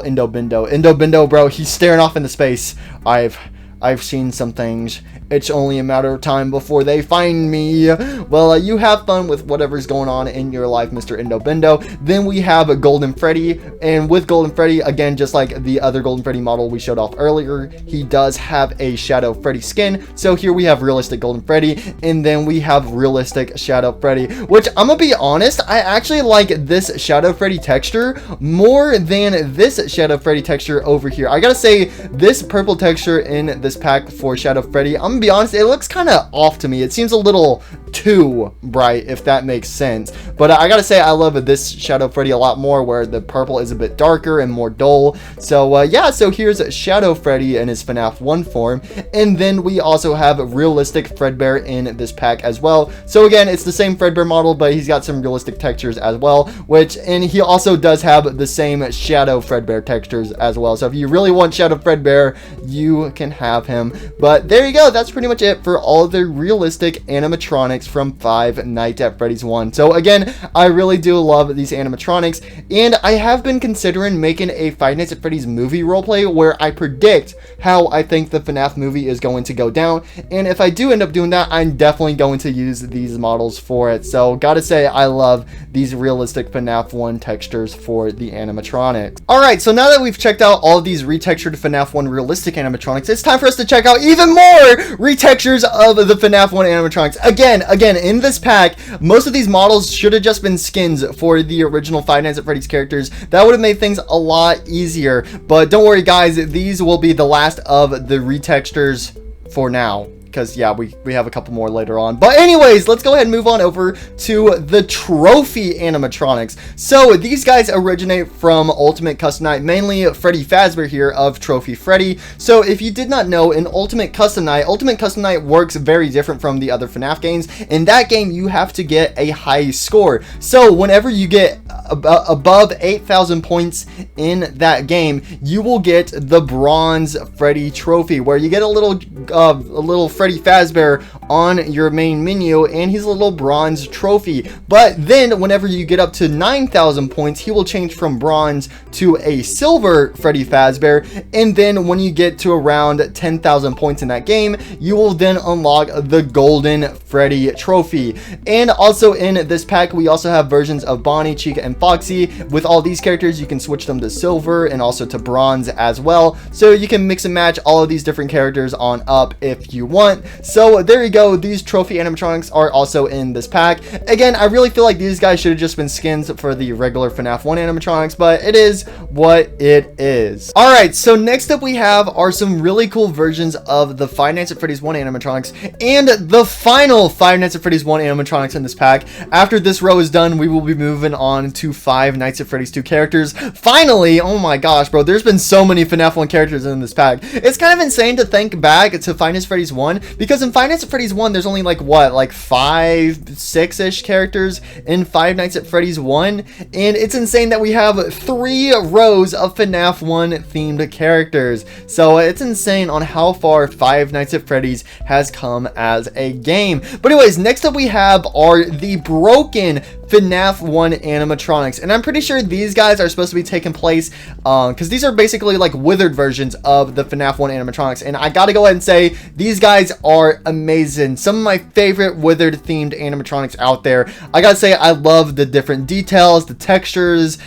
Indo Bindo. Indo Bindo, bro, he's staring off into space. I've seen some things. It's only a matter of time before they find me. Well, you have fun with whatever's going on in your life, Mr. Indo Bindo. Then we have a Golden Freddy. And with Golden Freddy, again, just like the other Golden Freddy model we showed off earlier, he does have a Shadow Freddy skin. So here we have realistic Golden Freddy. And then we have realistic Shadow Freddy, which I'm gonna be honest, I actually like this Shadow Freddy texture more than this Shadow Freddy texture over here. I gotta say, this purple texture in this pack for Shadow Freddy, I'm gonna be honest, it looks kind of off to me. It seems a little too bright, if that makes sense. But I gotta say, I love this Shadow Freddy a lot more, where the purple is a bit darker and more dull. So yeah, so here's Shadow Freddy in his FNAF 1 form. And then we also have realistic Fredbear in this pack as well. So again, it's the same Fredbear model, but he's got some realistic textures as well, and he also does have the same Shadow Fredbear textures as well. So if you really want Shadow Fredbear, you can have him. But there you go, that's pretty much it for all of the realistic animatronics from Five Nights at Freddy's 1. So again, I really do love these animatronics, and I have been considering making a Five Nights at Freddy's movie roleplay where I predict how I think the FNAF movie is going to go down, and if I do end up doing that, I'm definitely going to use these models for it. So gotta say, I love these realistic FNAF 1 textures for the animatronics. Alright, so now that we've checked out all of these retextured FNAF 1 realistic animatronics, it's time for us to check out even more retextures of the FNAF 1 animatronics. Again, in this pack, most of these models should have just been skins for the original Five Nights at Freddy's characters. That would have made things a lot easier. But don't worry, guys, these will be the last of the retextures for now, because yeah, we have a couple more later on. But anyways, let's go ahead and move on over to the trophy animatronics. So these guys originate from Ultimate Custom Night, mainly Freddy Fazbear here of Trophy Freddy. So if you did not know, in Ultimate Custom Night works very different from the other FNAF games. In that game, you have to get a high score. So whenever you get above 8,000 points in that game, you will get the Bronze Freddy trophy, where you get a little Freddy Fazbear on your main menu, and he's a little bronze trophy. But then whenever you get up to 9,000 points, he will change from bronze to a silver Freddy Fazbear. And then when you get to around 10,000 points in that game, you will then unlock the golden Freddy trophy. And also in this pack, we also have versions of Bonnie, Chica, and Foxy. With all these characters, you can switch them to silver and also to bronze as well. So you can mix and match all of these different characters on up if you want. So there you go. These trophy animatronics are also in this pack. Again, I really feel like these guys should have just been skins for the regular FNAF 1 animatronics, but it is what it is. Alright, so next up we have are some really cool versions of the Five Nights at Freddy's 1 animatronics and the final Five Nights at Freddy's 1 animatronics in this pack. After this row is done, we will be moving on to Five Nights at Freddy's 2 characters. Finally, oh my gosh, bro, there's been so many FNAF 1 characters in this pack. It's kind of insane to think back to Five Nights at Freddy's 1, because in Five Nights at Freddy's 1, there's only like, what, like 5, 6-ish characters in Five Nights at Freddy's 1, and it's insane that we have 3 rows of FNAF 1 themed characters. So it's insane on how far Five Nights at Freddy's has come as a game. But anyways, next up we have are the broken FNAF 1 animatronics, and I'm pretty sure these guys are supposed to be taking place because these are basically like withered versions of the FNAF 1 animatronics, and I gotta go ahead and say these guys are amazing. Some of my favorite withered themed animatronics out there. I gotta say, I love the different details, the textures,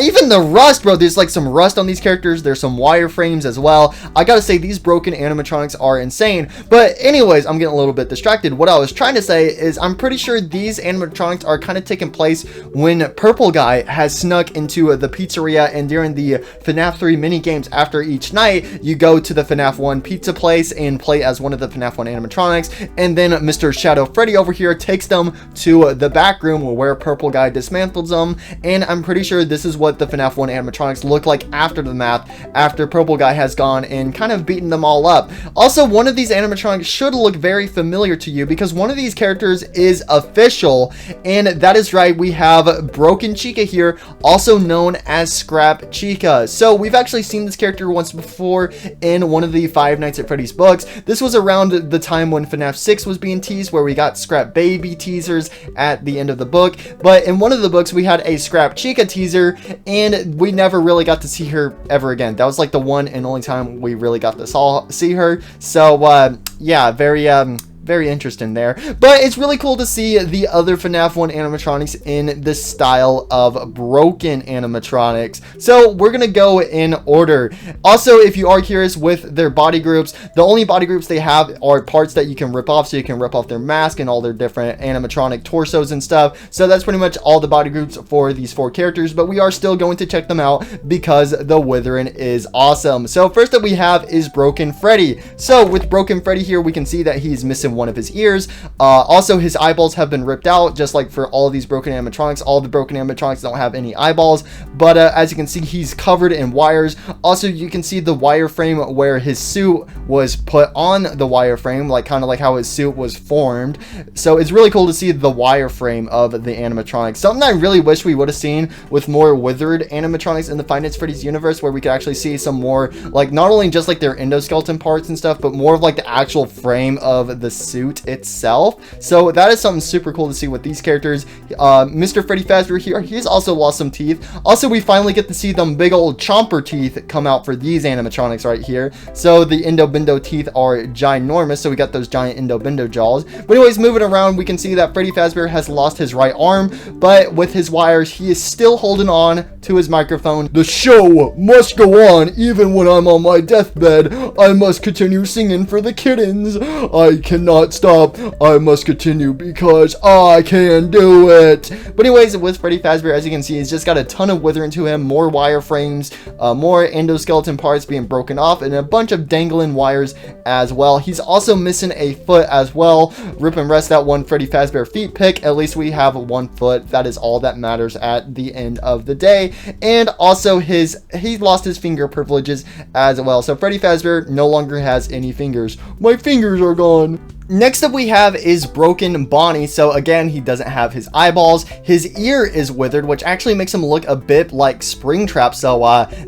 even the rust, bro. There's like some rust on these characters. There's some wireframes as well. I gotta say, these broken animatronics are insane. But anyways, I'm getting a little bit distracted. What I was trying to say is I'm pretty sure these animatronics are kind of taking place when Purple Guy has snuck into the pizzeria, and during the FNAF 3 mini games after each night, you go to the FNAF 1 pizza place and play as one of the FNAF 1 animatronics, and then Mr. Shadow Freddy over here takes them to the back room where Purple Guy dismantles them, and I'm pretty sure this is what the FNAF 1 animatronics look like after the math, after Purple Guy has gone and kind of beaten them all up. Also, one of these animatronics should look very familiar to you because one of these characters is official, and that is right, we have Broken Chica here, also known as Scrap Chica. So we've actually seen this character once before in one of the Five Nights at Freddy's books. This was around the time when FNAF 6 was being teased, where we got Scrap Baby teasers at the end of the book, but in one of the books we had a Scrap Chica teaser, and we never really got to see her ever again. That was like the one and only time we really got to see her. So yeah, very interesting there. But it's really cool to see the other FNAF 1 animatronics in this style of broken animatronics. So we're gonna go in order. Also, if you are curious with their body groups, the only body groups they have are parts that you can rip off. So you can rip off their mask and all their different animatronic torsos and stuff. So that's pretty much all the body groups for these 4 characters, but we are still going to check them out because the withering is awesome. So first up we have is Broken Freddy. So with Broken Freddy here, we can see that he's missing one of his ears. Also, his eyeballs have been ripped out, just like for all of these broken animatronics. All the broken animatronics don't have any eyeballs, but as you can see, he's covered in wires. Also, you can see the wireframe where his suit was put on the wireframe, like kind of like how his suit was formed. So it's really cool to see the wireframe of the animatronics. Something I really wish we would have seen with more withered animatronics in the Five Nights at Freddy's universe, where we could actually see some more, like not only just like their endoskeleton parts and stuff, but more of like the actual frame of the suit itself. So that is something super cool to see with these characters. Mr. Freddy Fazbear here, he's also lost some teeth. Also, we finally get to see them big old chomper teeth come out for these animatronics right here. So the Endo-Bindo teeth are ginormous, so we got those giant Endo-Bindo jaws. But anyways, moving around, we can see that Freddy Fazbear has lost his right arm, but with his wires, he is still holding on to his microphone. The show must go on even when I'm on my deathbed. I must continue singing for the kittens. I cannot stop. I must continue because I can do it. But anyways, with Freddy Fazbear, as you can see, he's just got a ton of withering to him, more wireframes, more endoskeleton parts being broken off, and a bunch of dangling wires as well. He's also missing a foot as well. Rip and rest that one Freddy Fazbear feet pick. At least we have one foot. That is all that matters at the end of the day. And also he lost his finger privileges as well. So Freddy Fazbear no longer has any fingers. My fingers are gone. Next up we have is Broken Bonnie. So again, he doesn't have his eyeballs. His ear is withered, which actually makes him look a bit like Springtrap. So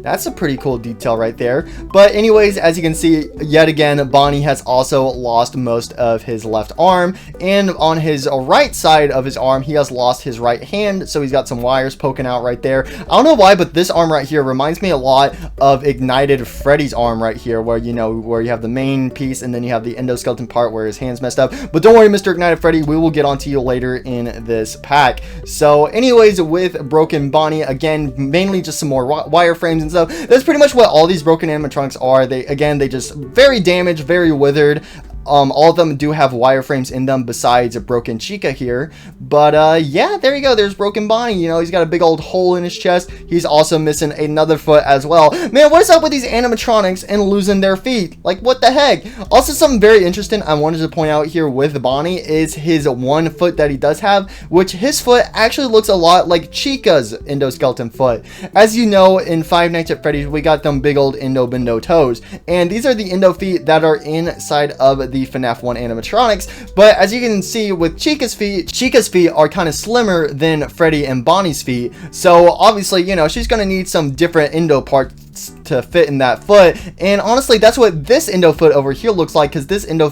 that's a pretty cool detail right there. But anyways, as you can see, yet again, Bonnie has also lost most of his left arm. And on his right side of his arm, he has lost his right hand. So he's got some wires poking out right there. I don't know why, but this arm right here reminds me a lot of Ignited Freddy's arm right here, where, you know, where you have the main piece and then you have the endoskeleton part where his hand hand's messed up. But don't worry, Mr. Ignited Freddy, we will get onto you later in this pack. So anyways, with Broken Bonnie, again, mainly just some more wireframes and stuff. That's pretty much what all these broken animatronics are. They just very damaged, very withered. All of them do have wireframes in them besides a Broken Chica here. But yeah, there you go. There's Broken Bonnie. You know, he's got a big old hole in his chest. He's also missing another foot as well. Man, what is up with these animatronics and losing their feet? Like, what the heck? Also, something very interesting I wanted to point out here with Bonnie is his one foot that he does have, which his foot actually looks a lot like Chica's endoskeleton foot. As you know, in Five Nights at Freddy's, we got them big old endo-bendo toes. And these are the endo feet that are inside of the FNAF 1 animatronics, but as you can see with Chica's feet are kind of slimmer than Freddy and Bonnie's feet, so obviously, you know, she's gonna need some different endo parts to fit in that foot. And honestly, that's what this endo foot over here looks like, because this endo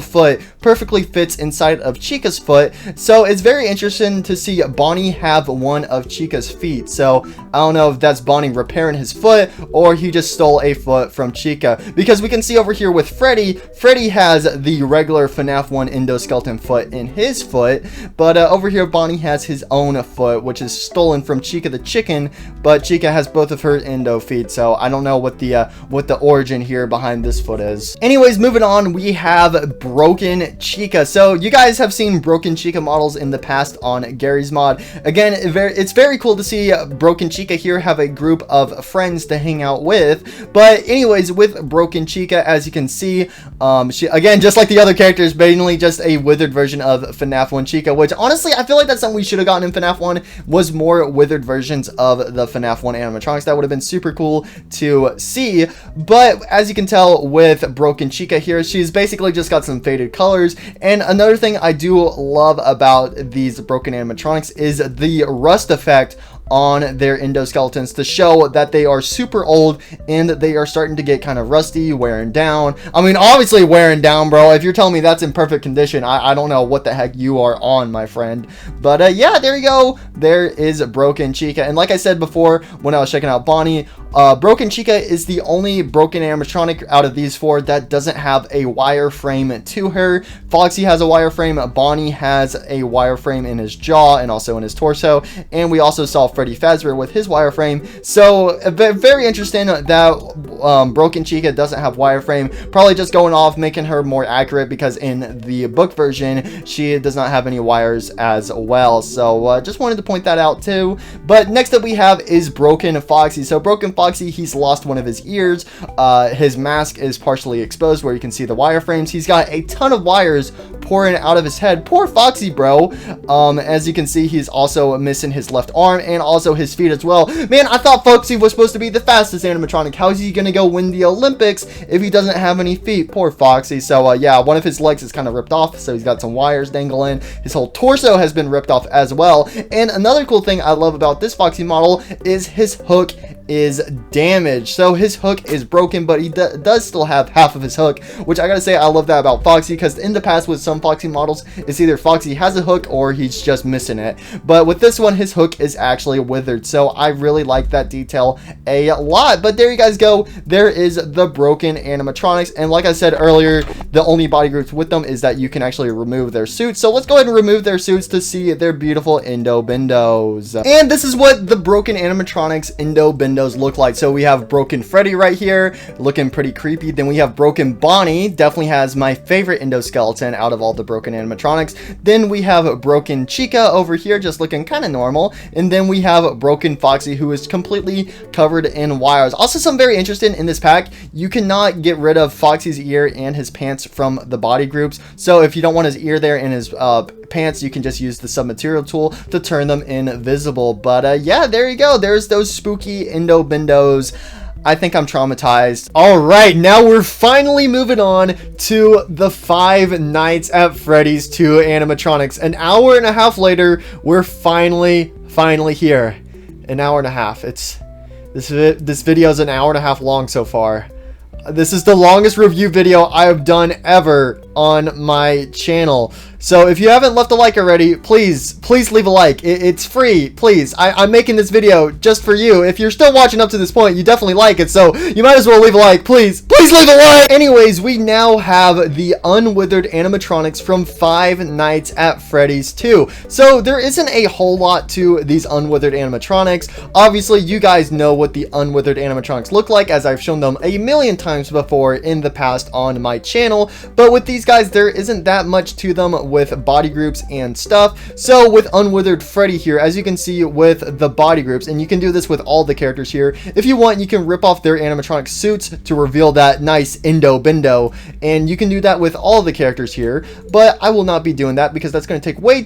foot perfectly fits inside of Chica's foot. So it's very interesting to see Bonnie have one of Chica's feet. So I don't know if that's Bonnie repairing his foot or he just stole a foot from Chica, because we can see over here with Freddy has the regular FNAF 1 endoskeleton foot in his foot, but over here Bonnie has his own foot, which is stolen from Chica the chicken, but Chica has both of her endo feet. So I don't know what the origin here behind this foot is. Anyways, moving on, we have Broken Chica. So you guys have seen Broken Chica models in the past on Gary's mod. Again, it's very cool to see Broken Chica here have a group of friends to hang out with. But anyways, with Broken Chica, as you can see, she, again, just like the other characters, mainly just a withered version of FNAF 1 Chica, which honestly, I feel like that's something we should have gotten in FNAF 1, was more withered versions of the FNAF 1 animatronics. That would have been super cool to see. But as you can tell with Broken Chica here, she's basically just got some faded colors. And another thing I do love about these broken animatronics is the rust effect on their endoskeletons, to show that they are super old and they are starting to get kind of rusty, wearing down. I mean, obviously wearing down, bro. If you're telling me that's in perfect condition, I don't know what the heck you are on, my friend. But yeah, there you go. There is Broken Chica. And like I said before when I was checking out Bonnie, Broken Chica is the only broken animatronic out of these four that doesn't have a wireframe to her. Foxy has a wireframe, Bonnie has a wireframe in his jaw and also in his torso, and we also saw Freddy Fazbear with his wireframe. So very interesting that Broken Chica doesn't have wireframe, probably just going off making her more accurate, because in the book version she does not have any wires as well. So just wanted to point that out too. But next up we have is Broken Foxy. So Broken Foxy, he's lost one of his ears. His mask is partially exposed where you can see the wireframes. He's got a ton of wires pouring out of his head. Poor Foxy, bro. As you can see, he's also missing his left arm and also his feet as well. Man, I thought Foxy was supposed to be the fastest animatronic. How is he gonna go win the Olympics if he doesn't have any feet? Poor Foxy. So yeah, one of his legs is kind of ripped off, so he's got some wires dangling. His whole torso has been ripped off as well. And another cool thing I love about this Foxy model is his hook is damaged. So his hook is broken, but he does still have half of his hook, which I gotta say, I love that about Foxy, because in the past with some Foxy models, it's either Foxy has a hook or he's just missing it. But with this one, his hook is actually withered, so I really like that detail a lot. But there you guys go. There is the broken animatronics, and like I said earlier, the only body groups with them is that you can actually remove their suits. So let's go ahead and remove their suits to see their beautiful endo-bendos. And this is what the broken animatronics endo-bendos look like. So we have Broken Freddy right here, looking pretty creepy. Then we have Broken Bonnie, definitely has my favorite endoskeleton out of all the broken animatronics. Then we have Broken Chica over here, just looking kind of normal. And then we have Broken Foxy, who is completely covered in wires. Also, something very interesting in this pack, you cannot get rid of Foxy's ear and his pants from the body groups. So if you don't want his ear there and his pants, you can just use the submaterial tool to turn them invisible. But yeah, there you go. There's those spooky endo-bendos. I think I'm traumatized. All right, now we're finally moving on to the Five Nights at Freddy's 2 animatronics. An hour and a half later, we're finally here. An hour and a half. This video is an hour and a half long so far. This is the longest review video I have done ever on my channel. So if you haven't left a like already, please leave a like. It's free, please. I'm making this video just for you. If you're still watching up to this point, you definitely like it, so you might as well leave a like. Please leave a like. Anyways, we now have the unwithered animatronics from Five Nights at Freddy's 2. So there isn't a whole lot to these unwithered animatronics. Obviously, you guys know what the unwithered animatronics look like, as I've shown them a million times before in the past on my channel. But with these guys, there isn't that much to them with body groups and stuff. So with unwithered Freddy here, as you can see with the body groups, and you can do this with all the characters here, if you want, you can rip off their animatronic suits to reveal that nice indo-bindo, and you can do that with all the characters here. But I will not be doing that because that's going to take way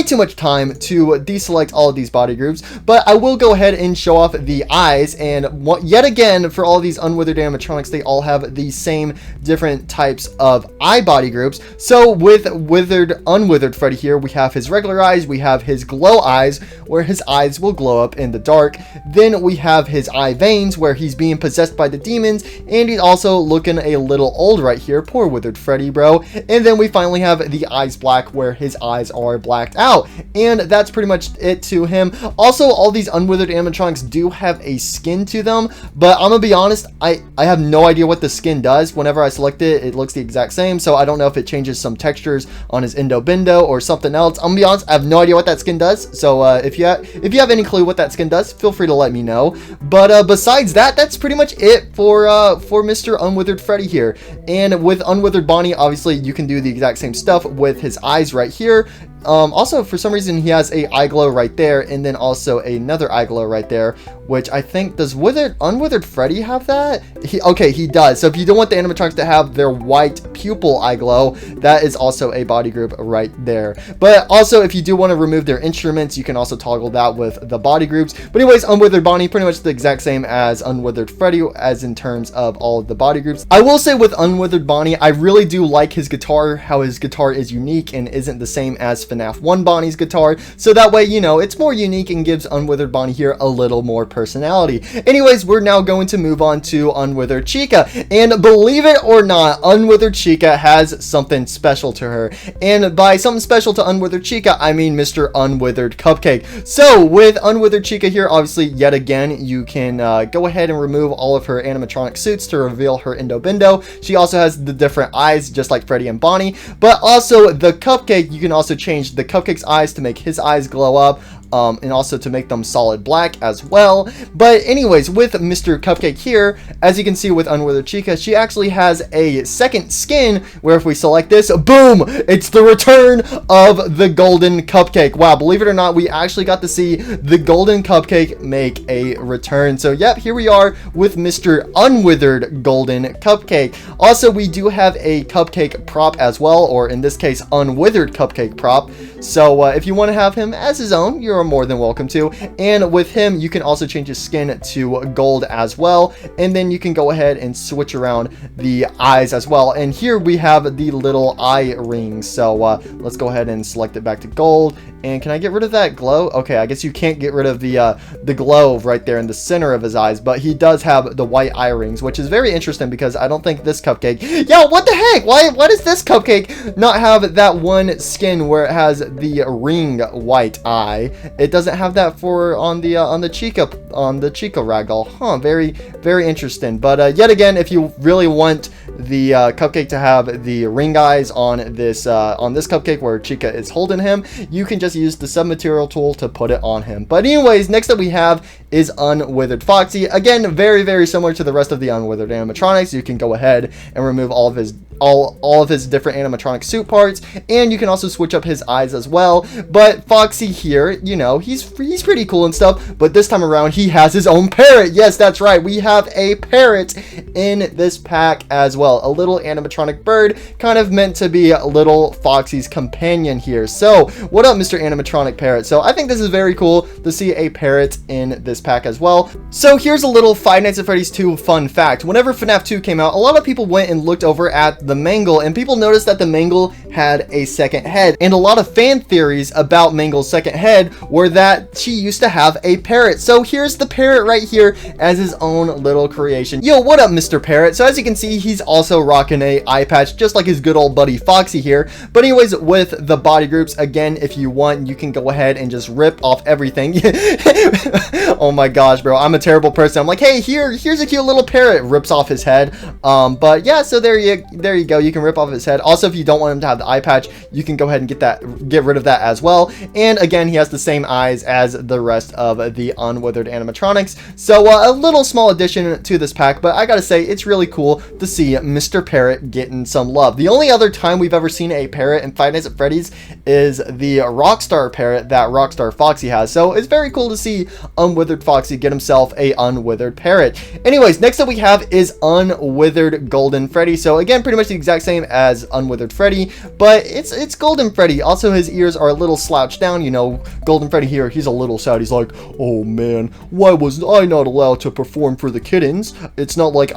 too much time to deselect all of these body groups. But I will go ahead and show off the eyes, and yet again, for all these unwithered animatronics, they all have the same different types of eye body groups. So with unwithered Freddy here, we have his regular eyes, we have his glow eyes, where his eyes will glow up in the dark. Then we have his eye veins, where he's being possessed by the demons, and he's also looking a little old right here. Poor withered Freddy, bro. And then we finally have the eyes black, where his eyes are blacked out. And that's pretty much it to him. Also, all these unwithered animatronics do have a skin to them, but I'm gonna be honest, I have no idea what the skin does. Whenever I select it, it looks the exact same, so I don't know if it changes some textures on his indo-bindo or something else. I'm gonna be honest, I have no idea what that skin does. So if you have any clue what that skin does, feel free to let me know. But besides that, that's pretty much it for Mr. Unwithered Freddy here. And with Unwithered Bonnie, obviously you can do the exact same stuff with his eyes right here. Also, for some reason, he has a eye glow right there, and then also another eye glow right there, which I think, does Unwithered Freddy have that? Okay, he does. So if you don't want the animatronics to have their white pupil eye glow, that is also a body group right there. But also, if you do want to remove their instruments, you can also toggle that with the body groups. But anyways, Unwithered Bonnie, pretty much the exact same as Unwithered Freddy, as in terms of all of the body groups. I will say with Unwithered Bonnie, I really do like his guitar, how his guitar is unique and isn't the same as Fnaf 1 Bonnie's guitar, so that way, you know, it's more unique and gives Unwithered Bonnie here a little more personality. Anyways, we're now going to move on to Unwithered Chica, and believe it or not, Unwithered Chica has something special to her, and by something special to Unwithered Chica, I mean Mr. Unwithered Cupcake. So with Unwithered Chica here, obviously, yet again, you can go ahead and remove all of her animatronic suits to reveal her indo-bindo. She also has the different eyes, just like Freddy and Bonnie, but also the Cupcake, you can also change the Cupcake's eyes to make his eyes glow up, and also to make them solid black as well. But anyways, with Mr. Cupcake here, as you can see with Unwithered Chica, she actually has a second skin, where if we select this, boom, it's the return of the golden Cupcake. Wow, believe it or not, we actually got to see the golden Cupcake make a return. So yep, here we are with Mr. Unwithered Golden Cupcake. Also, we do have a Cupcake prop as well, or in this case, Unwithered Cupcake prop. So if you want to have him as his own, you're more than welcome to. And with him, you can also change his skin to gold as well, and then you can go ahead and switch around the eyes as well. And here we have the little eye rings, so let's go ahead and select it back to gold. And can I get rid of that glow? Okay, I guess you can't get rid of the glow right there in the center of his eyes, but he does have the white eye rings, which is very interesting because I don't think this Cupcake, yeah, what the heck, why does this Cupcake not have that one skin where it has the ring white eye? It doesn't have that for on the Chica Ragdoll. Huh, very interesting. But yet again, if you really want the Cupcake to have the ring eyes on this Cupcake where Chica is holding him, you can just use the submaterial tool to put it on him. But anyways, next that we have is Unwithered Foxy. Again, very similar to the rest of the Unwithered animatronics. You can go ahead and remove all of his different animatronic suit parts, and you can also switch up his eyes as well. But Foxy here, you know, he's pretty cool and stuff, but this time around he has his own parrot. Yes, that's right, we have a parrot in this pack as well, a little animatronic bird, kind of meant to be little Foxy's companion here. So what up, Mr. Animatronic Parrot? So I think this is very cool to see a parrot in this pack as well. So here's a little Five Nights at Freddy's 2 fun fact. Whenever FNAF 2 came out, a lot of people went and looked over at the mangle, and people noticed that the mangle had a second head. And a lot of fan theories about Mangle's second head were that she used to have a parrot. So here's the parrot right here as his own little creation. Yo, what up, Mr. Parrot? So as you can see, he's also rocking a eye patch, just like his good old buddy Foxy here. But anyways, with the body groups, again, if you want, you can go ahead and just rip off everything. Oh my gosh, bro, I'm a terrible person. I'm like, hey, here's a cute little parrot. Rips off his head. But yeah, so there you go. You can rip off his head. Also, if you don't want him to have the eye patch, you can go ahead and get rid of that as well. And again, he has the same eyes as the rest of the unwithered animatronics. So a little small addition to this pack, but I gotta say, it's really cool to see Mr. Parrot getting some love. The only other time we've ever seen a parrot in Five Nights at Freddy's is the Rockstar parrot that Rockstar Foxy has. So it's very cool to see unwithered Foxy get himself a unwithered parrot. Anyways, next up we have is unwithered Golden Freddy. So again, pretty much the exact same as unwithered Freddy, but it's Golden Freddy. Also, his ears are a little slouched down. You know, Golden Freddy here, he's a little sad. He's like, oh man, why was I not allowed to perform for the kittens? It's not like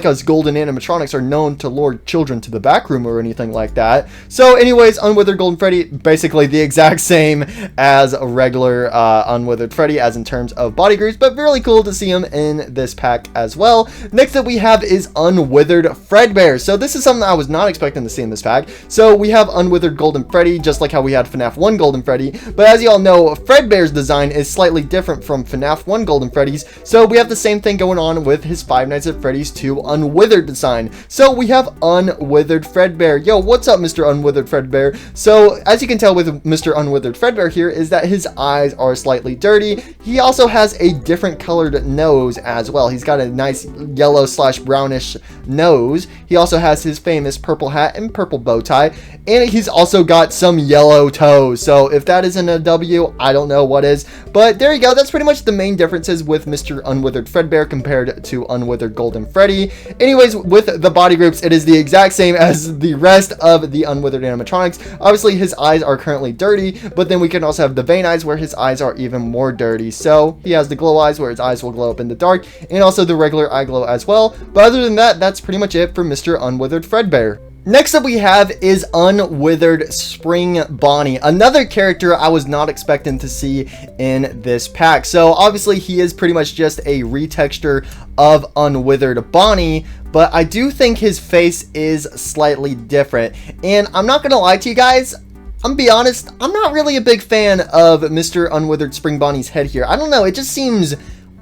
us golden animatronics are known to lure children to the back room or anything like that. So anyways, unwithered Golden Freddy, basically the exact same as a regular unwithered Freddy as in terms of body groups, but really cool to see him in this pack as well. Next up we have is unwithered Fredbear. So this is something I was not expecting to see in this pack. So we have unwithered Golden Freddy, just like how we had FNAF 1 Golden Freddy, but as you all know, Fredbear's design is slightly different from FNAF 1 Golden Freddy's. So we have the same thing going on with his Five Nights at Freddy's 2 unwithered design. So we have unwithered Fredbear. Yo, what's up, Mr. Unwithered Fredbear? So as you can tell with Mr. Unwithered Fredbear here is that his eyes are slightly dirty. He also has a different colored nose as well. He's got a nice yellow / brownish nose. He also has his famous purple hat and purple bow tie, and he's also got some yellow toes. So if that isn't a W, I don't know what is. But there you go. That's pretty much the main differences with Mr. Unwithered Fredbear compared to unwithered Golden Freddy. Anyways, with the body groups, it is the exact same as the rest of the unwithered animatronics. Obviously, his eyes are currently dirty, but then we can also have the vein eyes where his eyes are even more dirty. So he has the glow eyes where his eyes will glow up in the dark, and also the regular eye glow as well. But other than that, that's pretty much it for Mr. Unwithered Fredbear. Next up we have is unwithered Spring Bonnie, another character I was not expecting to see in this pack. So obviously he is pretty much just a retexture of unwithered Bonnie, but I do think his face is slightly different. And I'm not gonna lie to you guys, I'm gonna be honest, I'm not really a big fan of Mr. Unwithered Spring Bonnie's head here. I don't know, it just seems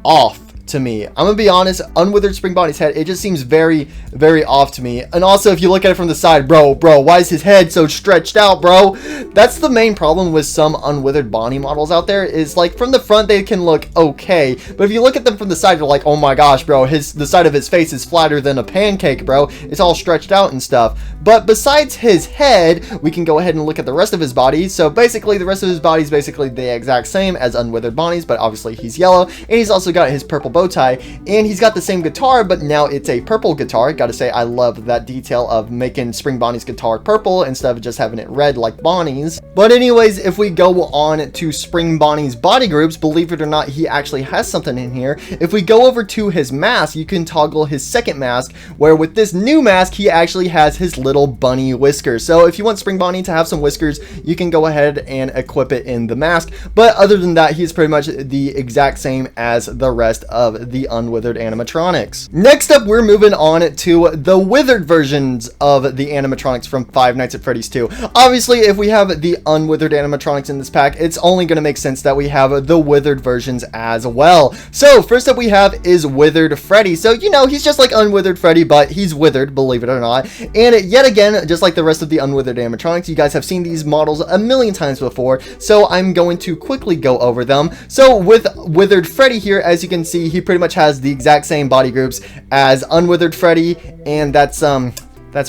off to me. I'm gonna be honest, unwithered Spring Bonnie's head, it just seems very, very off to me. And also, if you look at it from the side, bro, why is his head so stretched out, bro? That's the main problem with some unwithered Bonnie models out there, is like from the front they can look okay, but if you look at them from the side, you're like, oh my gosh, bro, the side of his face is flatter than a pancake, bro. It's all stretched out and stuff. But besides his head, we can go ahead and look at the rest of his body. So basically, the rest of his body is basically the exact same as unwithered Bonnie's, but obviously he's yellow, and he's also got his purple bow tie, and he's got the same guitar, but now it's a purple guitar. Gotta say, I love that detail of making Spring Bonnie's guitar purple instead of just having it red like Bonnie's. But anyways, if we go on to Spring Bonnie's body groups, believe it or not, he actually has something in here. If we go over to his mask, you can toggle his second mask, where with this new mask, he actually has his little bunny whiskers. So if you want Spring Bonnie to have some whiskers, you can go ahead and equip it in the mask. But other than that, he's pretty much the exact same as the rest of the unwithered animatronics. Next up, we're moving on to the withered versions of the animatronics from Five Nights at Freddy's 2. Obviously, if we have the unwithered animatronics in this pack, it's only going to make sense that we have the withered versions as well. So first up we have is Withered Freddy. So you know, he's just like unwithered Freddy, but he's withered, believe it or not. And yet again, just like the rest of the unwithered animatronics, you guys have seen these models a million times before, so I'm going to quickly go over them. So with Withered Freddy here, as you can see, he pretty much has the exact same body groups as unwithered Freddy, and that's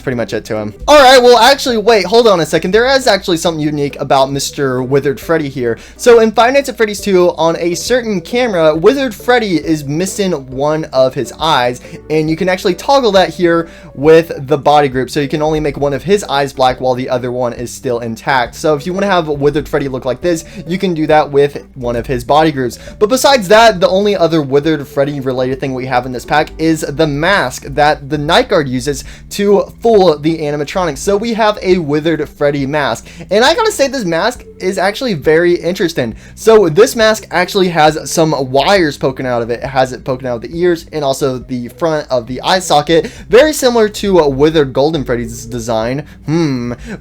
pretty much it to him. Alright, well actually, wait, hold on a second. There is actually something unique about Mr. Withered Freddy here. So in Five Nights at Freddy's 2, on a certain camera, Withered Freddy is missing one of his eyes, and you can actually toggle that here with the body group. So you can only make one of his eyes black while the other one is still intact. So if you want to have Withered Freddy look like this, you can do that with one of his body groups. But besides that, the only other Withered Freddy related thing we have in this pack is the mask that the Night Guard uses to fool the animatronics. So we have a Withered Freddy mask, and I gotta say this mask is actually very interesting. So this mask actually has some wires poking out of it. It has it poking out of the ears and also the front of the eye socket, very similar to Withered Golden Freddy's design.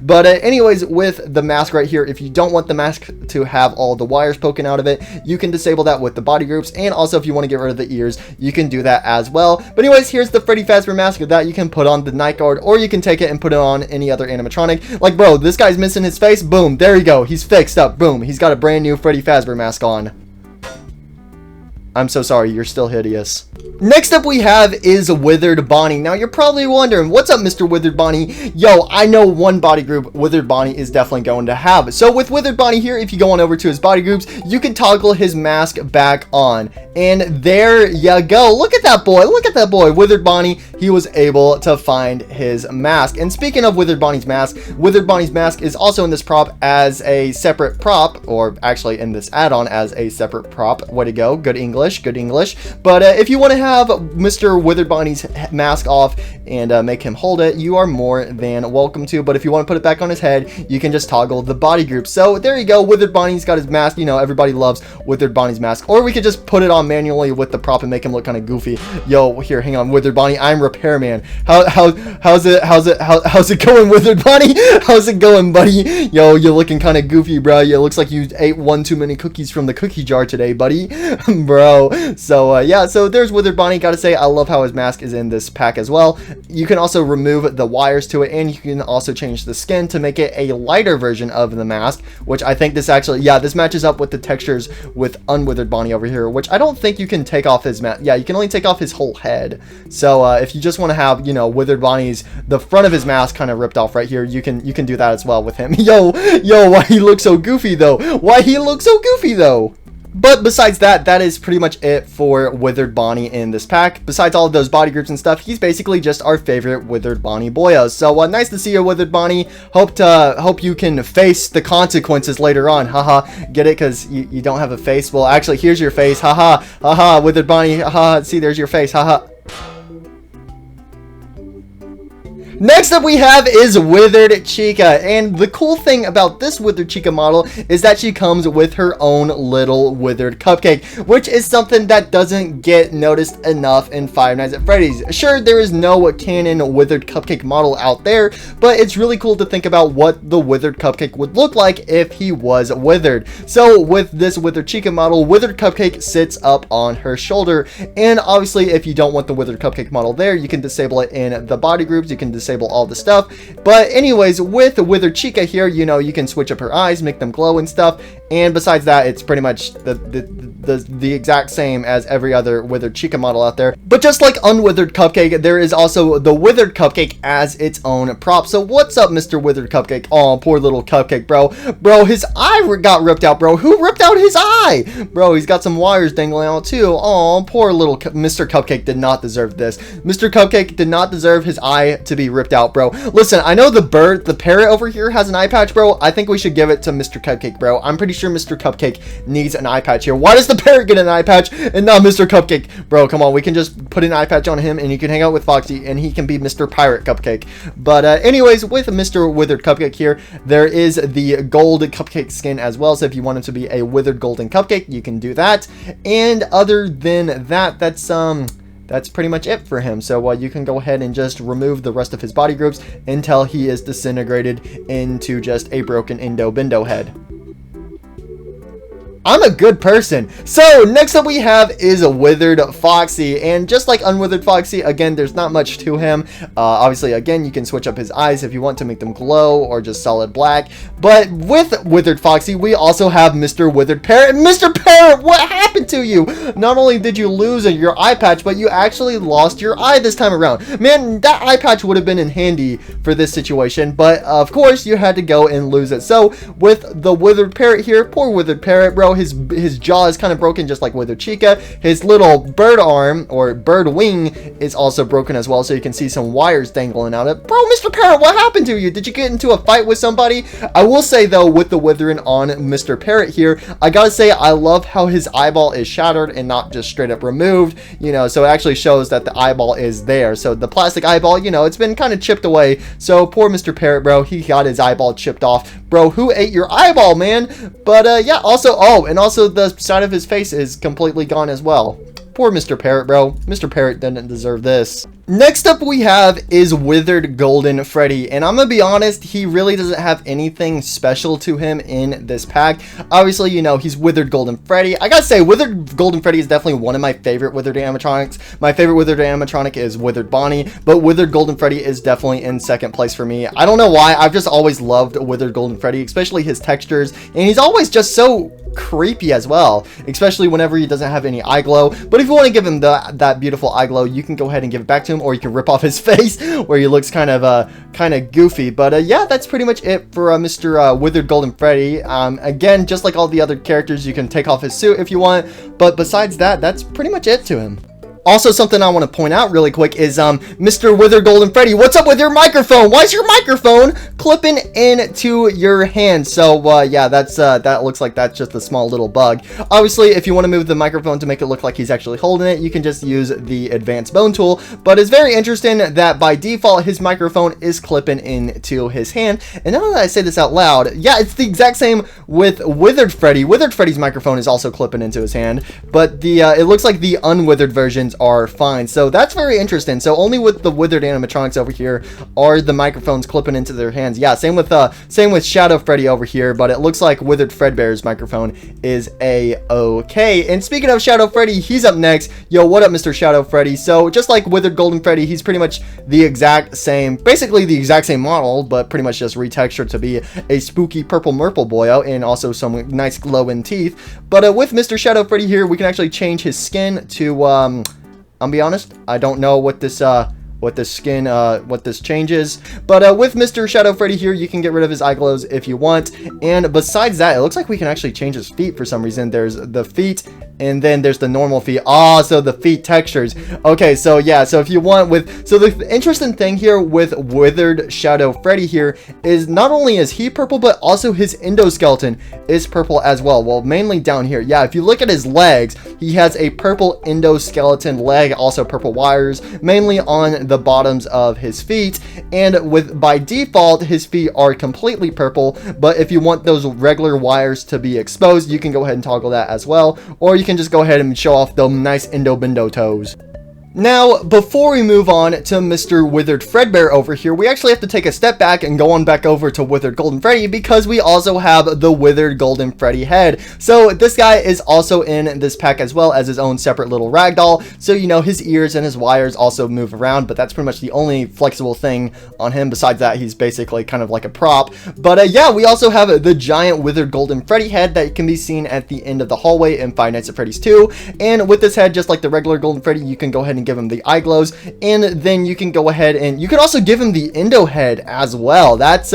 But anyways, with the mask right here, if you don't want the mask to have all the wires poking out of it, you can disable that with the body groups, and also if you want to get rid of the ears, you can do that as well. But anyways, here's the Freddy Fazbear mask that you can put on the night guard, or you can take it and put it on any other animatronic. Like, bro, this guy's missing his face. Boom, there you go. He's fixed up. Boom, he's got a brand new Freddy Fazbear mask on. I'm so sorry, you're still hideous. Next up we have is Withered Bonnie. Now you're probably wondering, what's up, Mr. Withered Bonnie? Yo, I know one body group Withered Bonnie is definitely going to have. So with Withered Bonnie here, if you go on over to his body groups, you can toggle his mask back on. And there you go. Look at that boy. Look at that boy. Withered Bonnie, he was able to find his mask. And speaking of Withered Bonnie's mask is also in this prop as a separate prop, or actually in this add-on as a separate prop. Way to go. Good English. Good English. But if you want to have Mr. Withered Bonnie's mask off and make him hold it, you are more than welcome to. But if you want to put it back on his head, you can just toggle the body group. So there you go. Withered Bonnie's got his mask. You know, everybody loves Withered Bonnie's mask. Or we could just put it on manually with the prop and make him look kind of goofy. Yo, here, hang on, Withered Bonnie, I'm Repairman. How's it going, Withered Bonnie? How's it going, buddy? Yo, you're looking kind of goofy, bro. It looks like you ate one too many cookies from the cookie jar today, buddy. Bro. So yeah, so there's Withered Bonnie. Gotta say, I love how his mask is in this pack as well. You can also remove the wires to it, and you can also change the skin to make it a lighter version of the mask, which I think this actually, yeah, this matches up with the textures with Unwithered Bonnie over here, which I don't think you can take off his mask. Yeah, you can only take off his whole head. So if you just want to have, you know, Withered Bonnie's, the front of his mask kind of ripped off right here, you can do that as well with him. Yo, why he looks so goofy though? Why he looks so goofy though? But besides that, that is pretty much it for Withered Bonnie in this pack. Besides all of those body groups and stuff, he's basically just our favorite Withered Bonnie boyos. So nice to see you, Withered Bonnie. Hope you can face the consequences later on. Haha, get it? Because you don't have a face? Well, actually, here's your face. Haha, haha, Withered Bonnie. Haha, see, there's your face. Haha. Next up we have is Withered Chica, and the cool thing about this Withered Chica model is that she comes with her own little withered cupcake, which is something that doesn't get noticed enough in Five Nights at Freddy's. Sure, there is no canon withered cupcake model out there, but it's really cool to think about what the withered cupcake would look like if he was withered. So with this Withered Chica model, Withered Cupcake sits up on her shoulder, and obviously if you don't want the Withered Cupcake model there, you can disable it in the body groups, you can disable all the stuff. But anyways, with Withered Chica here, you know, you can switch up her eyes, make them glow and stuff, and besides that, it's pretty much the exact same as every other Withered Chica model out there. But just like Unwithered Cupcake, there is also the Withered Cupcake as its own prop. So what's up, Mr. Withered Cupcake? Oh, poor little Cupcake, bro. Bro, his eye got ripped out, bro. Who ripped out his eye? Bro, he's got some wires dangling out too. Oh, poor little Mr. Cupcake did not deserve this. Mr. Cupcake did not deserve his eye to be ripped out, bro. Listen, I know the parrot over here has an eye patch, bro. I think we should give it to Mr. Cupcake, bro. I'm pretty sure Mr. Cupcake needs an eye patch here. Why does the parrot get an eye patch and not Mr. Cupcake? Bro, come on. We can just put an eye patch on him and he can hang out with Foxy and he can be Mr. Pirate Cupcake. But anyways, with Mr. Withered Cupcake here, there is the gold cupcake skin as well. So if you want him to be a withered golden cupcake, you can do that. And other than that, that's pretty much it for him. So you can go ahead and just remove the rest of his body groups until he is disintegrated into just a broken Indo-Bindo head. I'm a good person. So next up we have is a Withered Foxy, and just like Unwithered Foxy, again, there's not much to him. Obviously, again, you can switch up his eyes if you want to make them glow or just solid black. But with Withered Foxy, we also have Mr. Withered Parrot. Mr. Parrot, what happened to you? Not only did you lose your eye patch, but you actually lost your eye this time around. Man, that eye patch would have been in handy for this situation, but of course you had to go and lose it. So with the Withered Parrot here, poor Withered Parrot, bro, his jaw is kind of broken just like Withered Chica. His little bird arm or bird wing is also broken as well, so you can see some wires dangling out of it. Bro, Mr. Parrot, what happened to you? Did you get into a fight with somebody? I will say though, with the withering on Mr. Parrot here, I gotta say I love how his eyeball is is shattered and not just straight up removed, you know, so it actually shows that the eyeball is there. So the plastic eyeball, you know, it's been kind of chipped away. So poor Mr. Parrot, bro, he got his eyeball chipped off. Bro, who ate your eyeball, man? But yeah, also, oh, and also the side of his face is completely gone as well. Poor Mr. Parrot, bro. Mr. Parrot didn't deserve this. Next up we have is Withered Golden Freddy, and I'm gonna be honest, he really doesn't have anything special to him in this pack. Obviously, you know, he's Withered Golden Freddy. I gotta say, Withered Golden Freddy is definitely one of my favorite Withered animatronics. My favorite Withered animatronic is Withered Bonnie, but Withered Golden Freddy is definitely in second place for me. I don't know why, I've just always loved Withered Golden Freddy, especially his textures, and he's always just so creepy as well, especially whenever he doesn't have any eye glow. But if you want to give him that beautiful eye glow, you can go ahead and give it back to him, or you can rip off his face where he looks kind of goofy. But yeah, that's pretty much it for Mr. Withered Golden Freddy. Again, just like all the other characters, you can take off his suit if you want, but besides that, that's pretty much it to him. Also, something I want to point out really quick is Mr. Withered Golden Freddy, what's up with your microphone? Why is your microphone clipping into your hand? So yeah, that looks like that's just a small little bug. Obviously, if you want to move the microphone to make it look like he's actually holding it, you can just use the advanced bone tool. But it's very interesting that by default his microphone is clipping into his hand. And now that I say this out loud, yeah, it's the exact same with Withered Freddy. Withered Freddy's microphone is also clipping into his hand, but the it looks like the unwithered versions are fine. So that's very interesting. So only with the withered animatronics over here are the microphones clipping into their hands. Yeah, same with Shadow Freddy over here, but it looks like Withered Fredbear's microphone is a-okay. And speaking of Shadow Freddy, he's up next. Yo, what up, Mr. Shadow Freddy? So just like Withered Golden Freddy, he's pretty much the exact same, basically the exact same model, but pretty much just retextured to be a spooky purple Merple boyo and also some nice glowing teeth. But with Mr. Shadow Freddy here, we can actually change his skin to I'll be honest, I don't know what this changes, but with Mr. Shadow Freddy here, you can get rid of his eye glows if you want. And besides that, it looks like we can actually change his feet for some reason. There's the feet, and then there's the normal feet. So the feet textures. Okay, so yeah, so if you want so the interesting thing here with Withered Shadow Freddy here is not only is he purple, but also his endoskeleton is purple as well. Well, mainly down here. Yeah, if you look at his legs, he has a purple endoskeleton leg, also purple wires, mainly on the bottoms of his feet. And by default, his feet are completely purple, but if you want those regular wires to be exposed, you can go ahead and toggle that as well, or you can just go ahead and show off the nice endo-bindo toes. Now, before we move on to Mr. Withered Fredbear over here, we actually have to take a step back and go on back over to Withered Golden Freddy, because we also have the Withered Golden Freddy head. So this guy is also in this pack as well as his own separate little ragdoll. So, you know, his ears and his wires also move around, but that's pretty much the only flexible thing on him. Besides that, he's basically kind of like a prop. But yeah, we also have the giant Withered Golden Freddy head that can be seen at the end of the hallway in Five Nights at Freddy's 2. And with this head, just like the regular Golden Freddy, you can go ahead and give him the eye glows, and then you can go ahead and you can also give him the endo head as well. That's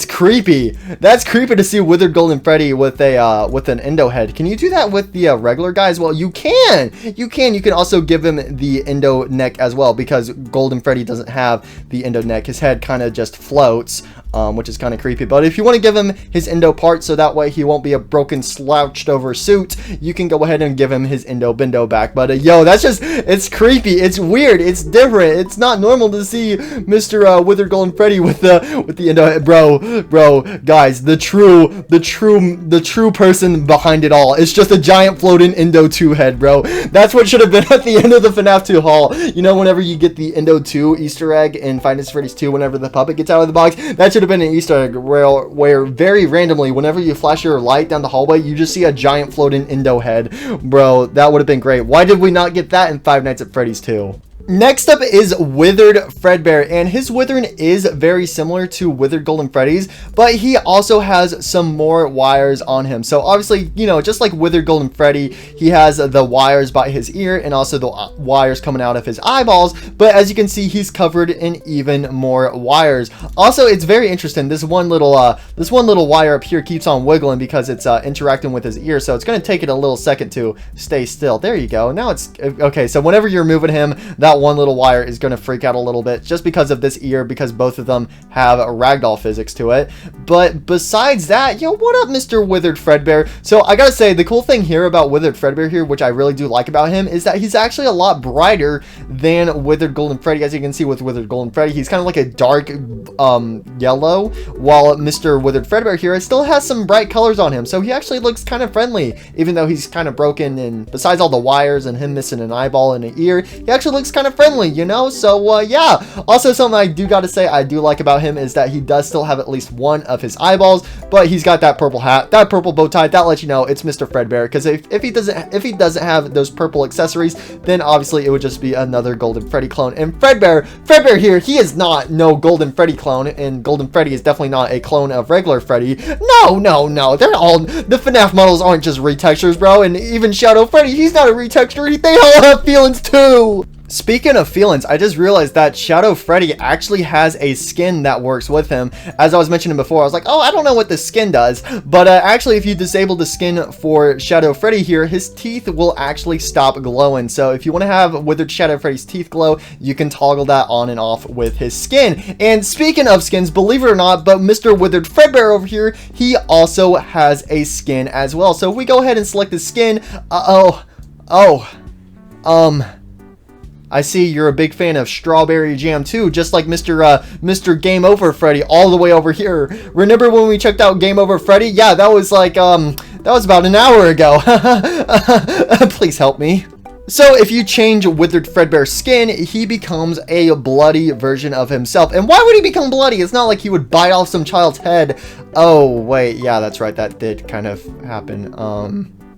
creepy. That's creepy to see Withered Golden Freddy with an endo head. Can you do that with the regular guys? Well, you can. You can also give him the endo neck as well, because Golden Freddy doesn't have the endo neck. His head kind of just floats, which is kind of creepy. But if you want to give him his endo part, so that way he won't be a broken, slouched over suit, you can go ahead and give him his endo bindo back. But yo, that's just, it's creepy. It's weird. It's different. It's not normal to see Mr. Withered Golden Freddy with the endo head. Bro, guys, the true person behind it all. It's just a giant floating Endo 2 head, bro. That's what should have been at the end of the FNAF 2 haul. You know, whenever you get the Endo 2 Easter egg in Five Nights at Freddy's 2, whenever the puppet gets out of the box, that should have been an Easter egg where very randomly, whenever you flash your light down the hallway, you just see a giant floating Endo head. Bro, that would have been great. Why did we not get that in Five Nights at Freddy's 2? Next up is Withered Fredbear, and his withering is very similar to Withered Golden Freddy's, but he also has some more wires on him. So obviously, you know, just like Withered Golden Freddy, he has the wires by his ear and also the wires coming out of his eyeballs, but as you can see, he's covered in even more wires. Also, it's very interesting. This one little wire up here keeps on wiggling because it's interacting with his ear, so it's going to take it a little second to stay still. There you go. Now it's okay. So whenever you're moving him, that that one little wire is going to freak out a little bit just because of this ear, because both of them have ragdoll physics to it. But besides that, yo, what up, Mr. Withered Fredbear? So I gotta say, the cool thing here about Withered Fredbear here, which I really do like about him, is that he's actually a lot brighter than Withered Golden Freddy. As you can see with Withered Golden Freddy, he's kind of like a dark yellow, while Mr. Withered Fredbear here still has some bright colors on him. So he actually looks kind of friendly, even though he's kind of broken, and besides all the wires and him missing an eyeball and an ear, he actually looks kind of friendly, you know? So yeah. Also, something I do gotta say I do like about him is that he does still have at least one of his eyeballs, but he's got that purple hat, that purple bow tie. That lets you know it's Mr. Fredbear, because if he doesn't have those purple accessories, then obviously it would just be another Golden Freddy clone. And Fredbear here, he is not no Golden Freddy clone, and Golden Freddy is definitely not a clone of regular Freddy. No, they're all, the FNAF models aren't just retextures, bro. And even Shadow Freddy, he's not a retexture. They all have feelings too. Speaking of feelings, I just realized that Shadow Freddy actually has a skin that works with him. As I was mentioning before, I was like, oh, I don't know what this skin does. But actually, if you disable the skin for Shadow Freddy here, his teeth will actually stop glowing. So if you want to have Withered Shadow Freddy's teeth glow, you can toggle that on and off with his skin. And speaking of skins, believe it or not, but Mr. Withered Fredbear over here, he also has a skin as well. So if we go ahead and select the skin, I see you're a big fan of Strawberry Jam too, just like Mr. Game Over Freddy all the way over here. Remember when we checked out Game Over Freddy? Yeah, that was like, that was about an hour ago. Please help me. So if you change Withered Fredbear's skin, he becomes a bloody version of himself. And why would he become bloody? It's not like he would bite off some child's head. Oh, wait, yeah, that's right, that did kind of happen.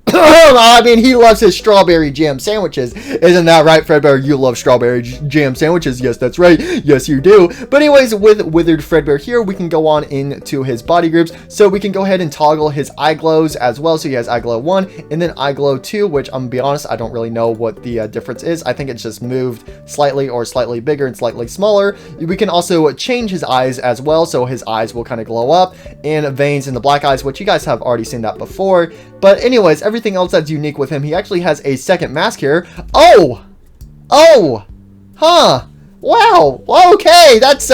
I mean, he loves his strawberry jam sandwiches. Isn't that right, Fredbear? You love strawberry jam sandwiches. Yes, that's right. Yes, you do. But anyways, with Withered Fredbear here, we can go on into his body groups. So we can go ahead and toggle his eye glows as well. So he has eye glow 1 and then eye glow 2, which I'm gonna be honest, I don't really know what the difference is. I think it's just moved slightly or slightly bigger and slightly smaller. We can also change his eyes as well. So his eyes will kind of glow up, and veins in the black eyes, which you guys have already seen that before. But anyways, everything else that's unique with him, he actually has a second mask here. Oh, huh, wow, okay, that's,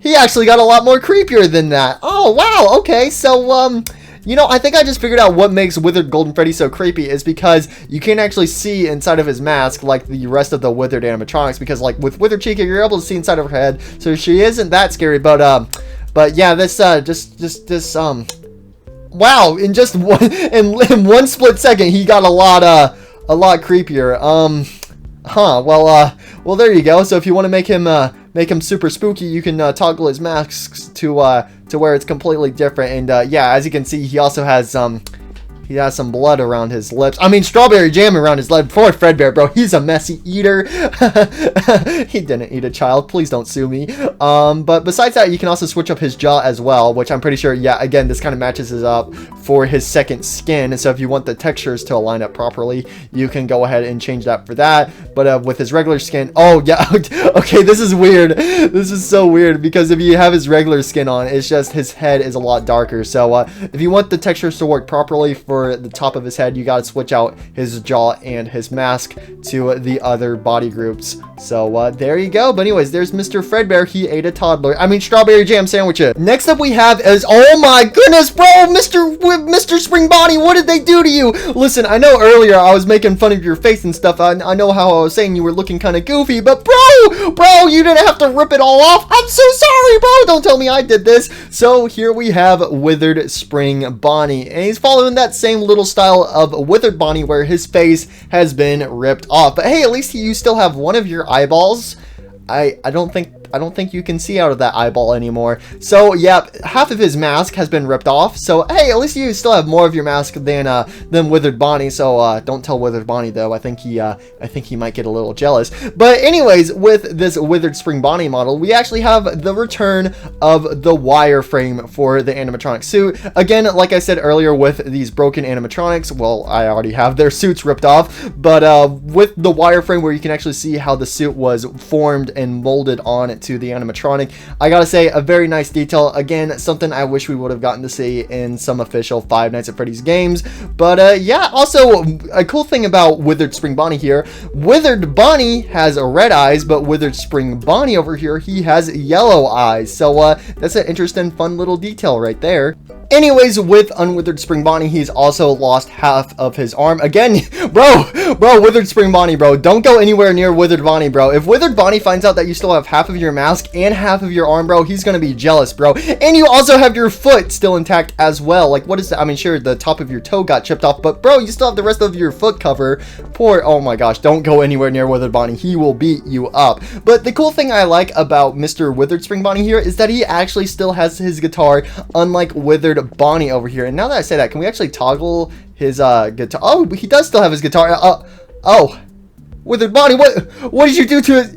he actually got a lot more creepier than that. Oh, wow, okay, so, you know, I think I just figured out what makes Withered Golden Freddy so creepy is because you can't actually see inside of his mask like the rest of the Withered animatronics, because like with Withered Chica, you're able to see inside of her head, so she isn't that scary. But yeah, this, wow, in just in one split second, he got a lot creepier. Well, there you go. So if you want to make him super spooky, you can toggle his masks to where it's completely different. And yeah, as you can see, he also has he has some blood around his lips. I mean, strawberry jam around his lips. Poor Fredbear, bro. He's a messy eater. He didn't eat a child. Please don't sue me. But besides that, you can also switch up his jaw as well, which I'm pretty sure, yeah, again, this kind of matches it up for his second skin. And so if you want the textures to align up properly, you can go ahead and change that for that. But with his regular skin, oh, yeah. Okay, this is weird. This is so weird because if you have his regular skin on, it's just his head is a lot darker. So if you want the textures to work properly for the top of his head, you got to switch out his jaw and his mask to the other body groups. So there you go. But anyways, there's Mr. Fredbear. He ate a toddler. I mean, strawberry jam sandwiches. Next up we have is, oh my goodness, bro, Mr. Spring Bonnie, what did they do to you? Listen, I know earlier I was making fun of your face and stuff. I know how I was saying you were looking kind of goofy, but bro, you didn't have to rip it all off. I'm so sorry, bro. Don't tell me I did this. So here we have Withered Spring Bonnie, and he's following that same little style of Withered Bonnie where his face has been ripped off. But hey, at least you still have one of your eyeballs. I don't think you can see out of that eyeball anymore. So yeah, half of his mask has been ripped off. So hey, at least you still have more of your mask than Withered Bonnie. So don't tell Withered Bonnie though. I think he might get a little jealous. But anyways, with this Withered Spring Bonnie model, we actually have the return of the wireframe for the animatronic suit. Again, like I said earlier, with these broken animatronics, well, I already have their suits ripped off, but with the wireframe where you can actually see how the suit was formed and molded on to the animatronic. I gotta say, a very nice detail. Again, something I wish we would have gotten to see in some official Five Nights at Freddy's games. But yeah, also a cool thing about Withered Spring Bonnie here. Withered Bonnie has red eyes, but Withered Spring Bonnie over here, he has yellow eyes. So that's an interesting, fun little detail right there. Anyways, with Unwithered Spring Bonnie, he's also lost half of his arm. Again, bro, Withered Spring Bonnie, bro, don't go anywhere near Withered Bonnie, bro. If Withered Bonnie finds out that you still have half of your mask and half of your arm, bro, he's gonna be jealous, bro. And you also have your foot still intact as well. Like, what is that? I mean, sure, the top of your toe got chipped off, but bro, you still have the rest of your foot cover. Poor, oh my gosh, don't go anywhere near Withered Bonnie. He will beat you up. But the cool thing I like about Mr. Withered Spring Bonnie here is that he actually still has his guitar, unlike Withered Bonnie over here. And now that I say that, can we actually toggle his guitar? Oh, he does still have his guitar. Oh, Withered Bonnie, what did you do to it?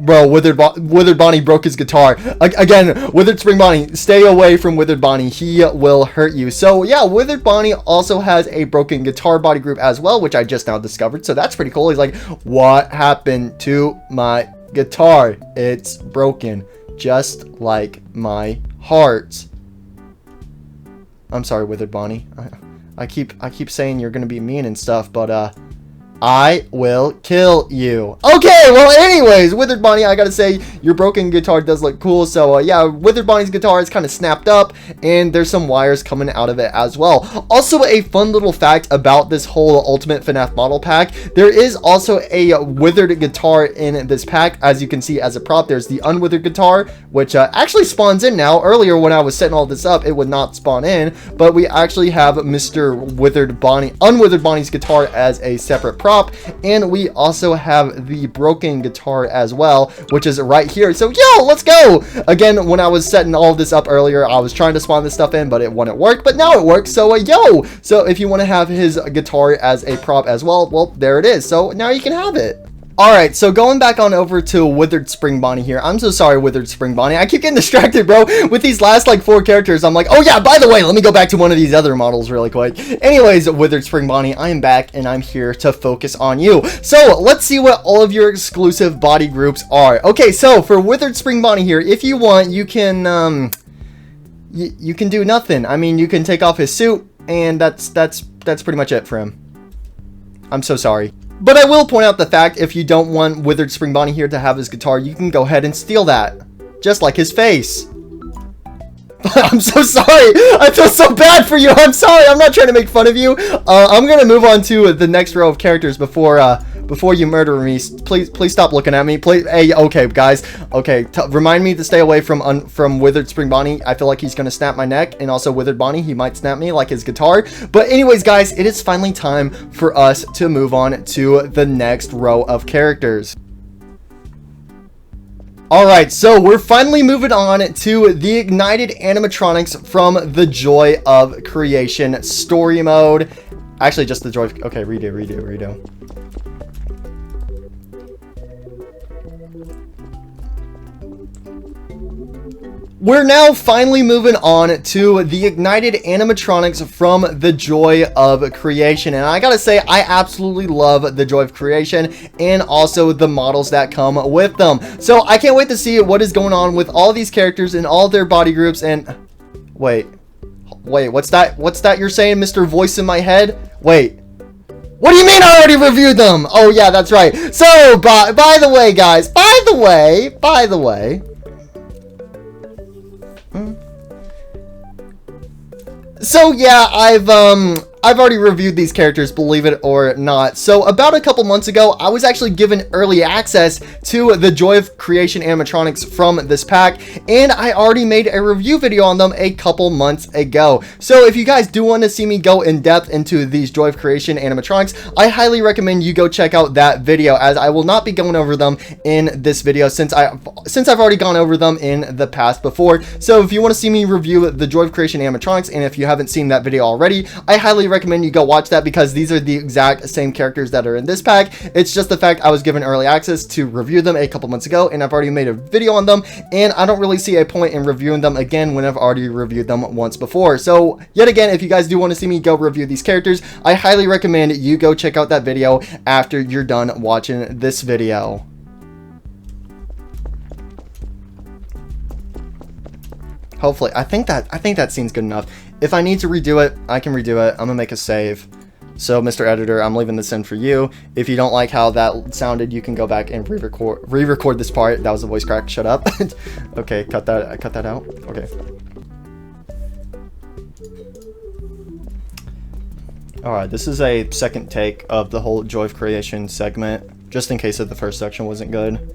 Bro, Withered Bonnie broke his guitar. Again, Withered Spring Bonnie, stay away from Withered Bonnie. He will hurt you. So yeah, Withered Bonnie also has a broken guitar body group as well, which I just now discovered. So that's pretty cool. He's like, what happened to my guitar? It's broken, just like my heart. I'm sorry, Withered Bonnie. I keep saying you're gonna be mean and stuff, but I will kill you. Okay, well, anyways, Withered Bonnie, I gotta say, your broken guitar does look cool. So, yeah, Withered Bonnie's guitar is kind of snapped up, and there's some wires coming out of it as well. Also, a fun little fact about this whole Ultimate FNAF model pack, there is also a withered guitar in this pack. As you can see as a prop, there's the unwithered guitar, which actually spawns in now. Earlier, when I was setting all this up, it would not spawn in, but we actually have Mr. Withered Bonnie, Unwithered Bonnie's guitar as a separate prop. And we also have the broken guitar as well, which is right here. So yo, let's go. Again, when I was setting all of this up earlier, I was trying to spawn this stuff in, but it wouldn't work, but now it works. So yo, so if you want to have his guitar as a prop as well, there it is. So now you can have it. Alright, so going back on over to Withered Spring Bonnie here. I'm so sorry, Withered Spring Bonnie. I keep getting distracted, bro. With these last, like, 4 characters, I'm like, oh yeah, by the way, let me go back to one of these other models really quick. Anyways, Withered Spring Bonnie, I am back, and I'm here to focus on you. So, let's see what all of your exclusive body groups are. Okay, so, for Withered Spring Bonnie here, if you want, you can, you can do nothing. I mean, you can take off his suit, and that's pretty much it for him. I'm so sorry. But I will point out the fact, if you don't want Withered Spring Bonnie here to have his guitar, you can go ahead and steal that. Just like his face. I'm so sorry. I feel so bad for you. I'm sorry. I'm not trying to make fun of you. I'm going to move on to the next row of characters before you murder me. Please stop looking at me. Please. Hey, okay, guys. Okay, remind me to stay away from Withered Spring Bonnie. I feel like he's going to snap my neck. And also Withered Bonnie, he might snap me like his guitar. But anyways, guys, it is finally time for us to move on to the next row of characters. Alright, so we're finally moving on to the Ignited Animatronics from the Joy of Creation story mode. Actually, just the Joy of... Okay, redo. We're now finally moving on to the Ignited Animatronics from the Joy of Creation. And I gotta say, I absolutely love the Joy of Creation and also the models that come with them. So I can't wait to see what is going on with all these characters and all their body groups. And wait, what's that you're saying, Mr. Voice in my head? Wait. What do you mean I already reviewed them? Oh yeah, that's right. So, by the way, guys, by the way, so yeah, I've already reviewed these characters, believe it or not. So about a couple months ago, I was actually given early access to the Joy of Creation animatronics from this pack, and I already made a review video on them a couple months ago. So if you guys do want to see me go in depth into these Joy of Creation animatronics, I highly recommend you go check out that video, as I will not be going over them in this video since I've already gone over them in the past before. So if you want to see me review the Joy of Creation animatronics, and if you haven't seen that video already, I highly recommend you go watch that, because these are the exact same characters that are in this pack. It's just the fact I was given early access to review them a couple months ago, and I've already made a video on them, and I don't really see a point in reviewing them again when I've already reviewed them once before. So yet again, if you guys do want to see me go review these characters, I highly recommend you go check out that video after you're done watching this video. Hopefully. I think that scene's good enough. If I need to redo it, I can redo it. I'm gonna make a save. So, Mr. Editor, I'm leaving this in for you. If you don't like how that sounded, you can go back and re-record this part. That was a voice crack. Shut up. Okay, cut that out. Okay. Alright, this is a second take of the whole Joy of Creation segment, just in case that the first section wasn't good.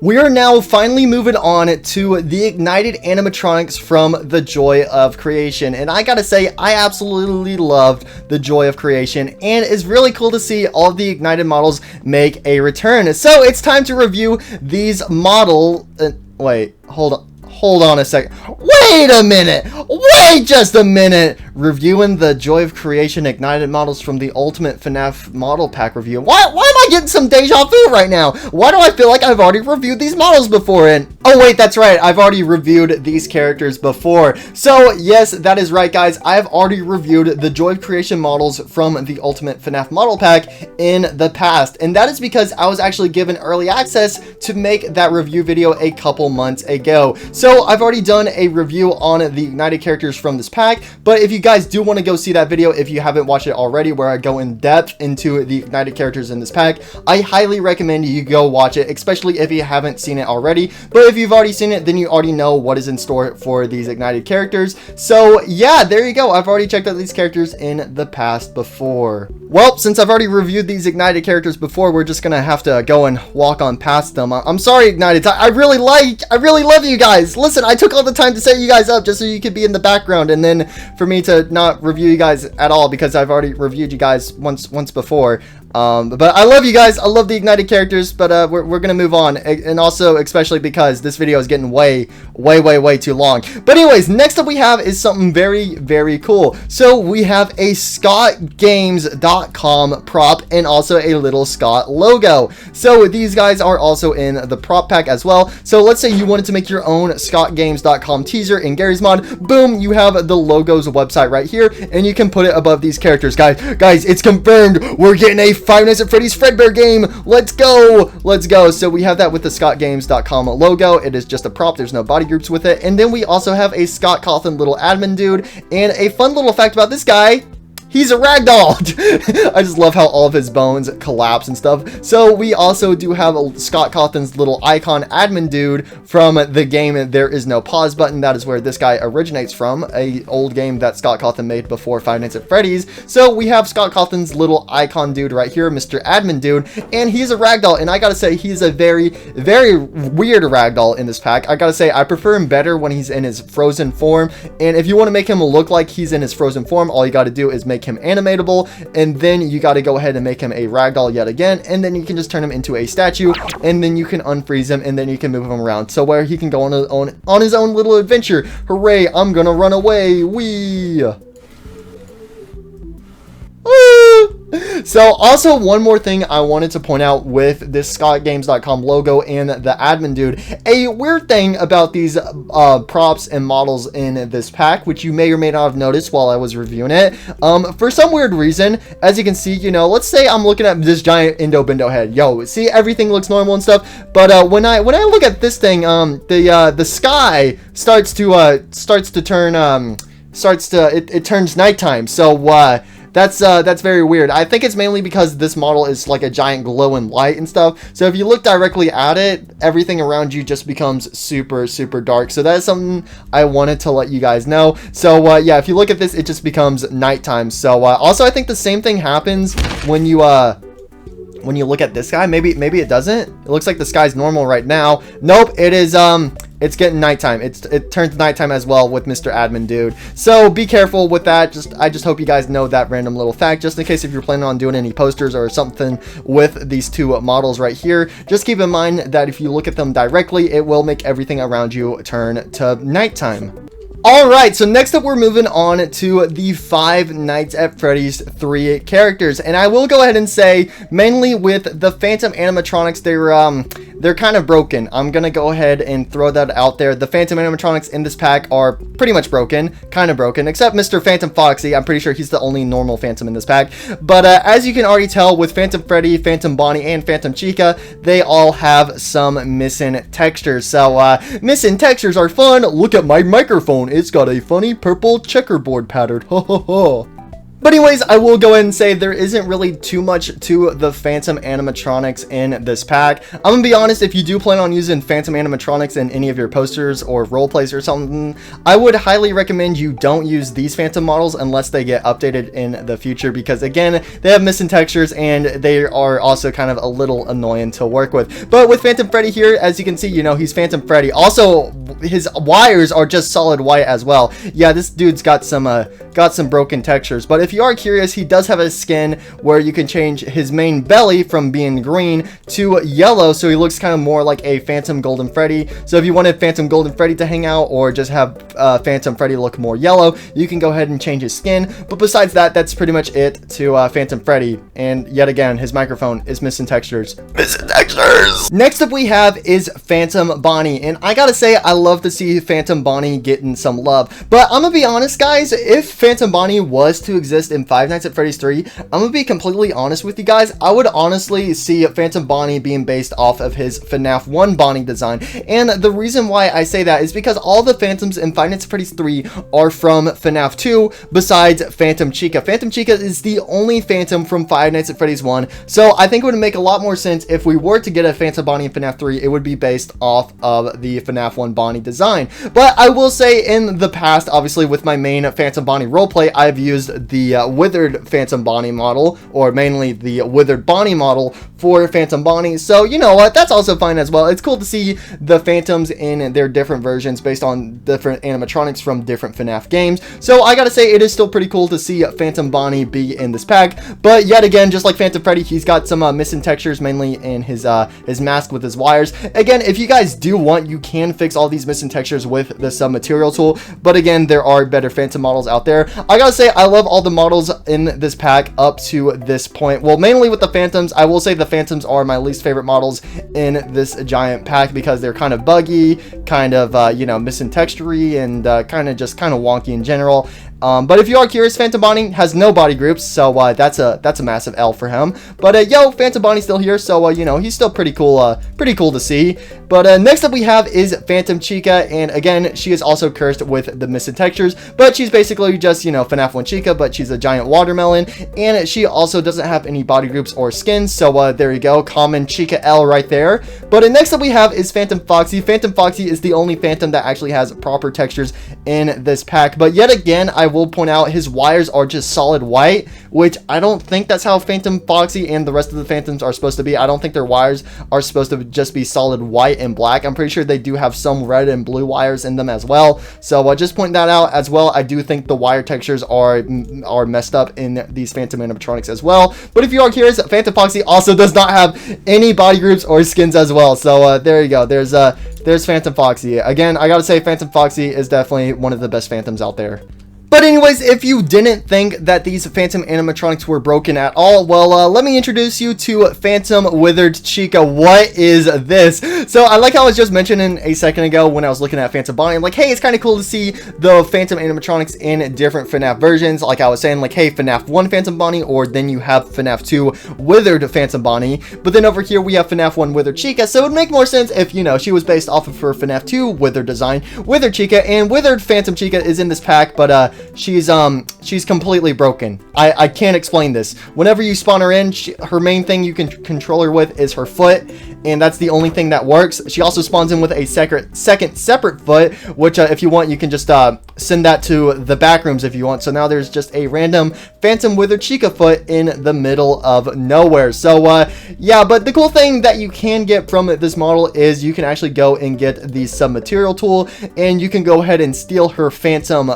We are now finally moving on to the ignited animatronics from the Joy of Creation, and I gotta say, I absolutely loved the Joy of Creation, and it's really cool to see all of the ignited models make a return. So it's time to review these wait, hold on a second. Wait a minute! Wait just a minute! Reviewing the Joy of Creation ignited models from the Ultimate Fnaf model pack review. Why am I getting some deja vu right now? Why do I feel like I've already reviewed these models before? And oh wait, that's right, I've already reviewed these characters before. So yes, that is right, guys. I've already reviewed the Joy of Creation models from the Ultimate Fnaf model pack in the past, and that is because I was actually given early access to make that review video a couple months ago. So I've already done a review on the ignited characters from this pack, but if you guys do want to go see that video, if you haven't watched it already, where I go in depth into the ignited characters in this pack, I highly recommend you go watch it, especially if you haven't seen it already. But if you've already seen it, then you already know what is in store for these ignited characters. So yeah, there you go. I've already checked out these characters in the past before. Well, since I've already reviewed these ignited characters before, we're just gonna have to go and walk on past them. I'm sorry, ignited. I really love you guys. Listen, I took all the time to set you guys up just so you could be in the background, and then for me to not review you guys at all because I've already reviewed you guys once before. But I love you guys. I love the ignited characters, but we're gonna move on, and also especially because this video is getting way too long. But anyways, next up we have is something very cool. So we have a ScottGames.com prop and also a little Scott logo. So these guys are also in the prop pack as well. So let's say you wanted to make your own ScottGames.com teaser in Gary's mod. Boom, you have the logo's website right here, and you can put it above these characters. Guys, it's confirmed. We're getting a Five Nights at Freddy's Fredbear game. Let's go. So we have that with the ScottGames.com logo. It is just a prop. There's no body groups with it. And then we also have a Scott Cawthon little admin dude. And a fun little fact about this guy, he's a ragdoll. I just love how all of his bones collapse and stuff. So we also do have a Scott Cawthon's little icon admin dude from the game There Is No Pause Button. That is where this guy originates from, a old game that Scott Cawthon made before Five Nights at Freddy's. So we have Scott Cawthon's little icon dude right here, Mr. Admin Dude, and he's a ragdoll. And I gotta say, he's a very weird ragdoll in this pack. I gotta say, I prefer him better when he's in his frozen form. And if you want to make him look like he's in his frozen form, all you gotta do is make him animatable, and then you got to go ahead and make him a ragdoll yet again, and then you can just turn him into a statue, and then you can unfreeze him, and then you can move him around, so where he can go on his own little adventure. Hooray, I'm gonna run away. Wee. So also one more thing I wanted to point out with this ScottGames.com logo and the admin dude, a weird thing about these props and models in this pack, which you may or may not have noticed while I was reviewing it. For some weird reason, as you can see, you know, let's say I'm looking at this giant Indo-Bindo head. Yo, see, everything looks normal and stuff, but when I look at this thing, the sky starts to turn it turns nighttime. So that's very weird. I think it's mainly because this model is like a giant glowing light and stuff. So if you look directly at it, everything around you just becomes super dark. So that is something I wanted to let you guys know. So yeah, if you look at this, it just becomes nighttime. So also, I think the same thing happens when you look at this guy. Maybe it doesn't. It looks like the sky's normal right now. Nope, it is it's getting nighttime. It turns nighttime as well with Mr. Admin Dude. So be careful with that. I just hope you guys know that random little fact, just in case if you're planning on doing any posters or something with these two models right here. Just keep in mind that if you look at them directly, it will make everything around you turn to nighttime. Alright, so next up we're moving on to the Five Nights at Freddy's 3 characters, and I will go ahead and say, mainly with the Phantom animatronics, they're kind of broken. I'm gonna go ahead and throw that out there. The Phantom animatronics in this pack are pretty much broken, kind of broken, except Mr. Phantom Foxy. I'm pretty sure he's the only normal Phantom in this pack. But as you can already tell, with Phantom Freddy, Phantom Bonnie, and Phantom Chica, they all have some missing textures. So missing textures are fun. Look at my microphone. It's got a funny purple checkerboard pattern. Ho ho ho. But anyways, I will go ahead and say there isn't really too much to the Phantom animatronics in this pack. I'm gonna be honest, if you do plan on using Phantom animatronics in any of your posters or role plays or something, I would highly recommend you don't use these Phantom models unless they get updated in the future, because again, they have missing textures and they are also kind of a little annoying to work with. But with Phantom Freddy here, as you can see, you know, he's Phantom Freddy. Also, his wires are just solid white as well. Yeah, this dude's got some broken textures. But if you are curious, he does have a skin where you can change his main belly from being green to yellow, so he looks kind of more like a Phantom Golden Freddy. So if you wanted Phantom Golden Freddy to hang out, or just have Phantom Freddy look more yellow, you can go ahead and change his skin. But besides that, that's pretty much it to Phantom Freddy. And yet again, his microphone is missing textures. Missing textures! Next up we have is Phantom Bonnie. And I gotta say, I love to see Phantom Bonnie getting some love. But I'm gonna be honest, guys, if Phantom Bonnie was to exist in Five Nights at Freddy's 3, I'm gonna be completely honest with you guys, I would honestly see Phantom Bonnie being based off of his FNAF 1 Bonnie design. And the reason why I say that is because all the Phantoms in Five Nights at Freddy's 3 are from FNAF 2 besides Phantom Chica. Phantom Chica is the only Phantom from Five Nights at Freddy's 1, so I think it would make a lot more sense if we were to get a Phantom Bonnie in FNAF 3, it would be based off of the FNAF 1 Bonnie design. But I will say, in the past, obviously with my main Phantom Bonnie roleplay, I've used the Withered Phantom Bonnie model, or mainly the Withered Bonnie model for Phantom Bonnie. So you know what, that's also fine as well. It's cool to see the Phantoms in their different versions based on different animatronics from different FNAF games. So I gotta say, it is still pretty cool to see Phantom Bonnie be in this pack. But yet again, just like Phantom Freddy, he's got some missing textures, mainly in his mask with his wires. Again, if you guys do want, you can fix all these missing textures with the sub-material tool. But again, there are better Phantom models out there. I gotta say, I love all the models in this pack up to this point. Well, mainly with the Phantoms. I will say the Phantoms are my least favorite models in this giant pack because they're kind of buggy, kind of, you know, missing texture-y, and kind of wonky in general. But if you are curious, Phantom Bonnie has no body groups, so that's a massive L for him. But yo, Phantom Bonnie's still here, so you know, he's still pretty cool to see. But next up we have is Phantom Chica, and again, she is also cursed with the missing textures, but she's basically just, you know, FNAF 1 Chica, but she's a giant watermelon, and she also doesn't have any body groups or skins, so there you go, common Chica L right there. But next up we have is Phantom Foxy. Phantom Foxy is the only Phantom that actually has proper textures in this pack, but yet again, I will point out his wires are just solid white, which I don't think that's how Phantom Foxy and the rest of the Phantoms are supposed to be. I don't think their wires are supposed to just be solid white and black. I'm pretty sure they do have some red and blue wires in them as well. So just point that out as well. I do think the wire textures are messed up in these Phantom animatronics as well. But if you are curious, Phantom Foxy also does not have any body groups or skins as well. So there you go. There's Phantom Foxy. Again, I gotta say, Phantom Foxy is definitely one of the best Phantoms out there. But anyways, if you didn't think that these Phantom animatronics were broken at all, well, let me introduce you to Phantom Withered Chica. What is this? So I like how I was just mentioning a second ago when I was looking at Phantom Bonnie, I'm like, hey, it's kind of cool to see the Phantom animatronics in different FNAF versions. Like I was saying, like, hey, FNAF 1 Phantom Bonnie, or then you have FNAF 2 Withered Phantom Bonnie. But then over here we have FNAF 1 Withered Chica, so it would make more sense if, you know, she was based off of her FNAF 2 Withered design. Withered Chica, and Withered Phantom Chica is in this pack, but she's completely broken. I can't explain this. Whenever you spawn her in, her main thing you can control her with is her foot, and that's the only thing that works. She also spawns in with a second separate foot, which if you want, you can just send that to the back rooms if you want. So now there's just a random Phantom Withered Chica foot in the middle of nowhere. So yeah, but the cool thing that you can get from this model is you can actually go and get the sub-material tool, and you can go ahead and steal her Phantom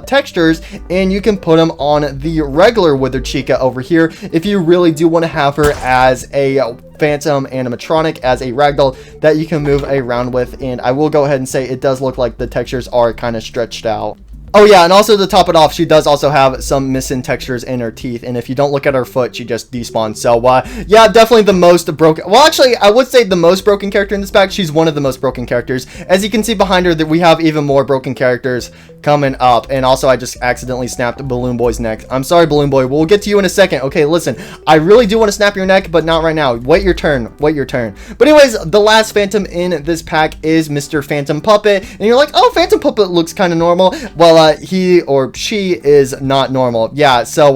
textures, and you can put them on the regular Withered Chica over here if you really do want to have her as a Phantom animatronic, as a ragdoll that you can move around with. And I will go ahead and say it does look like the textures are kind of stretched out. Oh yeah, and also to top it off, she does also have some missing textures in her teeth, and if you don't look at her foot, she just despawns. So yeah, definitely the most broken, well actually I would say the most broken character in this pack. She's one of the most broken characters. As you can see behind her, that we have even more broken characters coming up. And also I just accidentally snapped Balloon Boy's neck. I'm sorry, Balloon Boy, we'll get to you in a second. Okay, listen, I really do want to snap your neck, but not right now. Wait your turn, wait your turn. But anyways, the last Phantom in this pack is Mr. Phantom Puppet, and you're like, oh, Phantom Puppet looks kind of normal. Well, he or she is not normal. Yeah, so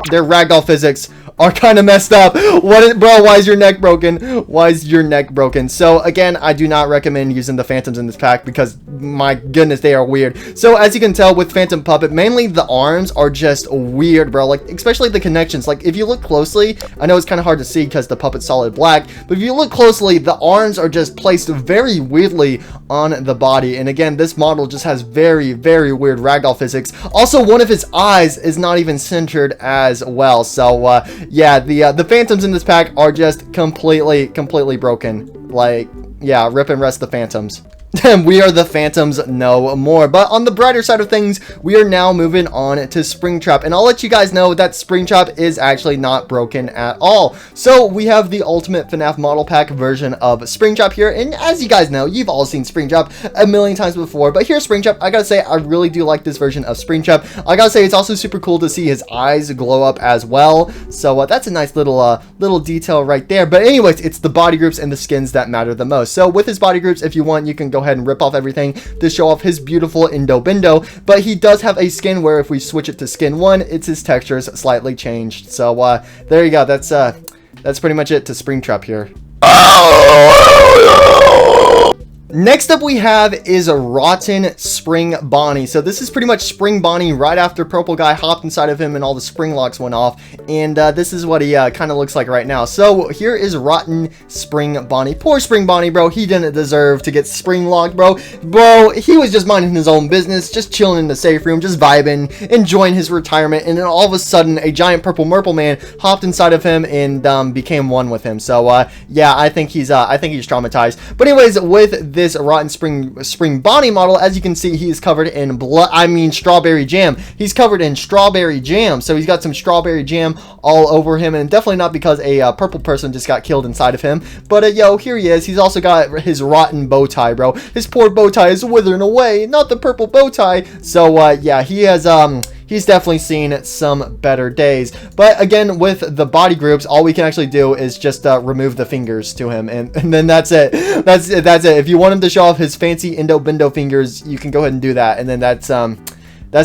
their ragdoll physics are kind of messed up. Bro, why is your neck broken? Why is your neck broken? So again, I do not recommend using the Phantoms in this pack because my goodness, they are weird. So as you can tell with Phantom Puppet, mainly the arms are just weird, bro. Like, especially the connections. Like, if you look closely, I know it's kind of hard to see because the puppet's solid black, but if you look closely, the arms are just placed very weirdly on the body. And again, this model just has very, very weird ragdoll physics. Also, one of his eyes is not even centered as well. So yeah, the Phantoms in this pack are just completely broken. Like, yeah, rip and rest the Phantoms. We are the Phantoms no more. But on the brighter side of things, we are now moving on to Springtrap, and I'll let you guys know that Springtrap is actually not broken at all. So we have the ultimate FNAF model pack version of Springtrap here, and as you guys know, you've all seen Springtrap a million times before, but here's Springtrap. I gotta say, I really do like this version of Springtrap. I gotta say, it's also super cool to see his eyes glow up as well. So that's a nice little detail right there. But anyways, it's the body groups and the skins that matter the most. So with his body groups, if you want, you can go ahead and rip off everything to show off his beautiful Bindo, but he does have a skin where if we switch it to skin 1, it's his textures slightly changed. So there you go. That's pretty much it to Springtrap here. Next up we have is a Rotten Spring Bonnie. So this is pretty much Spring Bonnie right after Purple Guy hopped inside of him and all the spring locks went off. And this is what he kind of looks like right now. So here is Rotten Spring Bonnie. Poor Spring Bonnie, bro. He didn't deserve to get spring locked, bro. Bro, he was just minding his own business, just chilling in the safe room, just vibing, enjoying his retirement. And then all of a sudden, a giant purple Merple man hopped inside of him and became one with him. So yeah, I think he's traumatized. But anyways, with this Rotten Spring Bonnie model, as you can see, he is covered in strawberry jam. He's covered in strawberry jam, so he's got some strawberry jam all over him, and definitely not because a purple person just got killed inside of him. But yo, here he is. He's also got his rotten bow tie, bro. His poor bow tie is withering away, not the purple bow tie. So yeah, he has he's definitely seen some better days. But again, with the body groups, all we can actually do is just remove the fingers to him, and then that's it. That's it. If you want him to show off his fancy Bindo fingers, you can go ahead and do that, and then that's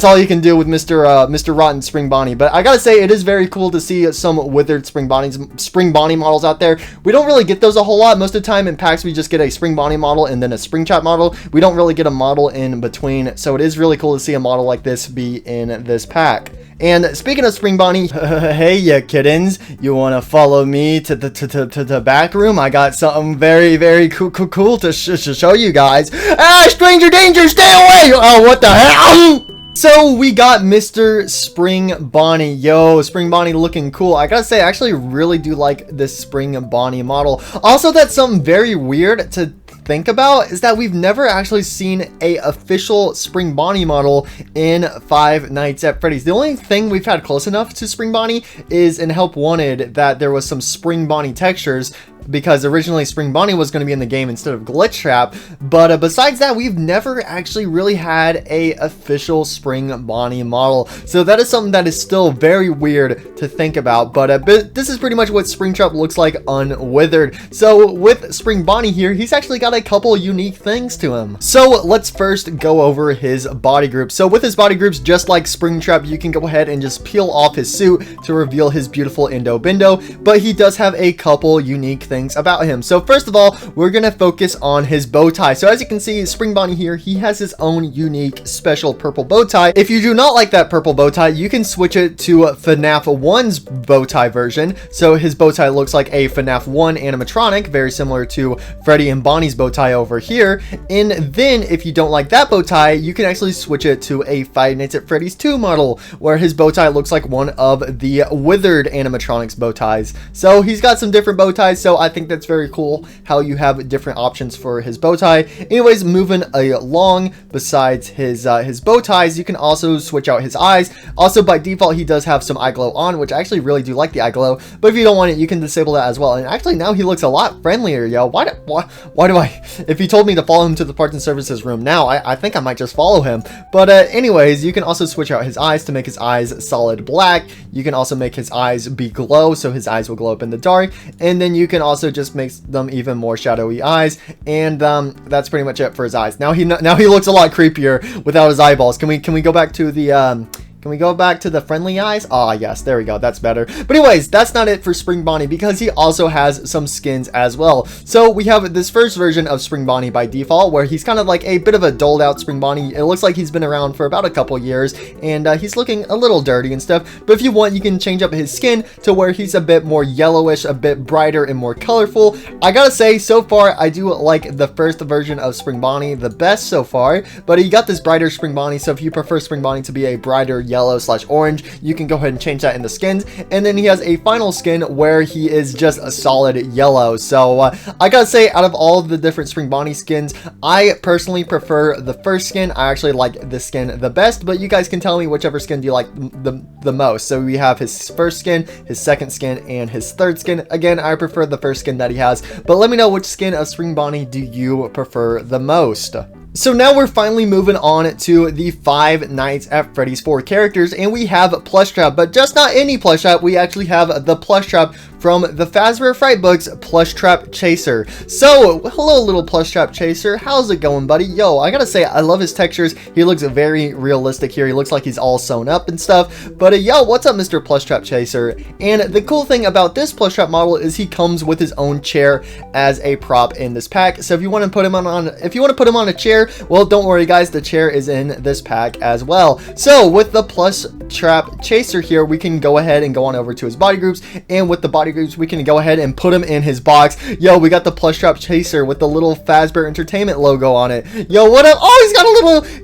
all you can do with Mr. Rotten Spring Bonnie. But I gotta say, it is very cool to see some withered Spring Bonnie models out there. We don't really get those a whole lot. Most of the time in packs, we just get a Spring Bonnie model and then a Springtrap model. We don't really get a model in between. So it is really cool to see a model like this be in this pack. And speaking of Spring Bonnie, hey ya kittens, you wanna follow me to the back room? I got something very cool to show you guys. Ah, stranger danger, stay away! Oh, what the hell? So we got Mr. Spring Bonnie. Yo, Spring Bonnie looking cool. I gotta say, I actually really do like this Spring Bonnie model. Also, that's something very weird to think about, is that we've never actually seen a official Spring Bonnie model in Five Nights at Freddy's. The only thing we've had close enough to Spring Bonnie is in Help Wanted that there was some Spring Bonnie textures, because originally Spring Bonnie was going to be in the game instead of Glitch Trap. But besides that, we've never actually really had a official Spring Bonnie model. So that is something that is still very weird to think about. But this is pretty much what Springtrap looks like unwithered. So with Spring Bonnie here, he's actually got a couple unique things to him. So let's first go over his body group. So with his body groups, just like Springtrap, you can go ahead and just peel off his suit to reveal his beautiful Bindo. But he does have a couple unique things about him. So first of all, we're gonna focus on his bow tie. So as you can see, Spring Bonnie here, he has his own unique special purple bow tie. If you do not like that purple bow tie, you can switch it to FNAF 1's bow tie version. So his bow tie looks like a FNAF 1 animatronic, very similar to Freddy and Bonnie's bow tie over here. And then if you don't like that bow tie, you can actually switch it to a Five Nights at Freddy's 2 model, where his bow tie looks like one of the withered animatronics bow ties. So he's got some different bow ties. So I think that's very cool how you have different options for his bow tie. Anyways, moving along, besides his bow ties, you can also switch out his eyes. Also, by default, he does have some eye glow on, which I actually really do like the eye glow. But if you don't want it, you can disable that as well. And actually, now he looks a lot friendlier, yo. Why do I? If he told me to follow him to the parts and services room now, I think I might just follow him. But anyways, you can also switch out his eyes to make his eyes solid black. You can also make his eyes be glow, so his eyes will glow up in the dark. And then you can also just make them even more shadowy eyes. And that's pretty much it for his eyes. Now he looks a lot creepier without his eyeballs. Can we go back to the Can we go back to the friendly eyes? Ah, yes, there we go. That's better. But anyways, that's not it for Spring Bonnie, because he also has some skins as well. So we have this first version of Spring Bonnie by default, where he's kind of like a bit of a doled out Spring Bonnie. It looks like he's been around for about a couple years, and he's looking a little dirty and stuff. But if you want, you can change up his skin to where he's a bit more yellowish, a bit brighter and more colorful. I gotta say, so far, I do like the first version of Spring Bonnie the best so far, but he got this brighter Spring Bonnie. So if you prefer Spring Bonnie to be a brighter yellow/orange, you can go ahead and change that in the skins. And then he has a final skin where he is just a solid yellow. So I gotta say, out of all of the different Spring Bonnie skins, I personally prefer the first skin. I actually like this skin the best, but you guys can tell me whichever skin do you like the most. So we have his first skin, his second skin, and his third skin. Again, I prefer the first skin that he has, but let me know which skin of Spring Bonnie do you prefer the most. So now we're finally moving on to the Five Nights at Freddy's 4 characters, and we have Plushtrap, but just not any Plushtrap. We actually have the Plushtrap from the Fazbear Fright Books, Plushtrap Chaser. So, hello little Plushtrap Chaser, how's it going, buddy? Yo, I gotta say, I love his textures. He looks very realistic here. He looks like he's all sewn up and stuff. But yo, what's up, Mr. Plushtrap Chaser? And the cool thing about this Plushtrap model is he comes with his own chair as a prop in this pack. So if you want to put him on a chair, well, don't worry guys, the chair is in this pack as well. So with the Plushtrap Chaser here, we can go ahead and go on over to his body groups, and with the body groups, we can go ahead and put him in his box. Yo, we got the Plushtrap Chaser with the little Fazbear Entertainment logo on it. Yo, what up? Oh,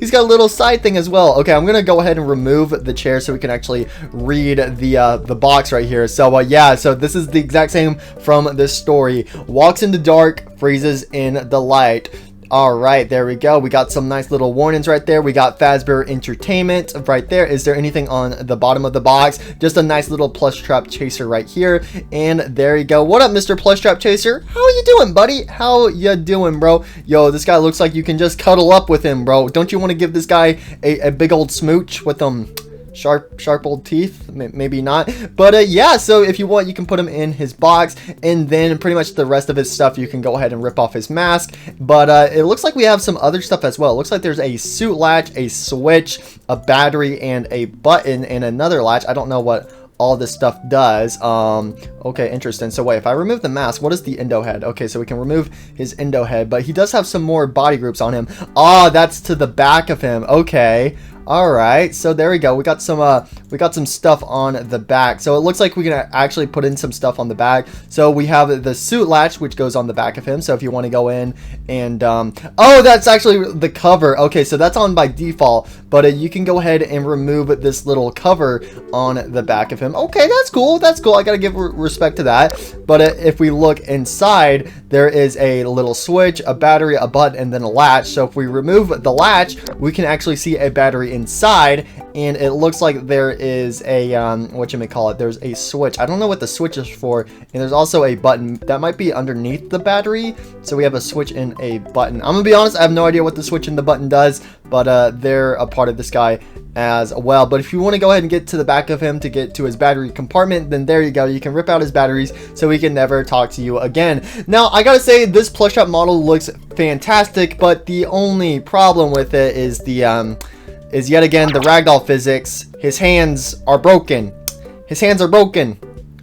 he's got a little side thing as well. Okay, I'm gonna go ahead and remove the chair so we can actually read the box right here. So yeah, so this is the exact same from this story. Walks in the dark, freezes in the light. All right, there we go. We got some nice little warnings right there. We got Fazbear Entertainment right there. Is there anything on the bottom of the box? Just a nice little Plushtrap Chaser right here. And there you go. What up, Mr. Plushtrap Chaser? How you doing, buddy? How you doing, bro? Yo, this guy looks like you can just cuddle up with him, bro. Don't you want to give this guy a big old smooch with sharp old teeth? Maybe not, but yeah, so if you want, you can put him in his box, and then pretty much the rest of his stuff you can go ahead and rip off his mask. But it looks like we have some other stuff as well. It looks like there's a suit latch, a switch, a battery, and a button, and another latch. I don't know what all this stuff does. Okay, interesting. So wait, if I remove the mask, what is the endo head? Okay, so we can remove his endo head, but he does have some more body groups on him. Ah, that's to the back of him. Okay. All right, so there we go. We got some stuff on the back. So it looks like we can actually put in some stuff on the back. So we have the suit latch, which goes on the back of him. So if you want to go in and oh, that's actually the cover. Okay, so that's on by default, but you can go ahead and remove this little cover on the back of him. Okay, that's cool. That's cool. I gotta give respect to that. But if we look inside, there is a little switch, a battery, a button, and then a latch. So if we remove the latch, we can actually see a battery inside, and it looks like there is a there's a switch. I don't know what the switch is for, and there's also a button that might be underneath the battery. So we have a switch and a button. I'm gonna be honest, I have no idea what the switch and the button does, but they're a part of this guy as well. But if you want to go ahead and get to the back of him to get to his battery compartment, then there you go. You can rip out his batteries so he can never talk to you again. Now I gotta say, this Plushtrap model looks fantastic, but the only problem with it is is yet again the ragdoll physics. His hands are broken. His hands are broken.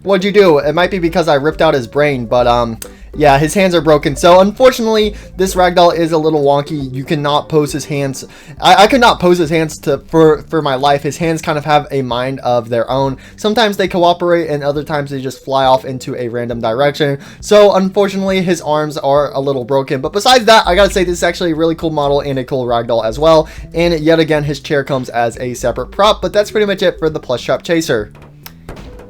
What'd you do? It might be because I ripped out his brain, but yeah, his hands are broken. So unfortunately, this ragdoll is a little wonky. You cannot pose his hands. I could not pose his hands for my life. His hands kind of have a mind of their own. Sometimes they cooperate, and other times they just fly off into a random direction. So unfortunately, his arms are a little broken. But besides that, I gotta say, this is actually a really cool model and a cool ragdoll as well. And yet again, his chair comes as a separate prop. But that's pretty much it for the Plushtrap Chaser.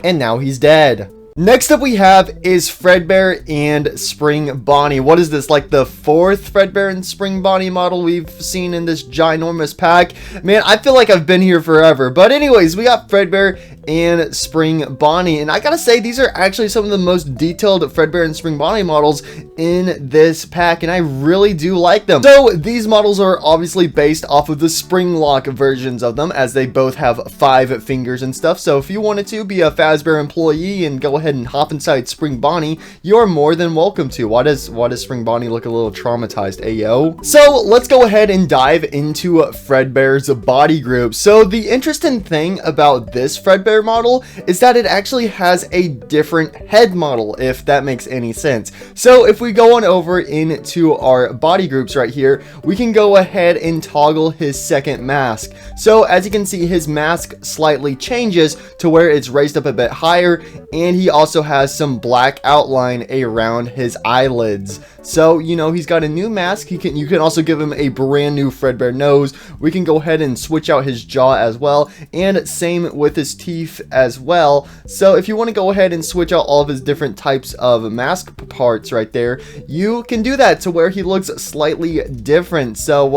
And now he's dead. Next up we have is Fredbear and Spring Bonnie. What is this, like the 4th Fredbear and Spring Bonnie model we've seen in this ginormous pack? Man, I feel like I've been here forever. But anyways, we got Fredbear and Spring Bonnie, and I gotta say, these are actually some of the most detailed Fredbear and Spring Bonnie models in this pack, and I really do like them. So these models are obviously based off of the Springlock versions of them, as they both have 5 fingers and stuff. So if you wanted to be a Fazbear employee and go ahead and hop inside Spring Bonnie, you're more than welcome to. Why does Spring Bonnie look a little traumatized, ayo? So let's go ahead and dive into Fredbear's body group. So the interesting thing about this Fredbear model is that it actually has a different head model, if that makes any sense. So if we go on over into our body groups right here, we can go ahead and toggle his second mask. So as you can see, his mask slightly changes to where it's raised up a bit higher, and he also has some black outline around his eyelids. So, you know, he's got a new mask. You can also give him a brand new Fredbear nose. We can go ahead and switch out his jaw as well, and same with his teeth as well. So if you want to go ahead and switch out all of his different types of mask parts right there, you can do that to where he looks slightly different. So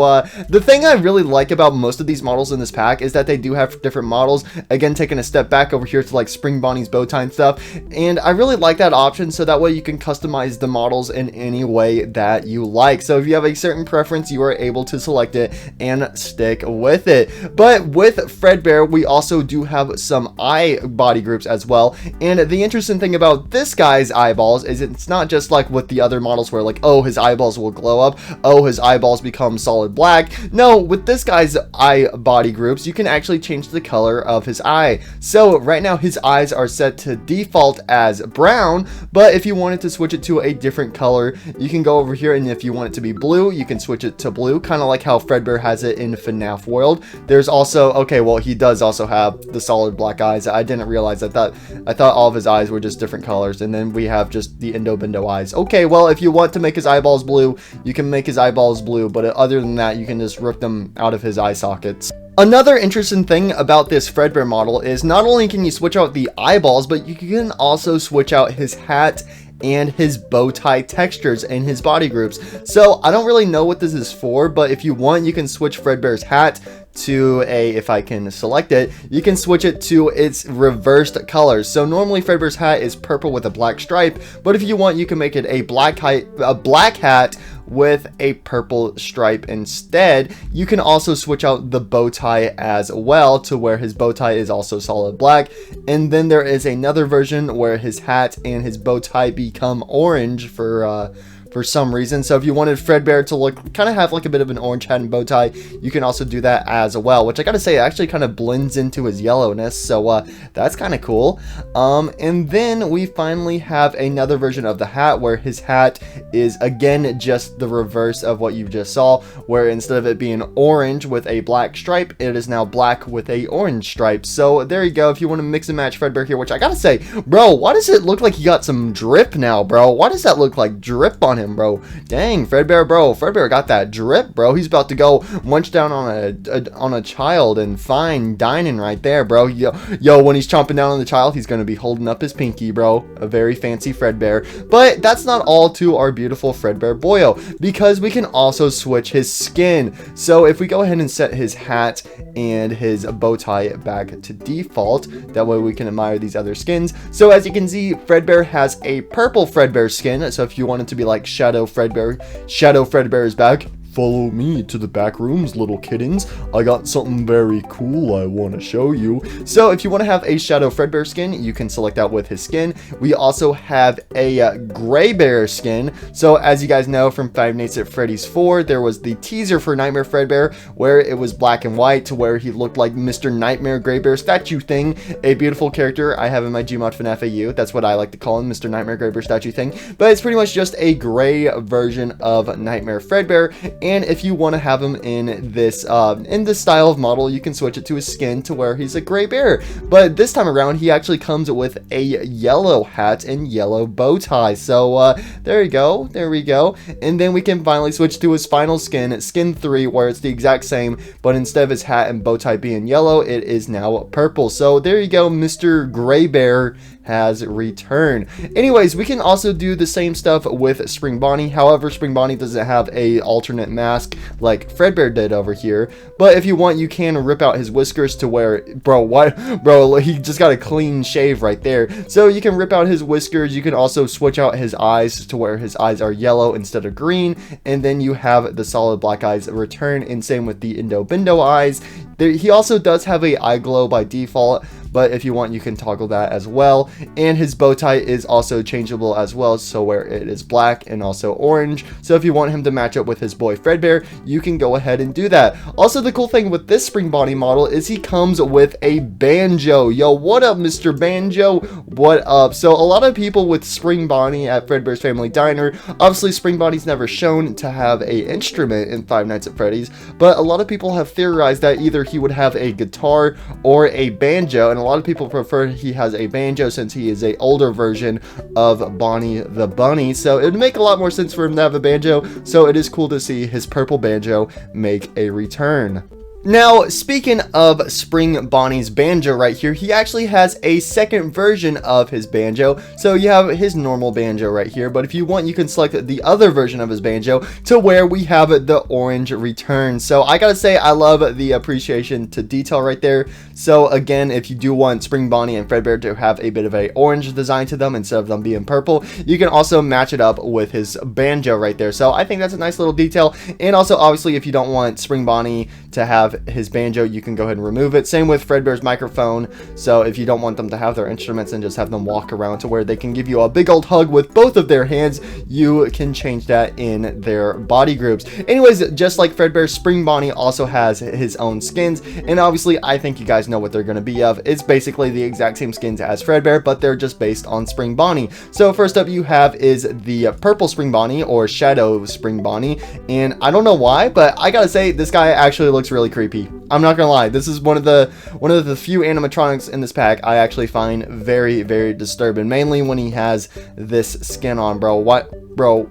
the thing I really like about most of these models in this pack is that they do have different models. Again, taking a step back over here to like Spring Bonnie's bow tie and stuff, and I really like that option, so that way you can customize the models in any way that you like. So if you have a certain preference, you are able to select it and stick with it. But with Fredbear, we also do have some eye body groups as well, and the interesting thing about this guy's eyeballs is it's not just like with the other models where like, oh, his eyeballs will glow up, oh, his eyeballs become solid black. No, with this guy's eye body groups, you can actually change the color of his eye. So right now his eyes are set to default as brown, but if you wanted to switch it to a different color, you can go over here, and if you want it to be blue, you can switch it to blue, kind of like how Fredbear has it in Fnaf world. There's also, okay, well, he does also have the solid black eyes. I didn't realize. I thought all of his eyes were just different colors, and then we have just the Indo-Bindo eyes. Okay, well, if you want to make his eyeballs blue, you can make his eyeballs blue, but other than that, you can just rip them out of his eye sockets. Another interesting thing about this Fredbear model is not only can you switch out the eyeballs, but you can also switch out his hat and his bow tie textures in his body groups. So I don't really know what this is for, but if you want, you can switch Fredbear's hat to if I can select it, you can switch it to its reversed colors. So normally Fredbear's hat is purple with a black stripe, but if you want, you can make it a black hat with a purple stripe instead. You can also switch out the bow tie as well to where his bow tie is also solid black, and then there is another version where his hat and his bow tie become orange for some reason. So if you wanted Fredbear to look kind of have like a bit of an orange hat and bow tie, you can also do that as well, which I gotta say actually kind of blends into his yellowness, so that's kind of cool. And then we finally have another version of the hat where his hat is again just the reverse of what you just saw, where instead of it being orange with a black stripe, it is now black with a orange stripe. So there you go. If you want to mix and match Fredbear here, which I gotta say, bro, why does it look like he got some drip now, bro? Why does that look like drip on him, bro? Dang, Fredbear, bro. Fredbear got that drip, bro. He's about to go munch down on a child and fine dining right there, bro. Yo, when he's chomping down on the child, he's gonna be holding up his pinky, bro. A very fancy Fredbear. But that's not all to our beautiful Fredbear boyo, because we can also switch his skin. So if we go ahead and set his hat and his bow tie back to default, that way we can admire these other skins. So as you can see, Fredbear has a purple Fredbear skin. So if you want it to be like Shadow Fredbear is back. Follow me to the back rooms, little kittens. I got something very cool I want to show you. So if you want to have a Shadow Fredbear skin, you can select that with his skin. We also have a Gray Bear skin. So as you guys know from Five Nights at Freddy's 4, there was the teaser for Nightmare Fredbear where it was black and white to where he looked like Mr. Nightmare Gray Bear statue thing. A beautiful character I have in my Gmod Fnaf AU. That's what I like to call him, Mr. Nightmare Gray Bear statue thing. But it's pretty much just a gray version of Nightmare Fredbear. And if you want to have him in this style of model, you can switch it to his skin to where he's a gray bear. But this time around, he actually comes with a yellow hat and yellow bow tie. So there you go. There we go. And then we can finally switch to his final skin, skin 3, where it's the exact same, but instead of his hat and bow tie being yellow, it is now purple. So there you go. Mr. Gray Bear has returned. Anyways, we can also do the same stuff with Spring Bonnie. However, Spring Bonnie doesn't have a alternate mask like Fredbear did over here. But if you want, you can rip out his whiskers to where, bro, what? Bro, he just got a clean shave right there. So you can rip out his whiskers. You can also switch out his eyes to where his eyes are yellow instead of green. And then you have the solid black eyes return, and same with the Indo Bindo eyes. He also does have a eye glow by default, but if you want, you can toggle that as well. And his bow tie is also changeable as well, so where it is black and also orange. So if you want him to match up with his boy Fredbear, you can go ahead and do that. Also, the cool thing with this Spring Bonnie model is he comes with a banjo. Yo, what up, Mr. Banjo? What up? So a lot of people with Spring Bonnie at Fredbear's Family Diner, obviously Spring Bonnie's never shown to have a instrument in Five Nights at Freddy's, but a lot of people have theorized that either he would have a guitar or a banjo, and a lot of people prefer he has a banjo since he is a older version of Bonnie the Bunny. So it would make a lot more sense for him to have a banjo. So it is cool to see his purple banjo make a return. Now, speaking of Spring Bonnie's banjo right here, he actually has a second version of his banjo. So you have his normal banjo right here, but if you want, you can select the other version of his banjo to where we have the orange return. So I gotta say, I love the appreciation to detail right there. So again, if you do want Spring Bonnie and Fredbear to have a bit of a orange design to them instead of them being purple, you can also match it up with his banjo right there. So I think that's a nice little detail. And also, obviously, if you don't want Spring Bonnie to have his banjo, you can go ahead and remove it. Same with Fredbear's microphone. So if you don't want them to have their instruments and just have them walk around to where they can give you a big old hug with both of their hands, you can change that in their body groups. Anyways, just like Fredbear, Spring Bonnie also has his own skins, and obviously I think you guys know what they're going to be of. It's basically the exact same skins as Fredbear, but they're just based on Spring Bonnie. So first up you have is the purple Spring Bonnie, or Shadow Spring Bonnie, and I don't know why, but I gotta say this guy actually looks really creepy. I'm not gonna lie, this is one of the few animatronics in this pack I actually find very, very disturbing, mainly when he has this skin on, bro. What, bro?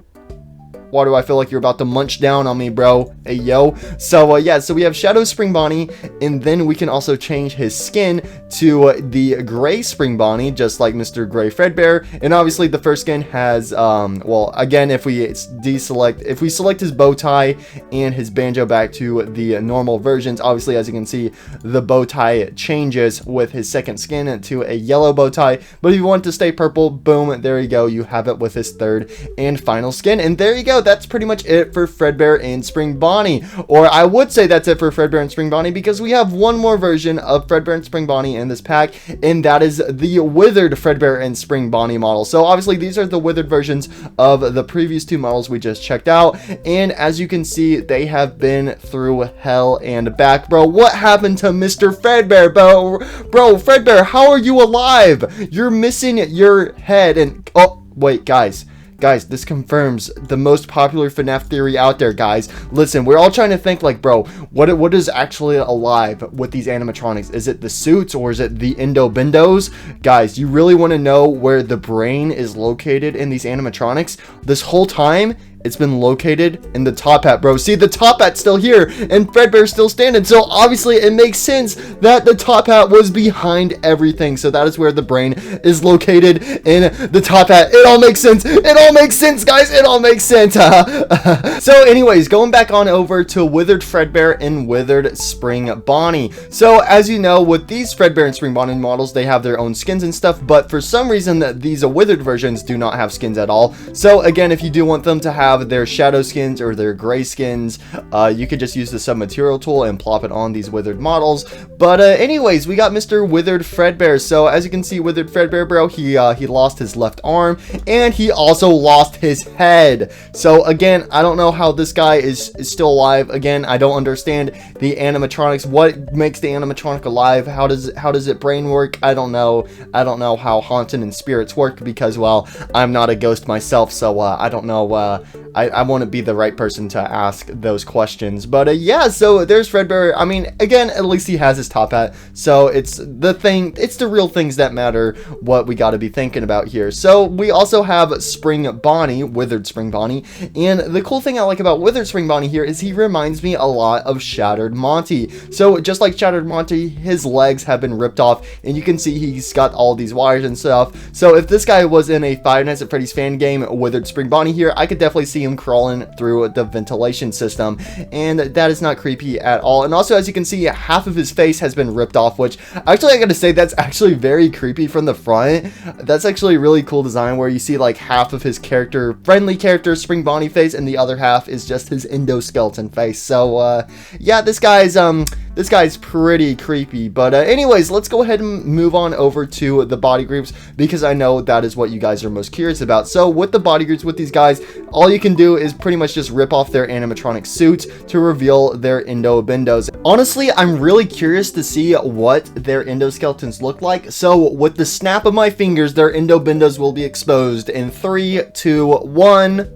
Why do I feel like you're about to munch down on me, bro? Hey, yo. So, yeah, so we have Shadow Spring Bonnie, and then we can also change his skin to the Gray Spring Bonnie, just like Mr. Gray Fredbear. And obviously, the first skin has, well, again, if we select his bow tie and his banjo back to the normal versions, obviously, as you can see, the bow tie changes with his second skin to a yellow bow tie. But if you want to stay purple, boom, there you go. You have it with his third and final skin. And there you go. That's pretty much it for Fredbear and Spring Bonnie. Or I would say that's it for Fredbear and Spring Bonnie, because we have one more version of Fredbear and Spring Bonnie in this pack, and that is the withered Fredbear and Spring Bonnie model. So obviously these are the withered versions of the previous two models we just checked out, and as you can see, they have been through hell and back. Bro, what happened to Mr. Fredbear, bro? Bro, Fredbear, how are you alive? You're missing your head, and oh wait, guys, this confirms the most popular FNAF theory out there, guys. Listen, we're all trying to think, like, bro, what is actually alive with these animatronics? Is it the suits, or is it the Indo Bindos? Guys, you really want to know where the brain is located in these animatronics? This whole time, it's been located in the top hat, bro. See, the top hat's still here, and Fredbear's still standing. So obviously, it makes sense that the top hat was behind everything. So that is where the brain is located, in the top hat. It all makes sense. It all makes sense, guys. It all makes sense. So anyways, going back on over to withered Fredbear and withered Spring Bonnie. So as you know, with these Fredbear and Spring Bonnie models, they have their own skins and stuff. But for some reason, these withered versions do not have skins at all. So again, if you do want them to have their shadow skins or their gray skins, you could just use the submaterial tool and plop it on these withered models. But anyways, we got Mr. Withered Fredbear. So as you can see, Withered Fredbear, bro, he lost his left arm, and he also lost his head. So again, I don't know how this guy is still alive. Again, I don't understand the animatronics. What makes the animatronic alive? How does it brain work? I don't know how haunted and spirits work, because, well, I'm not a ghost myself, so I don't know I wouldn't be the right person to ask those questions. But yeah, so there's Fredbear. I mean, again, at least he has his top hat, so it's the real things that matter, what we got to be thinking about here. So we also have Spring Bonnie, Withered Spring Bonnie, and the cool thing I like about Withered Spring Bonnie here is he reminds me a lot of Shattered Monty. So just like Shattered Monty, his legs have been ripped off, and you can see he's got all these wires and stuff. So if this guy was in a Five Nights at Freddy's fan game, Withered Spring Bonnie here, I could definitely see him crawling through the ventilation system, and that is not creepy at all. And also, as you can see, half of his face has been ripped off, which actually I gotta say, that's actually very creepy from the front. That's actually a really cool design, where you see like half of his friendly character Spring Bonnie face, and the other half is just his endoskeleton face. So yeah, this guy's pretty creepy. But anyways, let's go ahead and move on over to the body groups, because I know that is what you guys are most curious about. So with the body groups with these guys, all you can do is pretty much just rip off their animatronic suits to reveal their endo-bindos. Honestly, I'm really curious to see what their endoskeletons look like. So with the snap of my fingers, their endo-bindos will be exposed in 3, 2, 1.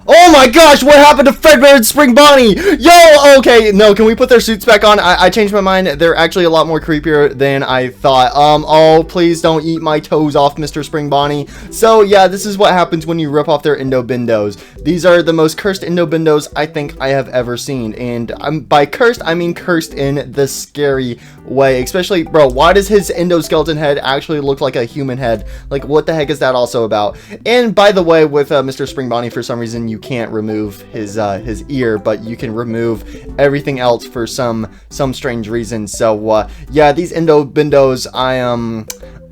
Oh my gosh, what happened to Fredbear and Spring Bonnie? Yo, okay, no, can we put their suits back on? I changed my mind. They're actually a lot more creepier than I thought. Oh, please don't eat my toes off, Mr. Spring Bonnie. So yeah, this is what happens when you rip off their endo-bindos. These are the most cursed endo-bindos I think I have ever seen. And by cursed, I mean cursed in the scary way. Especially, bro, why does his endoskeleton head actually look like a human head? Like, what the heck is that also about? And by the way, with Mr. Spring Bonnie, for some reason, you can't remove his ear, but you can remove everything else for some strange reason. So yeah, these endo-bindos, I'm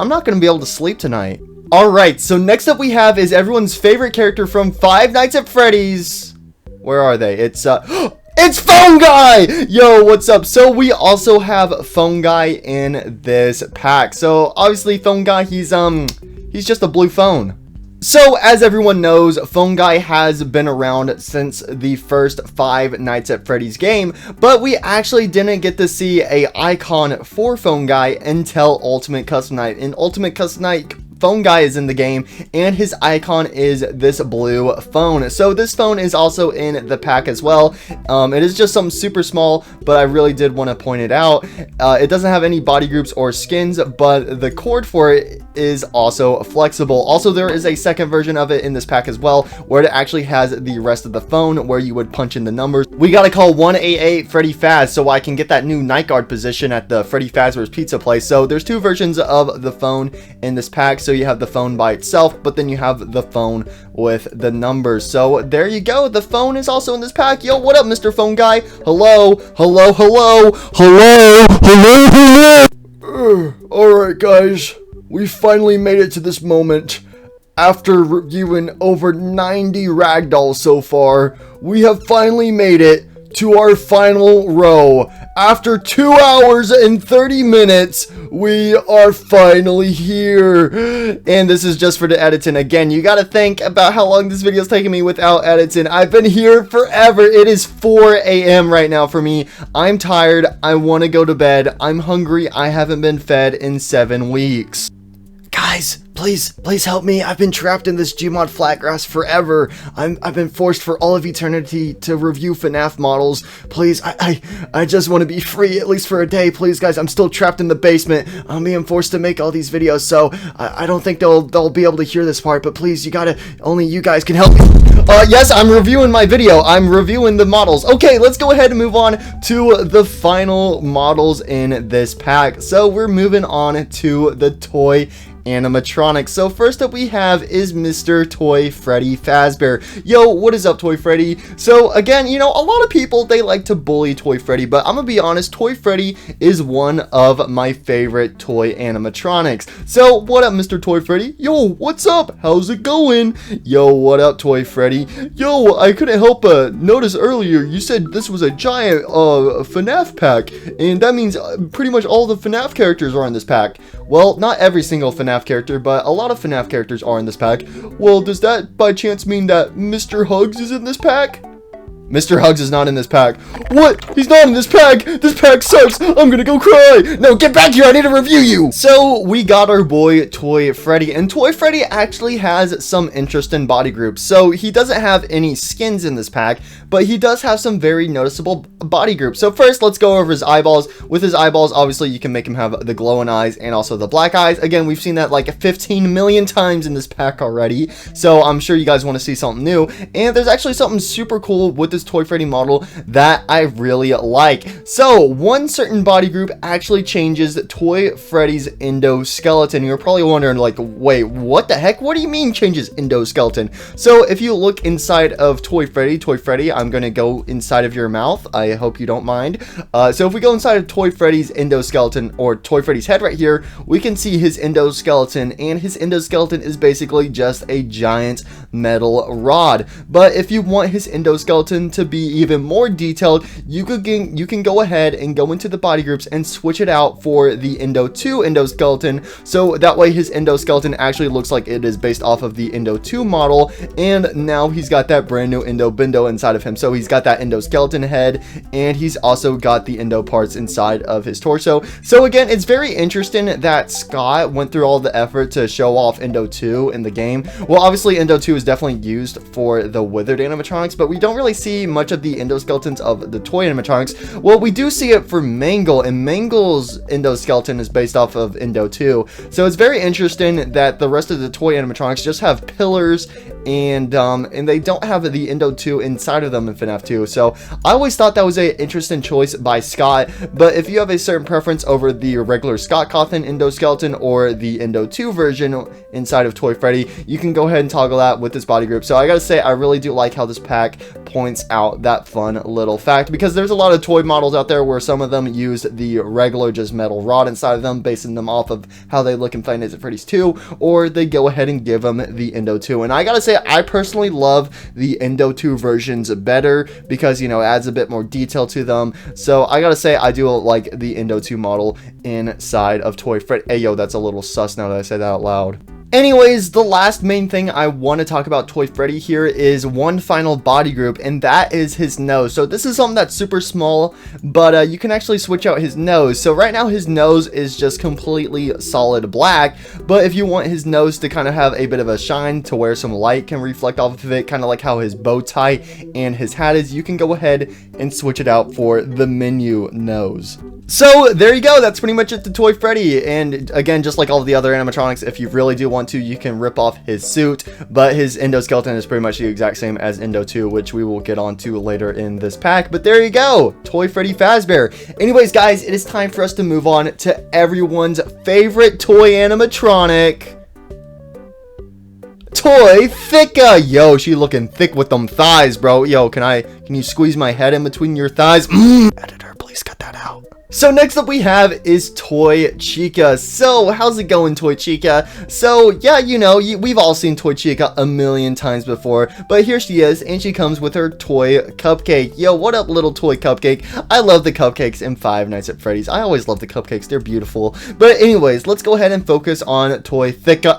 not gonna be able to sleep tonight. Alright, so next up we have is everyone's favorite character from Five Nights at Freddy's. Where are they? It's it's Phone Guy! Yo, what's up? So we also have Phone Guy in this pack. So obviously Phone Guy, he's just a blue phone. So, as everyone knows, Phone Guy has been around since the first Five Nights at Freddy's game, but we actually didn't get to see a icon for Phone Guy until Ultimate Custom Night. In Ultimate Custom Night, Phone Guy is in the game, and his icon is this blue phone. So this phone is also in the pack as well. It is just something super small, but I really did want to point it out. It doesn't have any body groups or skins, but the cord for it is also flexible. Also, there is a second version of it in this pack as well, where it actually has the rest of the phone where you would punch in the numbers. We gotta call 188 Freddy Faz so I can get that new night guard position at the Freddy Fazbear's Pizza place. So there's two versions of the phone in this pack. So you have the phone by itself, but then you have the phone with the numbers. So there you go. The phone is also in this pack. Yo, what up, Mr. Phone Guy? Hello, hello, hello, hello, hello, hello. Alright, guys. We finally made it to this moment. After reviewing over 90 Ragdolls so far, we have finally made it to our final row. After 2 hours and 30 minutes, we are finally here. And this is just for the editing. Again, you gotta think about how long this video is taking me without editing. I've been here forever. It is 4 a.m. right now for me. I'm tired. I want to go to bed. I'm hungry. I haven't been fed in 7 weeks. Guys, please help me. I've been trapped in this Gmod flatgrass forever. I've been forced for all of eternity to review Fnaf models. Please, I just want to be free, at least for a day. Please, guys, I'm still trapped in the basement. I'm being forced to make all these videos, so I don't think they'll be able to hear this part, but please, only you guys can help me. Yes, I'm reviewing my video. I'm reviewing the models. Okay, let's go ahead and move on to the final models in this pack. So we're moving on to the toy animatronics. So first up we have is Mr. Toy Freddy Fazbear. Yo, what is up, Toy Freddy? So again, you know, a lot of people, they like to bully Toy Freddy, but I'm gonna be honest, Toy Freddy is one of my favorite toy animatronics. So what up, Mr. Toy Freddy? Yo, what's up? How's it going? Yo, what up, Toy Freddy? Yo, I couldn't help but notice earlier you said this was a giant FNAF pack, and that means pretty much all the FNAF characters are in this pack. Well, not every single FNAF character, but a lot of FNAF characters are in this pack. Well, does that by chance mean that Mr. Hugs is in this pack? Mr. Hugs is not in this pack. What? He's not in this pack. This pack sucks. I'm gonna go cry. No, get back here. I need to review you. So we got our boy Toy Freddy, and Toy Freddy actually has some interesting body groups. So he doesn't have any skins in this pack, but he does have some very noticeable body groups. So first, let's go over his eyeballs. With his eyeballs, obviously you can make him have the glowing eyes and also the black eyes. Again, we've seen that like 15 million times in this pack already. So I'm sure you guys want to see something new. And there's actually something super cool with this Toy Freddy model that I really like. So one certain body group actually changes Toy Freddy's endoskeleton. You're probably wondering like, wait, what the heck? What do you mean changes endoskeleton? So if you look inside of Toy Freddy, I'm gonna go inside of your mouth. I hope you don't mind. So if we go inside of Toy Freddy's endoskeleton, or Toy Freddy's head right here, we can see his endoskeleton, and his endoskeleton is basically just a giant metal rod. But if you want his endoskeleton to be even more detailed, you can go ahead and go into the body groups and switch it out for the Endo 2 endoskeleton, so that way his endoskeleton actually looks like it is based off of the Endo 2 model, and now he's got that brand new Endo Bindo inside of him. So he's got that endoskeleton head, and he's also got the Endo parts inside of his torso. So again, it's very interesting that Scott went through all the effort to show off Endo 2 in the game. Well, obviously Endo 2 is definitely used for the withered animatronics, but we don't really see much of the endoskeletons of the toy animatronics. Well, we do see it for Mangle, and Mangle's endoskeleton is based off of Endo 2. So it's very interesting that the rest of the toy animatronics just have pillars, and they don't have the Endo 2 inside of them in FNAF 2. So I always thought that was an interesting choice by Scott. But if you have a certain preference over the regular Scott Cawthon endoskeleton or the Endo 2 version inside of Toy Freddy, you can go ahead and toggle that with this body group. So I gotta say, I really do like how this pack points out that fun little fact, because there's a lot of toy models out there where some of them use the regular just metal rod inside of them, basing them off of how they look in Five Nights at Freddy's 2, or they go ahead and give them the Endo 2. And I gotta say, I personally love the Endo 2 versions better, because, you know, it adds a bit more detail to them. So I gotta say, I do like the Endo 2 model inside of Toy Freddy. Hey, yo, that's a little sus now that I say that out loud. Anyways, the last main thing I want to talk about Toy Freddy here is one final body group, and that is his nose. So this is something that's super small, but you can actually switch out his nose. So right now his nose is just completely solid black, but if you want his nose to kind of have a bit of a shine to where some light can reflect off of it, kind of like how his bow tie and his hat is, you can go ahead and switch it out for the menu nose. So there you go, that's pretty much it to Toy Freddy. And again, just like all of the other animatronics, if you really do want to, you can rip off his suit, but his endoskeleton is pretty much the exact same as Endo 2, which we will get onto later in this pack. But there you go, Toy Freddy Fazbear. Anyways guys, it is time for us to move on to everyone's favorite toy animatronic, Toy Thicka. Yo, she looking thick with them thighs, bro. Yo, can you squeeze my head in between your thighs? Editor, please cut that out. So next up we have is Toy Chica. So how's it going, Toy Chica? So yeah, you know, we've all seen Toy Chica a million times before, but here she is, and she comes with her toy cupcake. Yo, what up, little toy cupcake? I love the cupcakes in Five Nights at Freddy's. I always love the cupcakes, they're beautiful. But anyways, let's go ahead and focus on Toy Thicka.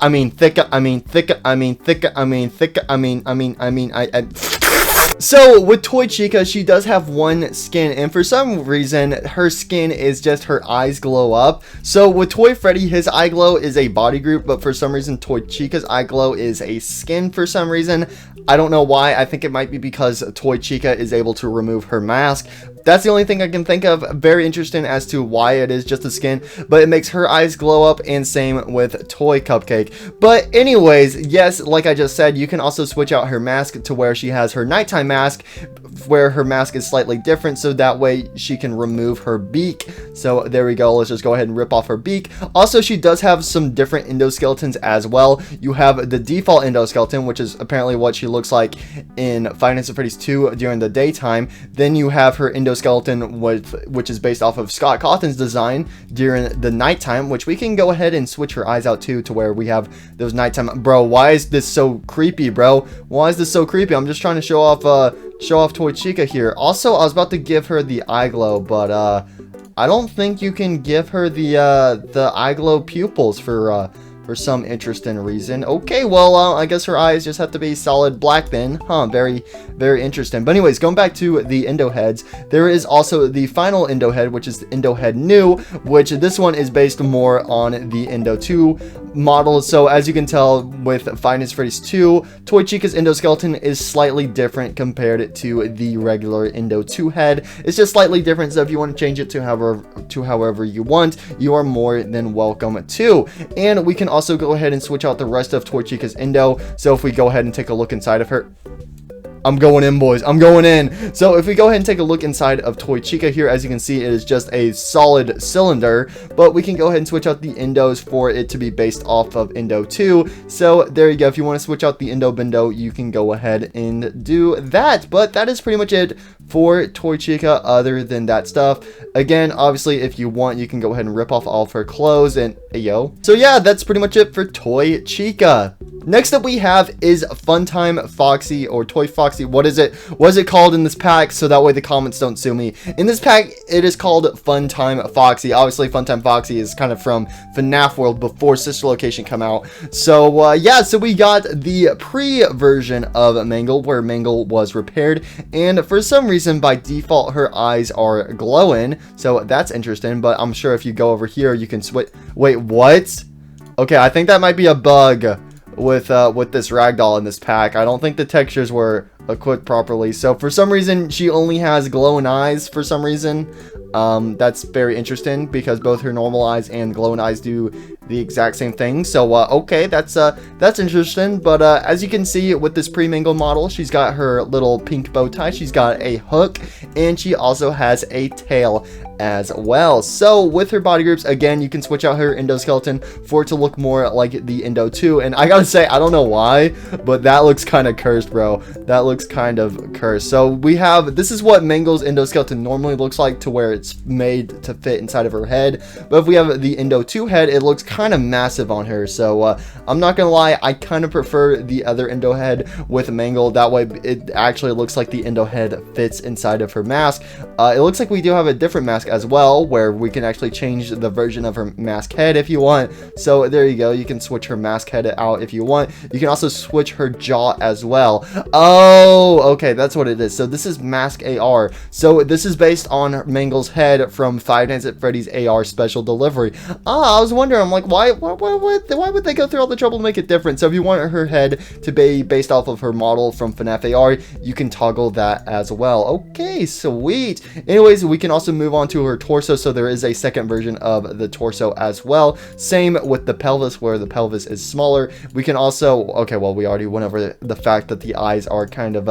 So with Toy Chica, she does have one skin, and for some reason her skin is just her eyes glow up. So with Toy Freddy, his eye glow is a body group, but for some reason Toy Chica's eye glow is a skin for some reason. I don't know why. I think it might be because Toy Chica is able to remove her mask. That's the only thing I can think of. Very interesting as to why it is just a skin, but it makes her eyes glow up, and same with Toy Cupcake. But anyways, yes, like I just said, you can also switch out her mask to where she has her nighttime mask, where her mask is slightly different, so that way she can remove her beak. So there we go. Let's just go ahead and rip off her beak. Also, she does have some different endoskeletons as well. You have the default endoskeleton, which is apparently what she looks like in Five Nights at Freddy's 2 during the daytime. Then you have her endoskeleton, which is based off of Scott Cawthon's design during the nighttime, which we can go ahead and switch her eyes out to where we have those nighttime. Bro, why is this so creepy, bro? Why is this so creepy? I'm just trying to show off Toy Chica here. Also, I was about to give her the eye glow, but I don't think you can give her the eye glow pupils for for some interesting reason. Okay, well, I guess her eyes just have to be solid black then. Huh, very, very interesting. But anyways, going back to the Indo heads, there is also the final Indo head, which is the Indo head new, which this one is based more on the Indo 2 model. So as you can tell with Five Nights at Freddy's 2, Toy Chica's endoskeleton is slightly different compared to the regular Indo 2 head. It's just slightly different, so if you want to change it to however you want, you are more than welcome to. And we can also go ahead and switch out the rest of Toy Chica's Indo. So if we go ahead and take a look inside of her, I'm going in, boys. I'm going in. So if we go ahead and take a look inside of Toy Chica here, as you can see, it is just a solid cylinder, but we can go ahead and switch out the Indos for it to be based off of Indo 2. So there you go. If you want to switch out the Indo Bindo, you can go ahead and do that. But that is pretty much it for Toy Chica other than that stuff. Again, obviously, if you want, you can go ahead and rip off all of her clothes and yo. So yeah, that's pretty much it for Toy Chica. Next up we have is Funtime Foxy, or Toy Foxy. What is it called in this pack? So that way the comments don't sue me. In this pack, it is called Funtime Foxy. Obviously, Funtime Foxy is kind of from Fnaf World before Sister Location come out. So yeah, so we got the pre-version of Mangle, where Mangle was repaired, and for some reason, by default, her eyes are glowing. So that's interesting, but I'm sure if you go over here, you can switch. Wait, what? Okay, I think that might be a bug with this ragdoll in this pack. I don't think the textures were equipped properly, so for some reason she only has glowing eyes for some reason. That's very interesting because both her normal eyes and glowing eyes do the exact same thing. So okay, that's interesting. But as you can see with this pre-Mangle model, she's got her little pink bow tie, she's got a hook, and she also has a tail as well. So with her body groups, again, you can switch out her endoskeleton for it to look more like the Indo 2. And I gotta say, I don't know why, but that looks kind of cursed, bro. That looks kind of cursed. So we have, this is what Mangle's endoskeleton normally looks like, to where it's made to fit inside of her head. But if we have the Indo 2 head, it looks kind of massive on her. So I'm not gonna lie, I kind of prefer the other Indo head with Mangle. That way it actually looks like the Indo head fits inside of her mask. It looks like we do have a different mask as well, where we can actually change the version of her mask head if you want. So there you go, you can switch her mask head out if you want. You can also switch her jaw as well. Oh, okay, that's what it is. So this is Mask AR. So this is based on Mangle's head from Five Nights at Freddy's AR Special Delivery. I was wondering, I'm like, why would they go through all the trouble to make it different? So if you want her head to be based off of her model from FNAF AR, you can toggle that as well. Okay, sweet. Anyways, we can also move on to her torso. So there is a second version of the torso as well. Same with the pelvis, where the pelvis is smaller. We can also, okay, well, we already went over the fact that the eyes are kind of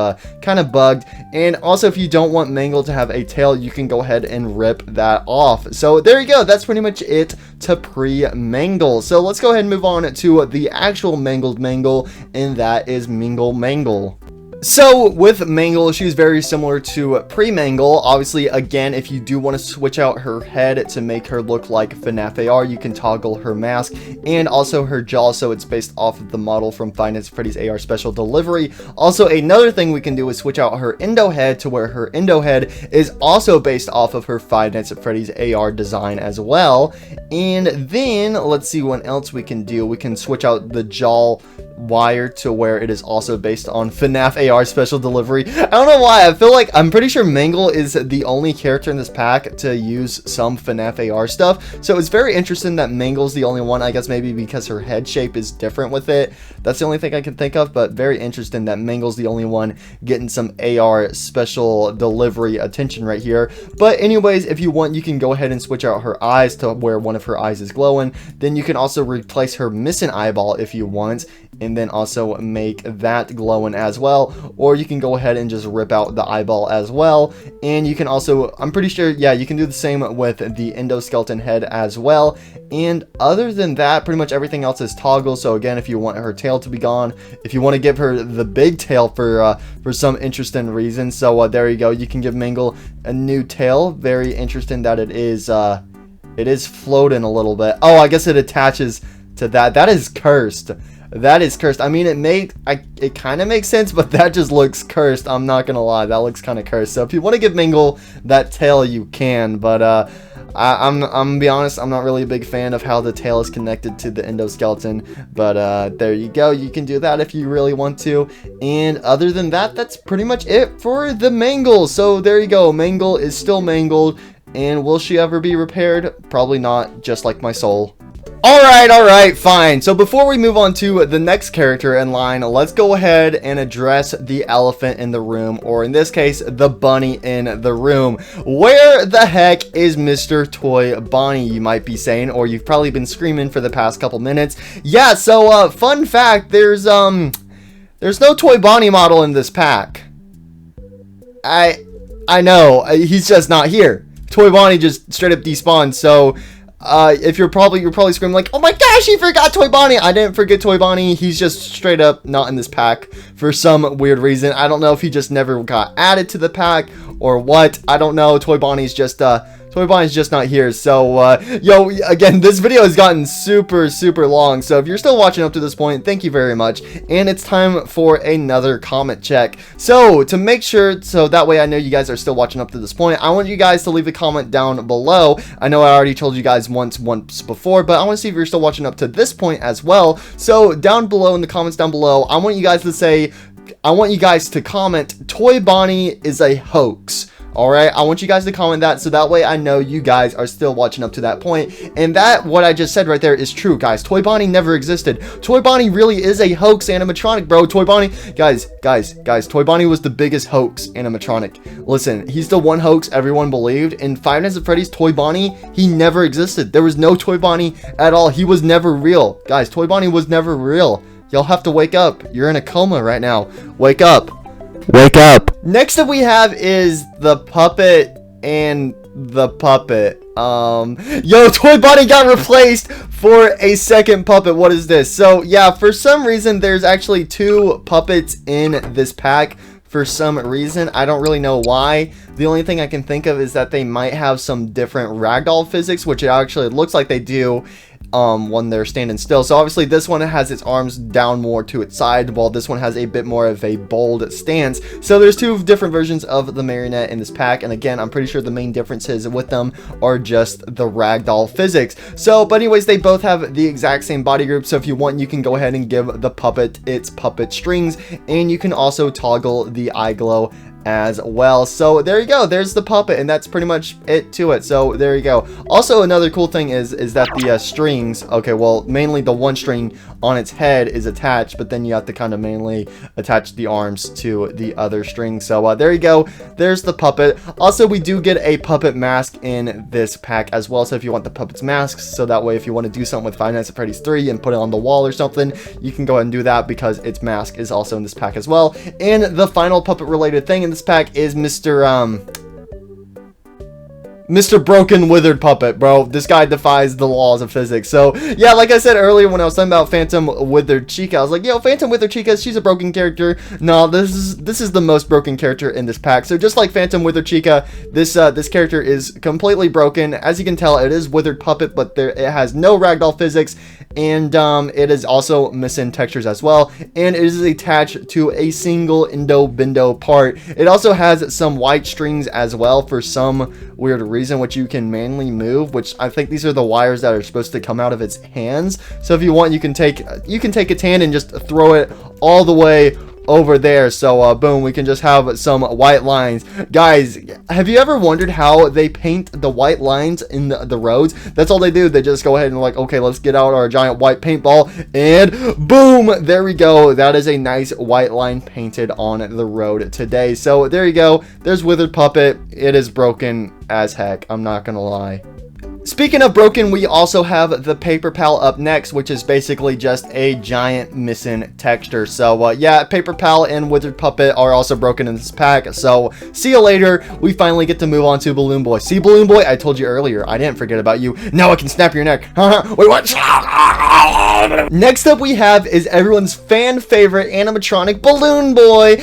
bugged. And also, if you don't want Mangle to have a tail, you can go ahead and rip that off. So there you go. That's pretty much it to pre-Mangle. So let's go ahead and move on to the actual mangled Mangle, and that is Mingle Mangle. So with Mangle, she's very similar to pre-Mangle. Obviously, again, if you do want to switch out her head to make her look like FNAF AR, you can toggle her mask and also her jaw, so it's based off of the model from Five Nights at Freddy's AR Special Delivery. Also, another thing we can do is switch out her Indo head to where her Indo head is also based off of her Five Nights at Freddy's AR design as well. And then, let's see what else we can do. We can switch out the jaw wire to where it is also based on FNAF AR Special Delivery. I don't know why, I feel like, I'm pretty sure Mangle is the only character in this pack to use some FNAF AR stuff, so it's very interesting that Mangle's the only one. I guess maybe because her head shape is different with it. That's the only thing I can think of, but very interesting that Mangle's the only one getting some AR Special Delivery attention right here. But anyways, if you want, you can go ahead and switch out her eyes to where one of her eyes is glowing. Then you can also replace her missing eyeball if you want, and then also make that glowing as well. Or you can go ahead and just rip out the eyeball as well. And you can also, I'm pretty sure, yeah, you can do the same with the endoskeleton head as well. And other than that, pretty much everything else is toggle. So again, if you want her tail to be gone, if you want to give her the big tail for some interesting reason, so there you go, you can give Mangle a new tail. Very interesting that it is floating a little bit. Oh, I guess it attaches to that. That is cursed. That is cursed. I mean, it kind of makes sense, but that just looks cursed. I'm not gonna lie, that looks kind of cursed. So if you want to give Mangle that tail, you can. But I'm gonna be honest, I'm not really a big fan of how the tail is connected to the endoskeleton, but there you go. You can do that if you really want to. And other than that, that's pretty much it for the Mangle. So there you go. Mangle is still mangled, and will she ever be repaired? Probably not, just like my soul. Alright, fine. So before we move on to the next character in line, let's go ahead and address the elephant in the room, or in this case, the bunny in the room. Where the heck is Mr. Toy Bonnie, you might be saying, or you've probably been screaming for the past couple minutes. Yeah, so fun fact, there's no Toy Bonnie model in this pack. I know, he's just not here. Toy Bonnie just straight up despawned, so if you're probably screaming like, oh my gosh, he forgot Toy Bonnie. I didn't forget Toy Bonnie. He's just straight up not in this pack for some weird reason. I don't know if he just never got added to the pack or what. I don't know. Toy Bonnie's just not here. So yo, again, this video has gotten super long, so if you're still watching up to this point, thank you very much. And it's time for another comment check. So to make sure, so that way I know you guys are still watching up to this point, I want you guys to leave a comment down below. I know I already told you guys once before, but I want to see if you're still watching up to this point as well. So down below in the comments down below, I want you guys to comment, Toy Bonnie is a hoax. Alright, I want you guys to comment that, so that way I know you guys are still watching up to that point. And that, what I just said right there, is true, guys. Toy Bonnie never existed. Toy Bonnie really is a hoax animatronic, bro. Toy Bonnie, guys, Toy Bonnie was the biggest hoax animatronic. Listen, he's the one hoax everyone believed. In Five Nights at Freddy's, Toy Bonnie, he never existed. There was no Toy Bonnie at all. He was never real. Guys, Toy Bonnie was never real. Y'all have to wake up. You're in a coma right now. Wake up. Wake up. Next up we have is the puppet and the puppet. Yo, Toy Bonnie got replaced for a second puppet. What is this? So yeah, for some reason there's actually two puppets in this pack. For some reason, I don't really know why. The only thing I can think of is that they might have some different ragdoll physics, which it actually looks like they do when they're standing still. So obviously this one has its arms down more to its side, while this one has a bit more of a bold stance. So there's two different versions of the marionette in this pack, and again, I'm pretty sure the main differences with them are just the ragdoll physics. So, but anyways, they both have the exact same body group, so if you want, you can go ahead and give the puppet its puppet strings, and you can also toggle the eye glow as well. So there you go, there's the puppet, and that's pretty much it to it. So there you go. Also, another cool thing is that the strings, okay, well, mainly the one string on its head is attached, but then you have to kind of mainly attach the arms to the other string. So there you go, there's the puppet. Also, we do get a puppet mask in this pack as well, so if you want the puppet's masks, so that way if you want to do something with Five Nights at Freddy's 3 and put it on the wall or something, you can go ahead and do that, because its mask is also in this pack as well. And the final puppet related thing in this pack is Mr. Broken Withered Puppet, bro. This guy defies the laws of physics. So, yeah, like I said earlier when I was talking about Phantom Withered Chica, I was like, yo, Phantom Withered Chica, she's a broken character. No, this is the most broken character in this pack. So just like Phantom Withered Chica, this character is completely broken. As you can tell, it is Withered Puppet, but it has no ragdoll physics, and it is also missing textures as well, and it is attached to a single endo-bindo part. It also has some white strings as well for some weird reason, which you can manually move, which I think these are the wires that are supposed to come out of its hands. So if you want, you can take its hand and just throw it all the way over there. So boom, we can just have some white lines. Guys, have you ever wondered how they paint the white lines in the roads? That's all they do. They just go ahead and like, okay, let's get out our giant white paintball, and boom, there we go. That is a nice white line painted on the road today. So there you go, there's Withered Puppet. It is broken as heck, I'm not gonna lie. Speaking of broken, we also have the Paper Pal up next, which is basically just a giant missing texture. So yeah, Paper Pal and Withered Puppet are also broken in this pack. So see you later. We finally get to move on to Balloon Boy. See, Balloon Boy, I told you earlier, I didn't forget about you. Now I can snap your neck. Wait, what? Next up we have is everyone's fan favorite animatronic Balloon Boy.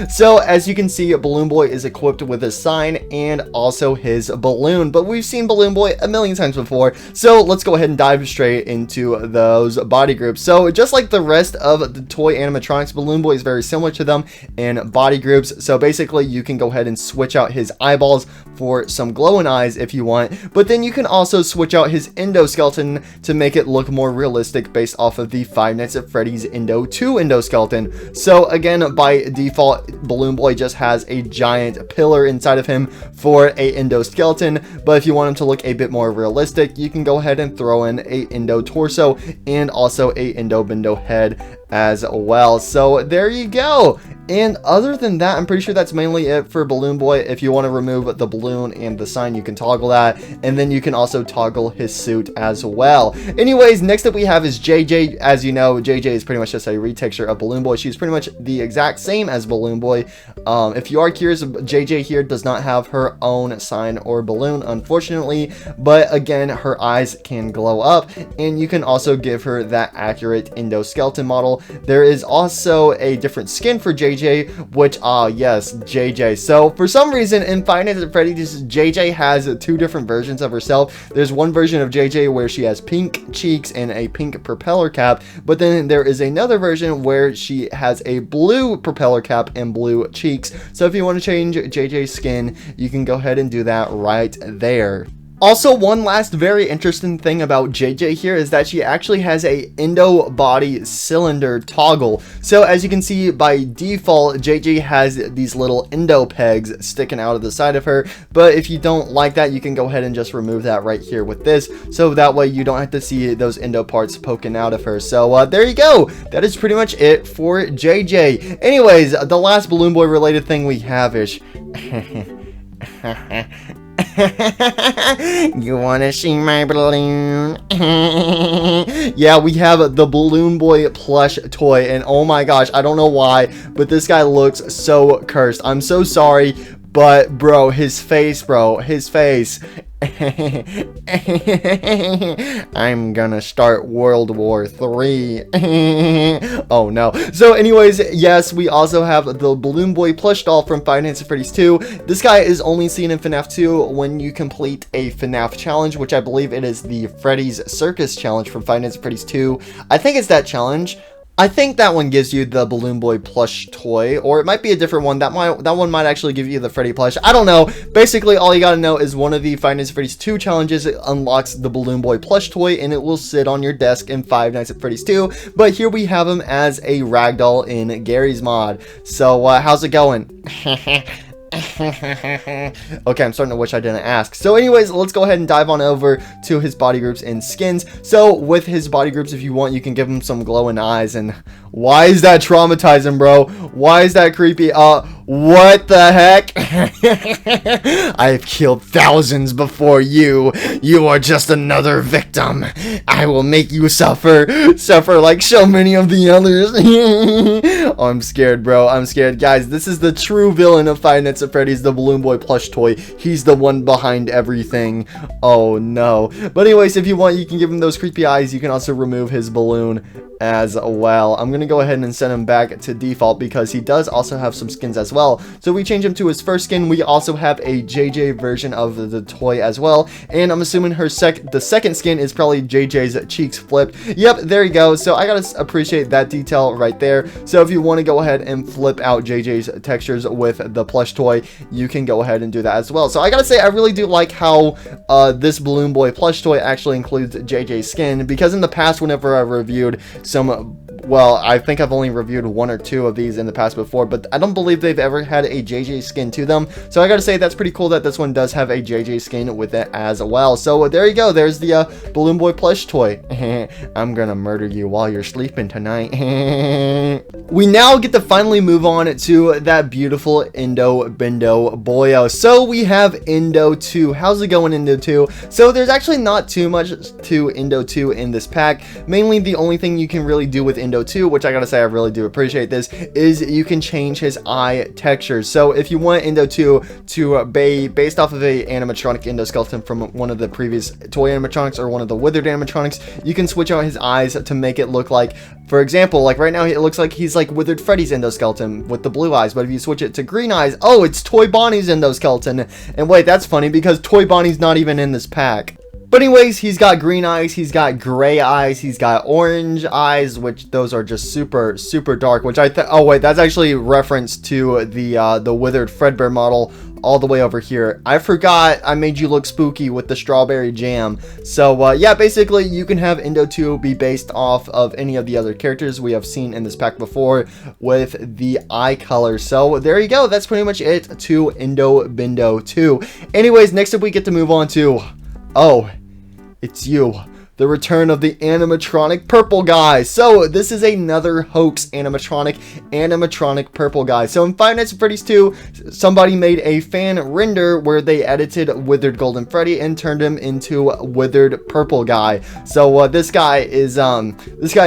So as you can see, Balloon Boy is equipped with a sign and also his balloon, but we've seen Balloon Boy a million times before, so let's go ahead and dive straight into those body groups. So just like the rest of the toy animatronics, Balloon Boy is very similar to them in body groups. So basically you can go ahead and switch out his eyeballs for some glowing eyes if you want, but then you can also switch out his endoskeleton to make it look more realistic based off of the Five Nights at Freddy's Endo 2 endoskeleton. So again, by default, Balloon Boy just has a giant pillar inside of him for a endoskeleton, but if you want him to look a bit more realistic, you can go ahead and throw in a endo torso and also a endo bendo head as well. So there you go. And other than that, I'm pretty sure that's mainly it for Balloon Boy. If you want to remove the balloon and the sign, you can toggle that, and then you can also toggle his suit as well. Anyways, next up we have is JJ. As you know, JJ is pretty much just a retexture of Balloon Boy. She's pretty much the exact same as Balloon Boy. If you are curious, JJ here does not have her own sign or balloon, unfortunately, but again, her eyes can glow up, and you can also give her that accurate endoskeleton model. There is also a different skin for JJ, which, yes, JJ. So for some reason in Five Nights at Freddy's, JJ has two different versions of herself. There's one version of JJ where she has pink cheeks and a pink propeller cap, but then there is another version where she has a blue propeller cap and blue cheeks. So if you want to change JJ's skin, you can go ahead and do that right there. Also, one last very interesting thing about JJ here is that she actually has a endo body cylinder toggle. So as you can see, by default, JJ has these little endo pegs sticking out of the side of her, but if you don't like that, you can go ahead and just remove that right here with this, so that way you don't have to see those endo parts poking out of her. So there you go. That is pretty much it for JJ. Anyways, the last Balloon Boy related thing we have is you wanna see my balloon? Yeah, we have the Balloon Boy plush toy, and oh my gosh, I don't know why, but this guy looks so cursed. I'm so sorry, but bro, his face, I'm gonna start World War 3. Oh no. So anyways, yes, we also have the Balloon Boy plush doll from Five Nights at Freddy's 2. This guy is only seen in FNAF 2 when you complete a FNAF challenge, which I believe it is the Freddy's Circus challenge from Five Nights at Freddy's 2. I think it's that challenge. I think that one gives you the Balloon Boy plush toy, or it might be a different one. That one might actually give you the Freddy plush. I don't know. Basically, all you gotta know is one of the Five Nights at Freddy's 2 challenges, it unlocks the Balloon Boy plush toy, and it will sit on your desk in Five Nights at Freddy's 2. But here we have him as a ragdoll in Gary's mod. So, how's it going? Okay, I'm starting to wish I didn't ask. So anyways, let's go ahead and dive on over to his body groups and skins. So with his body groups, if you want, you can give him some glowing eyes. And why is that traumatizing, bro? Why is that creepy? What the heck? I've killed thousands before you. You are just another victim. I will make you suffer like so many of the others. Oh, I'm scared, bro. I'm scared. Guys, this is the true villain of Five Nights at Freddy's, the Balloon Boy plush toy. He's the one behind everything. Oh, no. But anyways, if you want, you can give him those creepy eyes. You can also remove his balloon as well. I'm going to go ahead and send him back to default because he does also have some skins as well. So we change him to his first skin. We also have a JJ version of the toy as well. And I'm assuming the second skin is probably JJ's cheeks flipped. Yep, there you go. So I got to appreciate that detail right there. So if you want to go ahead and flip out JJ's textures with the plush toy, you can go ahead and do that as well. So I got to say, I really do like how this Balloon Boy plush toy actually includes JJ's skin, because in the past, whenever I reviewed some, well, I think I've only reviewed one or two of these in the past before, but I don't believe they've ever had a JJ skin to them. So I gotta say, that's pretty cool that this one does have a JJ skin with it as well. So there you go. There's the Balloon Boy plush toy. I'm gonna murder you while you're sleeping tonight. We now get to finally move on to that beautiful Endo Bendo Boyo. So we have Endo 2. How's it going, Endo 2? So there's actually not too much to Endo 2 in this pack. Mainly the only thing you can really do with Endo Indo 2, which I gotta say I really do appreciate this, is you can change his eye textures. So if you want Indo 2 to be based off of a animatronic endoskeleton from one of the previous toy animatronics or one of the withered animatronics, you can switch out his eyes to make it look like, for example, like right now it looks like he's like Withered Freddy's endoskeleton with the blue eyes, but if you switch it to green eyes, oh, it's Toy Bonnie's endoskeleton. And wait, that's funny because Toy Bonnie's not even in this pack. But anyways, he's got green eyes, he's got gray eyes, he's got orange eyes, which those are just super, super dark, which oh wait, that's actually reference to the Withered Fredbear model all the way over here. I forgot I made you look spooky with the strawberry jam. So yeah, basically you can have Indo 2 be based off of any of the other characters we have seen in this pack before with the eye color. So there you go, that's pretty much it to Indo Bindo 2. Anyways, next up we get to move on to, oh, it's you. The return of the animatronic purple guy. So this is another hoax animatronic purple guy. So in Five Nights at Freddy's 2, somebody made a fan render where they edited Withered Golden Freddy and turned him into Withered Purple Guy. So this guy is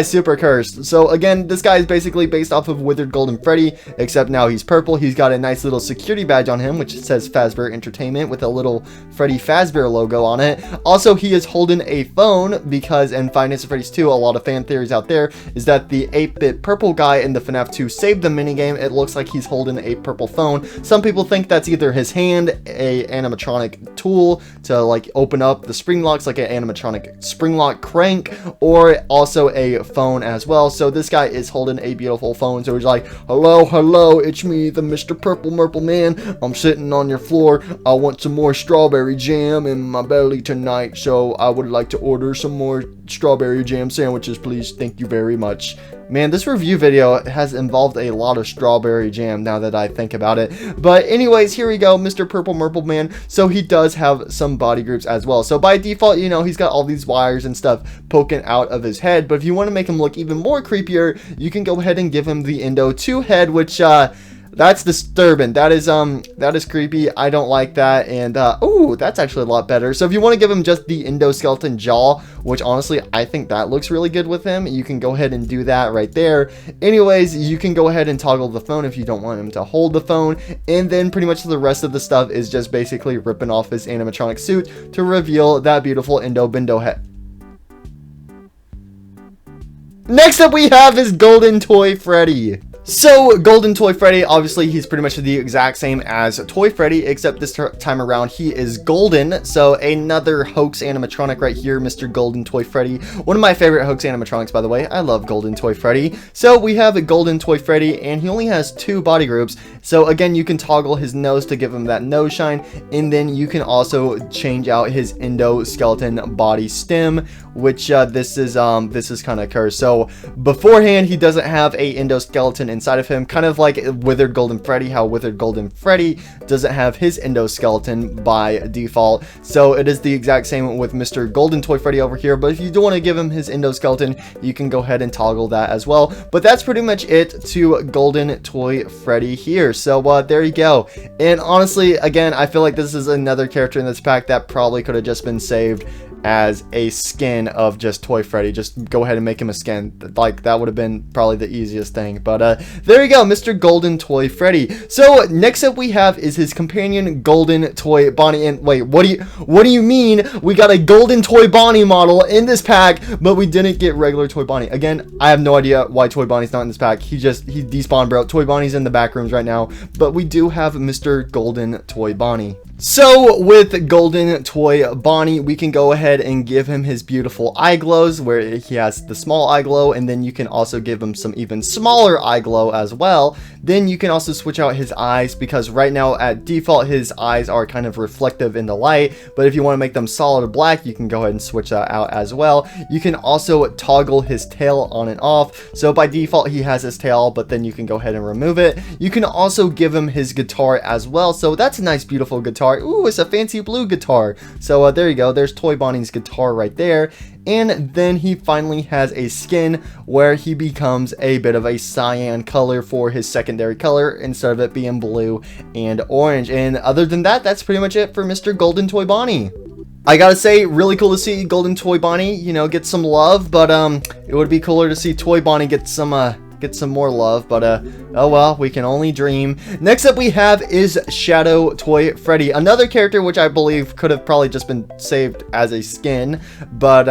super cursed. So again, this guy is basically based off of Withered Golden Freddy, except now he's purple. He's got a nice little security badge on him, which says Fazbear Entertainment with a little Freddy Fazbear logo on it. Also, he is holding a phone, because in Five Nights at Freddy's 2, a lot of fan theories out there is that the 8-bit purple guy in the FNAF 2 saved the minigame. It looks like he's holding a purple phone. Some people think that's either his hand, a animatronic tool to like open up the spring locks like an animatronic spring lock crank, or also a phone as well. So this guy is holding a beautiful phone. So he's like, hello, it's me, the Mr. Purple Murple Man. I'm sitting on your floor. I want some more strawberry jam in my belly tonight, so I would like to order some more strawberry jam sandwiches, please. Thank you very much. Man, this review video has involved a lot of strawberry jam now that I think about it. But anyways, here we go, Mr. Purple Murple Man. So he does have some body groups as well. So by default, you know, he's got all these wires and stuff poking out of his head. But if you want to make him look even more creepier, you can go ahead and give him the Indo 2 head, which that's disturbing. That is creepy. I don't like that. And ooh, that's actually a lot better. So if you want to give him just the endoskeleton jaw, which honestly I think that looks really good with him, you can go ahead and do that right there. Anyways, you can go ahead and toggle the phone if you don't want him to hold the phone, and then pretty much the rest of the stuff is just basically ripping off his animatronic suit to reveal that beautiful Indo Bindo head. Next up we have is Golden Toy Freddy. So, Golden Toy Freddy, obviously, he's pretty much the exact same as Toy Freddy, except this time around, he is golden. So, another hoax animatronic right here, Mr. Golden Toy Freddy. One of my favorite hoax animatronics, by the way. I love Golden Toy Freddy. So, we have a Golden Toy Freddy, and he only has 2 body groups. So, again, you can toggle his nose to give him that nose shine, and then you can also change out his endoskeleton body stem, which this is kind of cursed. So, beforehand, he doesn't have a endoskeleton inside of him, kind of like Withered Golden Freddy, how Withered Golden Freddy doesn't have his endoskeleton by default. So it is the exact same with Mr. Golden Toy Freddy over here, but if you do want to give him his endoskeleton, you can go ahead and toggle that as well. But that's pretty much it to Golden Toy Freddy here. So there you go. And honestly, again, I feel like this is another character in this pack that probably could have just been saved as a skin of just Toy Freddy. Just go ahead and make him a skin. Like, that would have been probably the easiest thing. But there you go, Mr. Golden Toy Freddy. So next up we have is his companion Golden Toy Bonnie. And wait, what do you mean we got a Golden Toy Bonnie model in this pack, but we didn't get regular Toy Bonnie? Again, I have no idea why Toy Bonnie's not in this pack. He despawned, bro. Toy Bonnie's in the back rooms right now, but we do have Mr. Golden Toy Bonnie. So with Golden Toy Bonnie, we can go ahead and give him his beautiful eye glows, where he has the small eye glow, and then you can also give him some even smaller eye glow as well. Then you can also switch out his eyes, because right now at default his eyes are kind of reflective in the light, but if you want to make them solid black, you can go ahead and switch that out as well. You can also toggle his tail on and off. So by default he has his tail, but then you can go ahead and remove it. You can also give him his guitar as well. So that's a nice beautiful guitar. Ooh, it's a fancy blue guitar. So there you go. There's Toy Bonnie's guitar right there. And then he finally has a skin where he becomes a bit of a cyan color for his secondary color instead of it being blue and orange. And other than that, that's pretty much it for Mr. Golden Toy Bonnie. I gotta say, really cool to see Golden Toy Bonnie, you know, get some love, but it would be cooler to see Toy Bonnie get some more love, but oh well, we can only dream. Next up we have is Shadow Toy Freddy, another character which I believe could have probably just been saved as a skin, but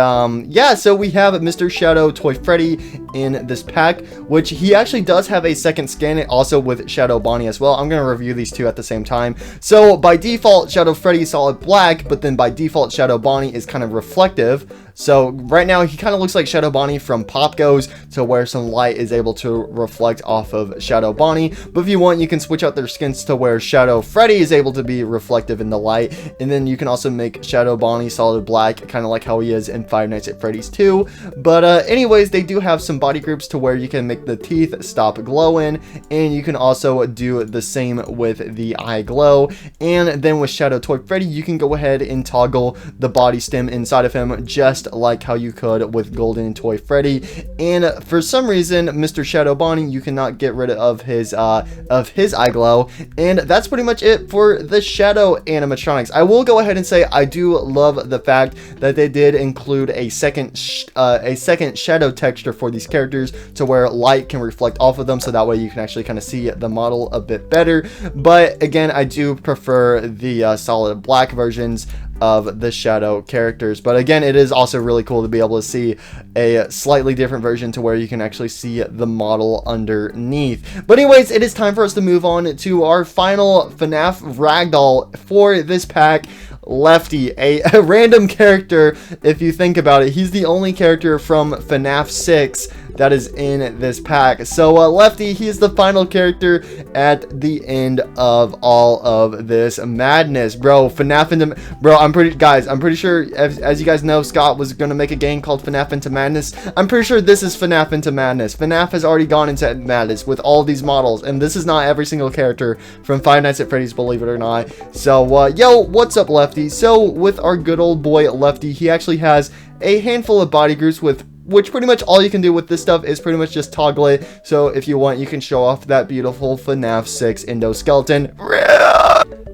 yeah, so we have Mr. Shadow Toy Freddy in this pack, which he actually does have a second skin, also with Shadow Bonnie as well. I'm gonna review these two at the same time. So by default, Shadow Freddy is solid black, but then by default, Shadow Bonnie is kind of reflective. So right now he kind of looks like Shadow Bonnie from Pop Goes, to where some light is able to reflect off of Shadow Bonnie. But if you want, you can switch out their skins to where Shadow Freddy is able to be reflective in the light, and then you can also make Shadow Bonnie solid black, kind of like how he is in Five Nights at Freddy's 2. But anyways, they do have some body groups to where you can make the teeth stop glowing, and you can also do the same with the eye glow. And then with Shadow Toy Freddy, you can go ahead and toggle the body stem inside of him, just like how you could with Golden Toy Freddy. And for some reason, Mr. Shadow Bonnie, you cannot get rid of his eye glow. And that's pretty much it for the Shadow animatronics. I will go ahead and say I do love the fact that they did include a second shadow texture for these characters, to where light can reflect off of them, so that way you can actually kind of see the model a bit better. But again, I do prefer the solid black versions of the Shadow characters. But again, it is also really cool to be able to see a slightly different version, to where you can actually see the model underneath. But anyways, it is time for us to move on to our final FNAF Ragdoll for this pack, Lefty, a random character. If you think about it, he's the only character from FNAF 6 that is in this pack. So Lefty, he is the final character at the end of all of this madness, bro. FNAF into, bro, I'm pretty sure, as you guys know, Scott was gonna make a game called FNAF Into Madness. I'm pretty sure this is FNAF Into Madness. FNAF has already gone into madness with all these models, and this is not every single character from Five Nights at Freddy's, believe it or not. So yo, what's up, Lefty? So with our good old boy Lefty, he actually has a handful of body groups, with which pretty much all you can do with this stuff is pretty much just toggle it. So if you want, you can show off that beautiful FNAF 6 endoskeleton.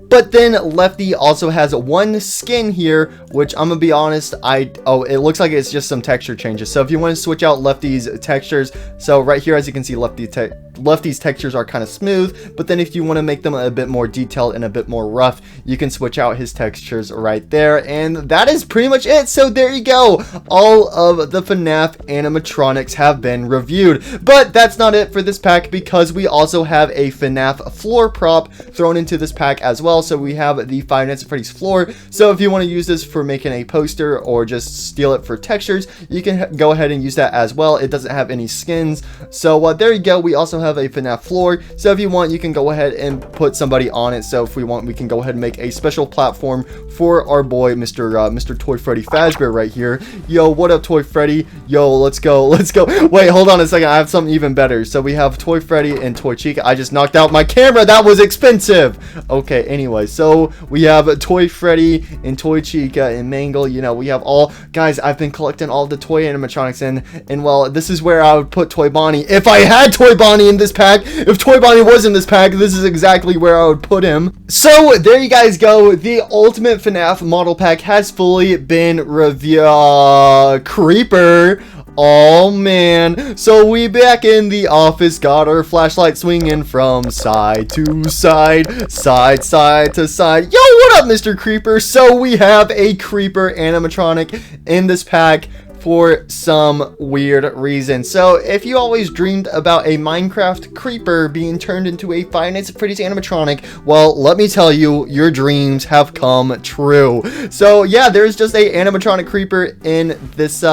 But then Lefty also has one skin here, which I'm gonna be honest, it looks like it's just some texture changes. So if you want to switch out Lefty's textures, so right here, as you can see, Lefty's textures are kind of smooth, but then if you want to make them a bit more detailed and a bit more rough, you can switch out his textures right there. And that is pretty much it. So there you go. All of the FNAF animatronics have been reviewed. But that's not it for this pack, because we also have a FNAF floor prop thrown into this pack as well. So we have the Five Nights at Freddy's floor. So if you want to use this for making a poster or just steal it for textures, you can go ahead and use that as well. It doesn't have any skins. So there you go. We also have a FNAF floor. So if you want, you can go ahead and put somebody on it. So if we want, we can go ahead and make a special platform for our boy, Mr. Toy Freddy Fazbear right here. Yo, what up, Toy Freddy? Yo, let's go. Let's go. Wait, hold on a second. I have something even better. So we have Toy Freddy and Toy Chica. I just knocked out my camera. That was expensive. Okay, anyway, so we have Toy Freddy and Toy Chica and Mangle. You know, we have all, guys, I've been collecting all the toy animatronics, and well, this is where I would put Toy Bonnie. If I had Toy Bonnie in this pack, if Toy Bonnie was in this pack, this is exactly where I would put him. So there you guys go. The Ultimate FNAF model pack has fully been reviewed. Creeper. Oh man, so we back in the office, got our flashlight swinging from side to side, side to side. Yo, what up, Mr. Creeper? So we have a Creeper animatronic in this pack for some weird reason. So if you always dreamed about a Minecraft Creeper being turned into a Five Nights at Freddy's animatronic, well, let me tell you, your dreams have come true. So yeah, there's just a animatronic Creeper in this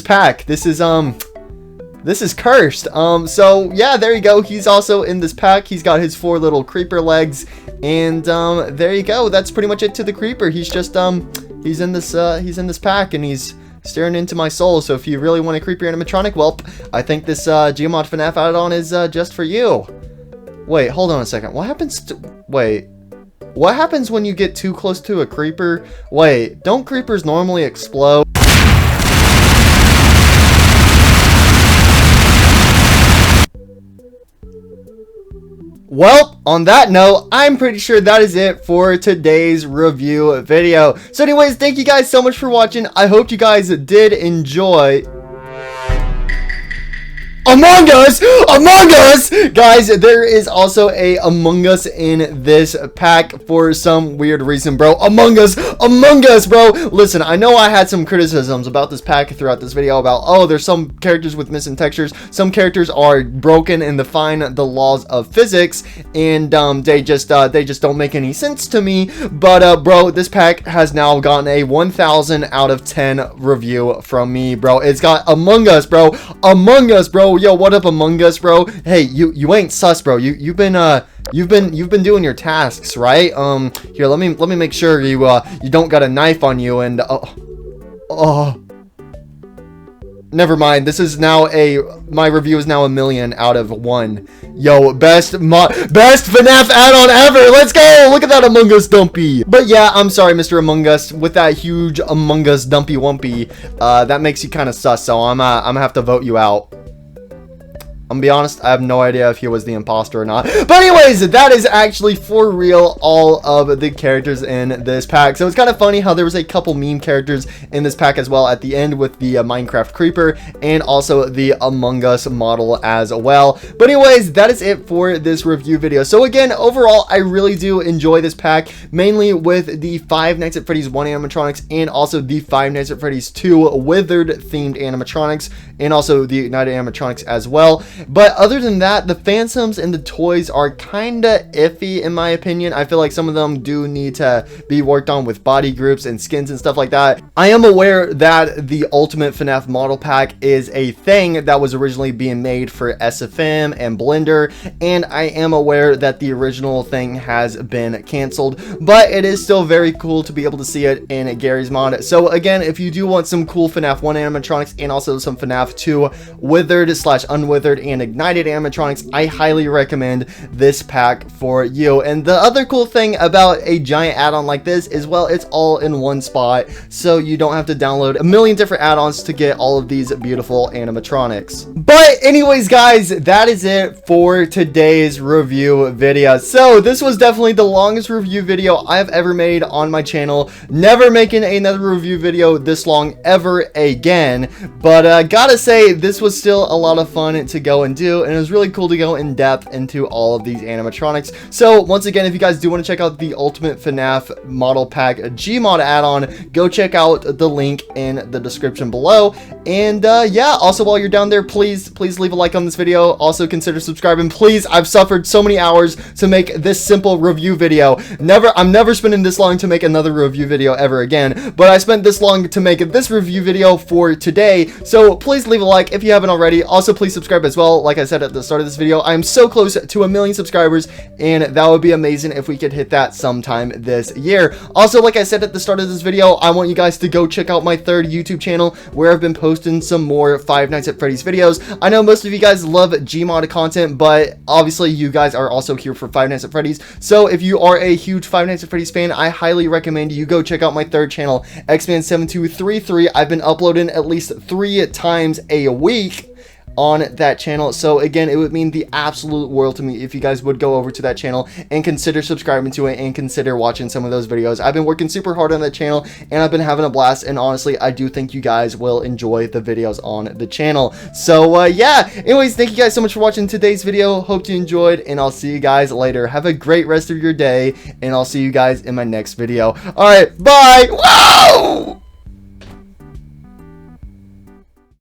pack. This is cursed. So yeah, there you go. He's also in this pack. He's got his 4 little creeper legs, and there you go. That's pretty much it to the creeper. He's just he's in this pack, and he's staring into my soul. So if you really want a creeper animatronic, well, I think this Gmod FNAF add-on is just for you. Wait, hold on a second. What happens when you get too close to a creeper? Wait, don't creepers normally explode? Well, on that note, I'm pretty sure that is it for today's review video. So anyways, thank you guys so much for watching. I hope you guys did enjoy. Among Us! Among Us! Guys, there is also a Among Us in this pack for some weird reason, bro. Among Us! Among Us, bro! Listen, I know I had some criticisms about this pack throughout this video about, oh, there's some characters with missing textures. Some characters are broken and define the laws of physics, and they just don't make any sense to me. But, bro, this pack has now gotten a 1,000 out of 10 review from me, bro. It's got Among Us, bro. Among Us, bro. Yo, what up, Among Us, bro? Hey, you ain't sus, bro. You've been doing your tasks, right? Here, let me make sure you don't got a knife on you, and never mind. This is now my review is now 1,000,000 out of 1. Yo, best FNAF add-on ever. Let's go. Look at that Among Us dumpy. But yeah, I'm sorry, Mr. Among Us, with that huge Among Us dumpy wumpy. That makes you kind of sus. So I'm gonna have to vote you out. I'm gonna be honest, I have no idea if he was the imposter or not. But anyways, that is actually for real all of the characters in this pack. So it's kind of funny how there was a couple meme characters in this pack as well at the end with the Minecraft Creeper and also the Among Us model as well. But anyways, that is it for this review video. So again, overall, I really do enjoy this pack, mainly with the Five Nights at Freddy's 1 animatronics and also the Five Nights at Freddy's 2 Withered themed animatronics and also the Ignited animatronics as well. But other than that, the Phantoms and the toys are kinda iffy in my opinion. I feel like some of them do need to be worked on with body groups and skins and stuff like that. I am aware that the Ultimate FNAF model pack is a thing that was originally being made for SFM and Blender, and I am aware that the original thing has been canceled, but it is still very cool to be able to see it in Gary's mod. So again, if you do want some cool FNAF 1 animatronics and also some FNAF 2 withered / unwithered and ignited animatronics, I highly recommend this pack for you. And the other cool thing about a giant add-on like this is, well, it's all in one spot, so you don't have to download a million different add-ons to get all of these beautiful animatronics. But anyways, guys, that is it for today's review video. So this was definitely the longest review video I've ever made on my channel. Never making another review video this long ever again, but gotta say, this was still a lot of fun to go and do, and it was really cool to go in depth into all of these animatronics. So once again, if you guys do want to check out the Ultimate FNAF model pack Gmod add-on, go check out the link in the description below. And yeah, also while you're down there, please leave a like on this video. Also consider subscribing, please. I've suffered so many hours to make this simple review video. I'm never spending this long to make another review video ever again, but I spent this long to make this review video for today. So please leave a like if you haven't already. Also please subscribe as well. Like I said at the start of this video, I am so close to 1,000,000 subscribers, and that would be amazing if we could hit that sometime this year. Also, like I said at the start of this video, I want you guys to go check out my third YouTube channel where I've been posting some more Five Nights at Freddy's videos. I know most of you guys love Gmod content, but obviously you guys are also here for Five Nights at Freddy's. So if you are a huge Five Nights at Freddy's fan, I highly recommend you go check out my third channel, Xman7233. I've been uploading at least 3 times a week on that channel. So again, it would mean the absolute world to me if you guys would go over to that channel and consider subscribing to it and consider watching some of those videos. I've been working super hard on that channel and I've been having a blast, and honestly, I do think you guys will enjoy the videos on the channel. So yeah, anyways, thank you guys so much for watching today's video. Hope you enjoyed, and I'll see you guys later. Have a great rest of your day, and I'll see you guys in my next video. All right, bye. Whoa!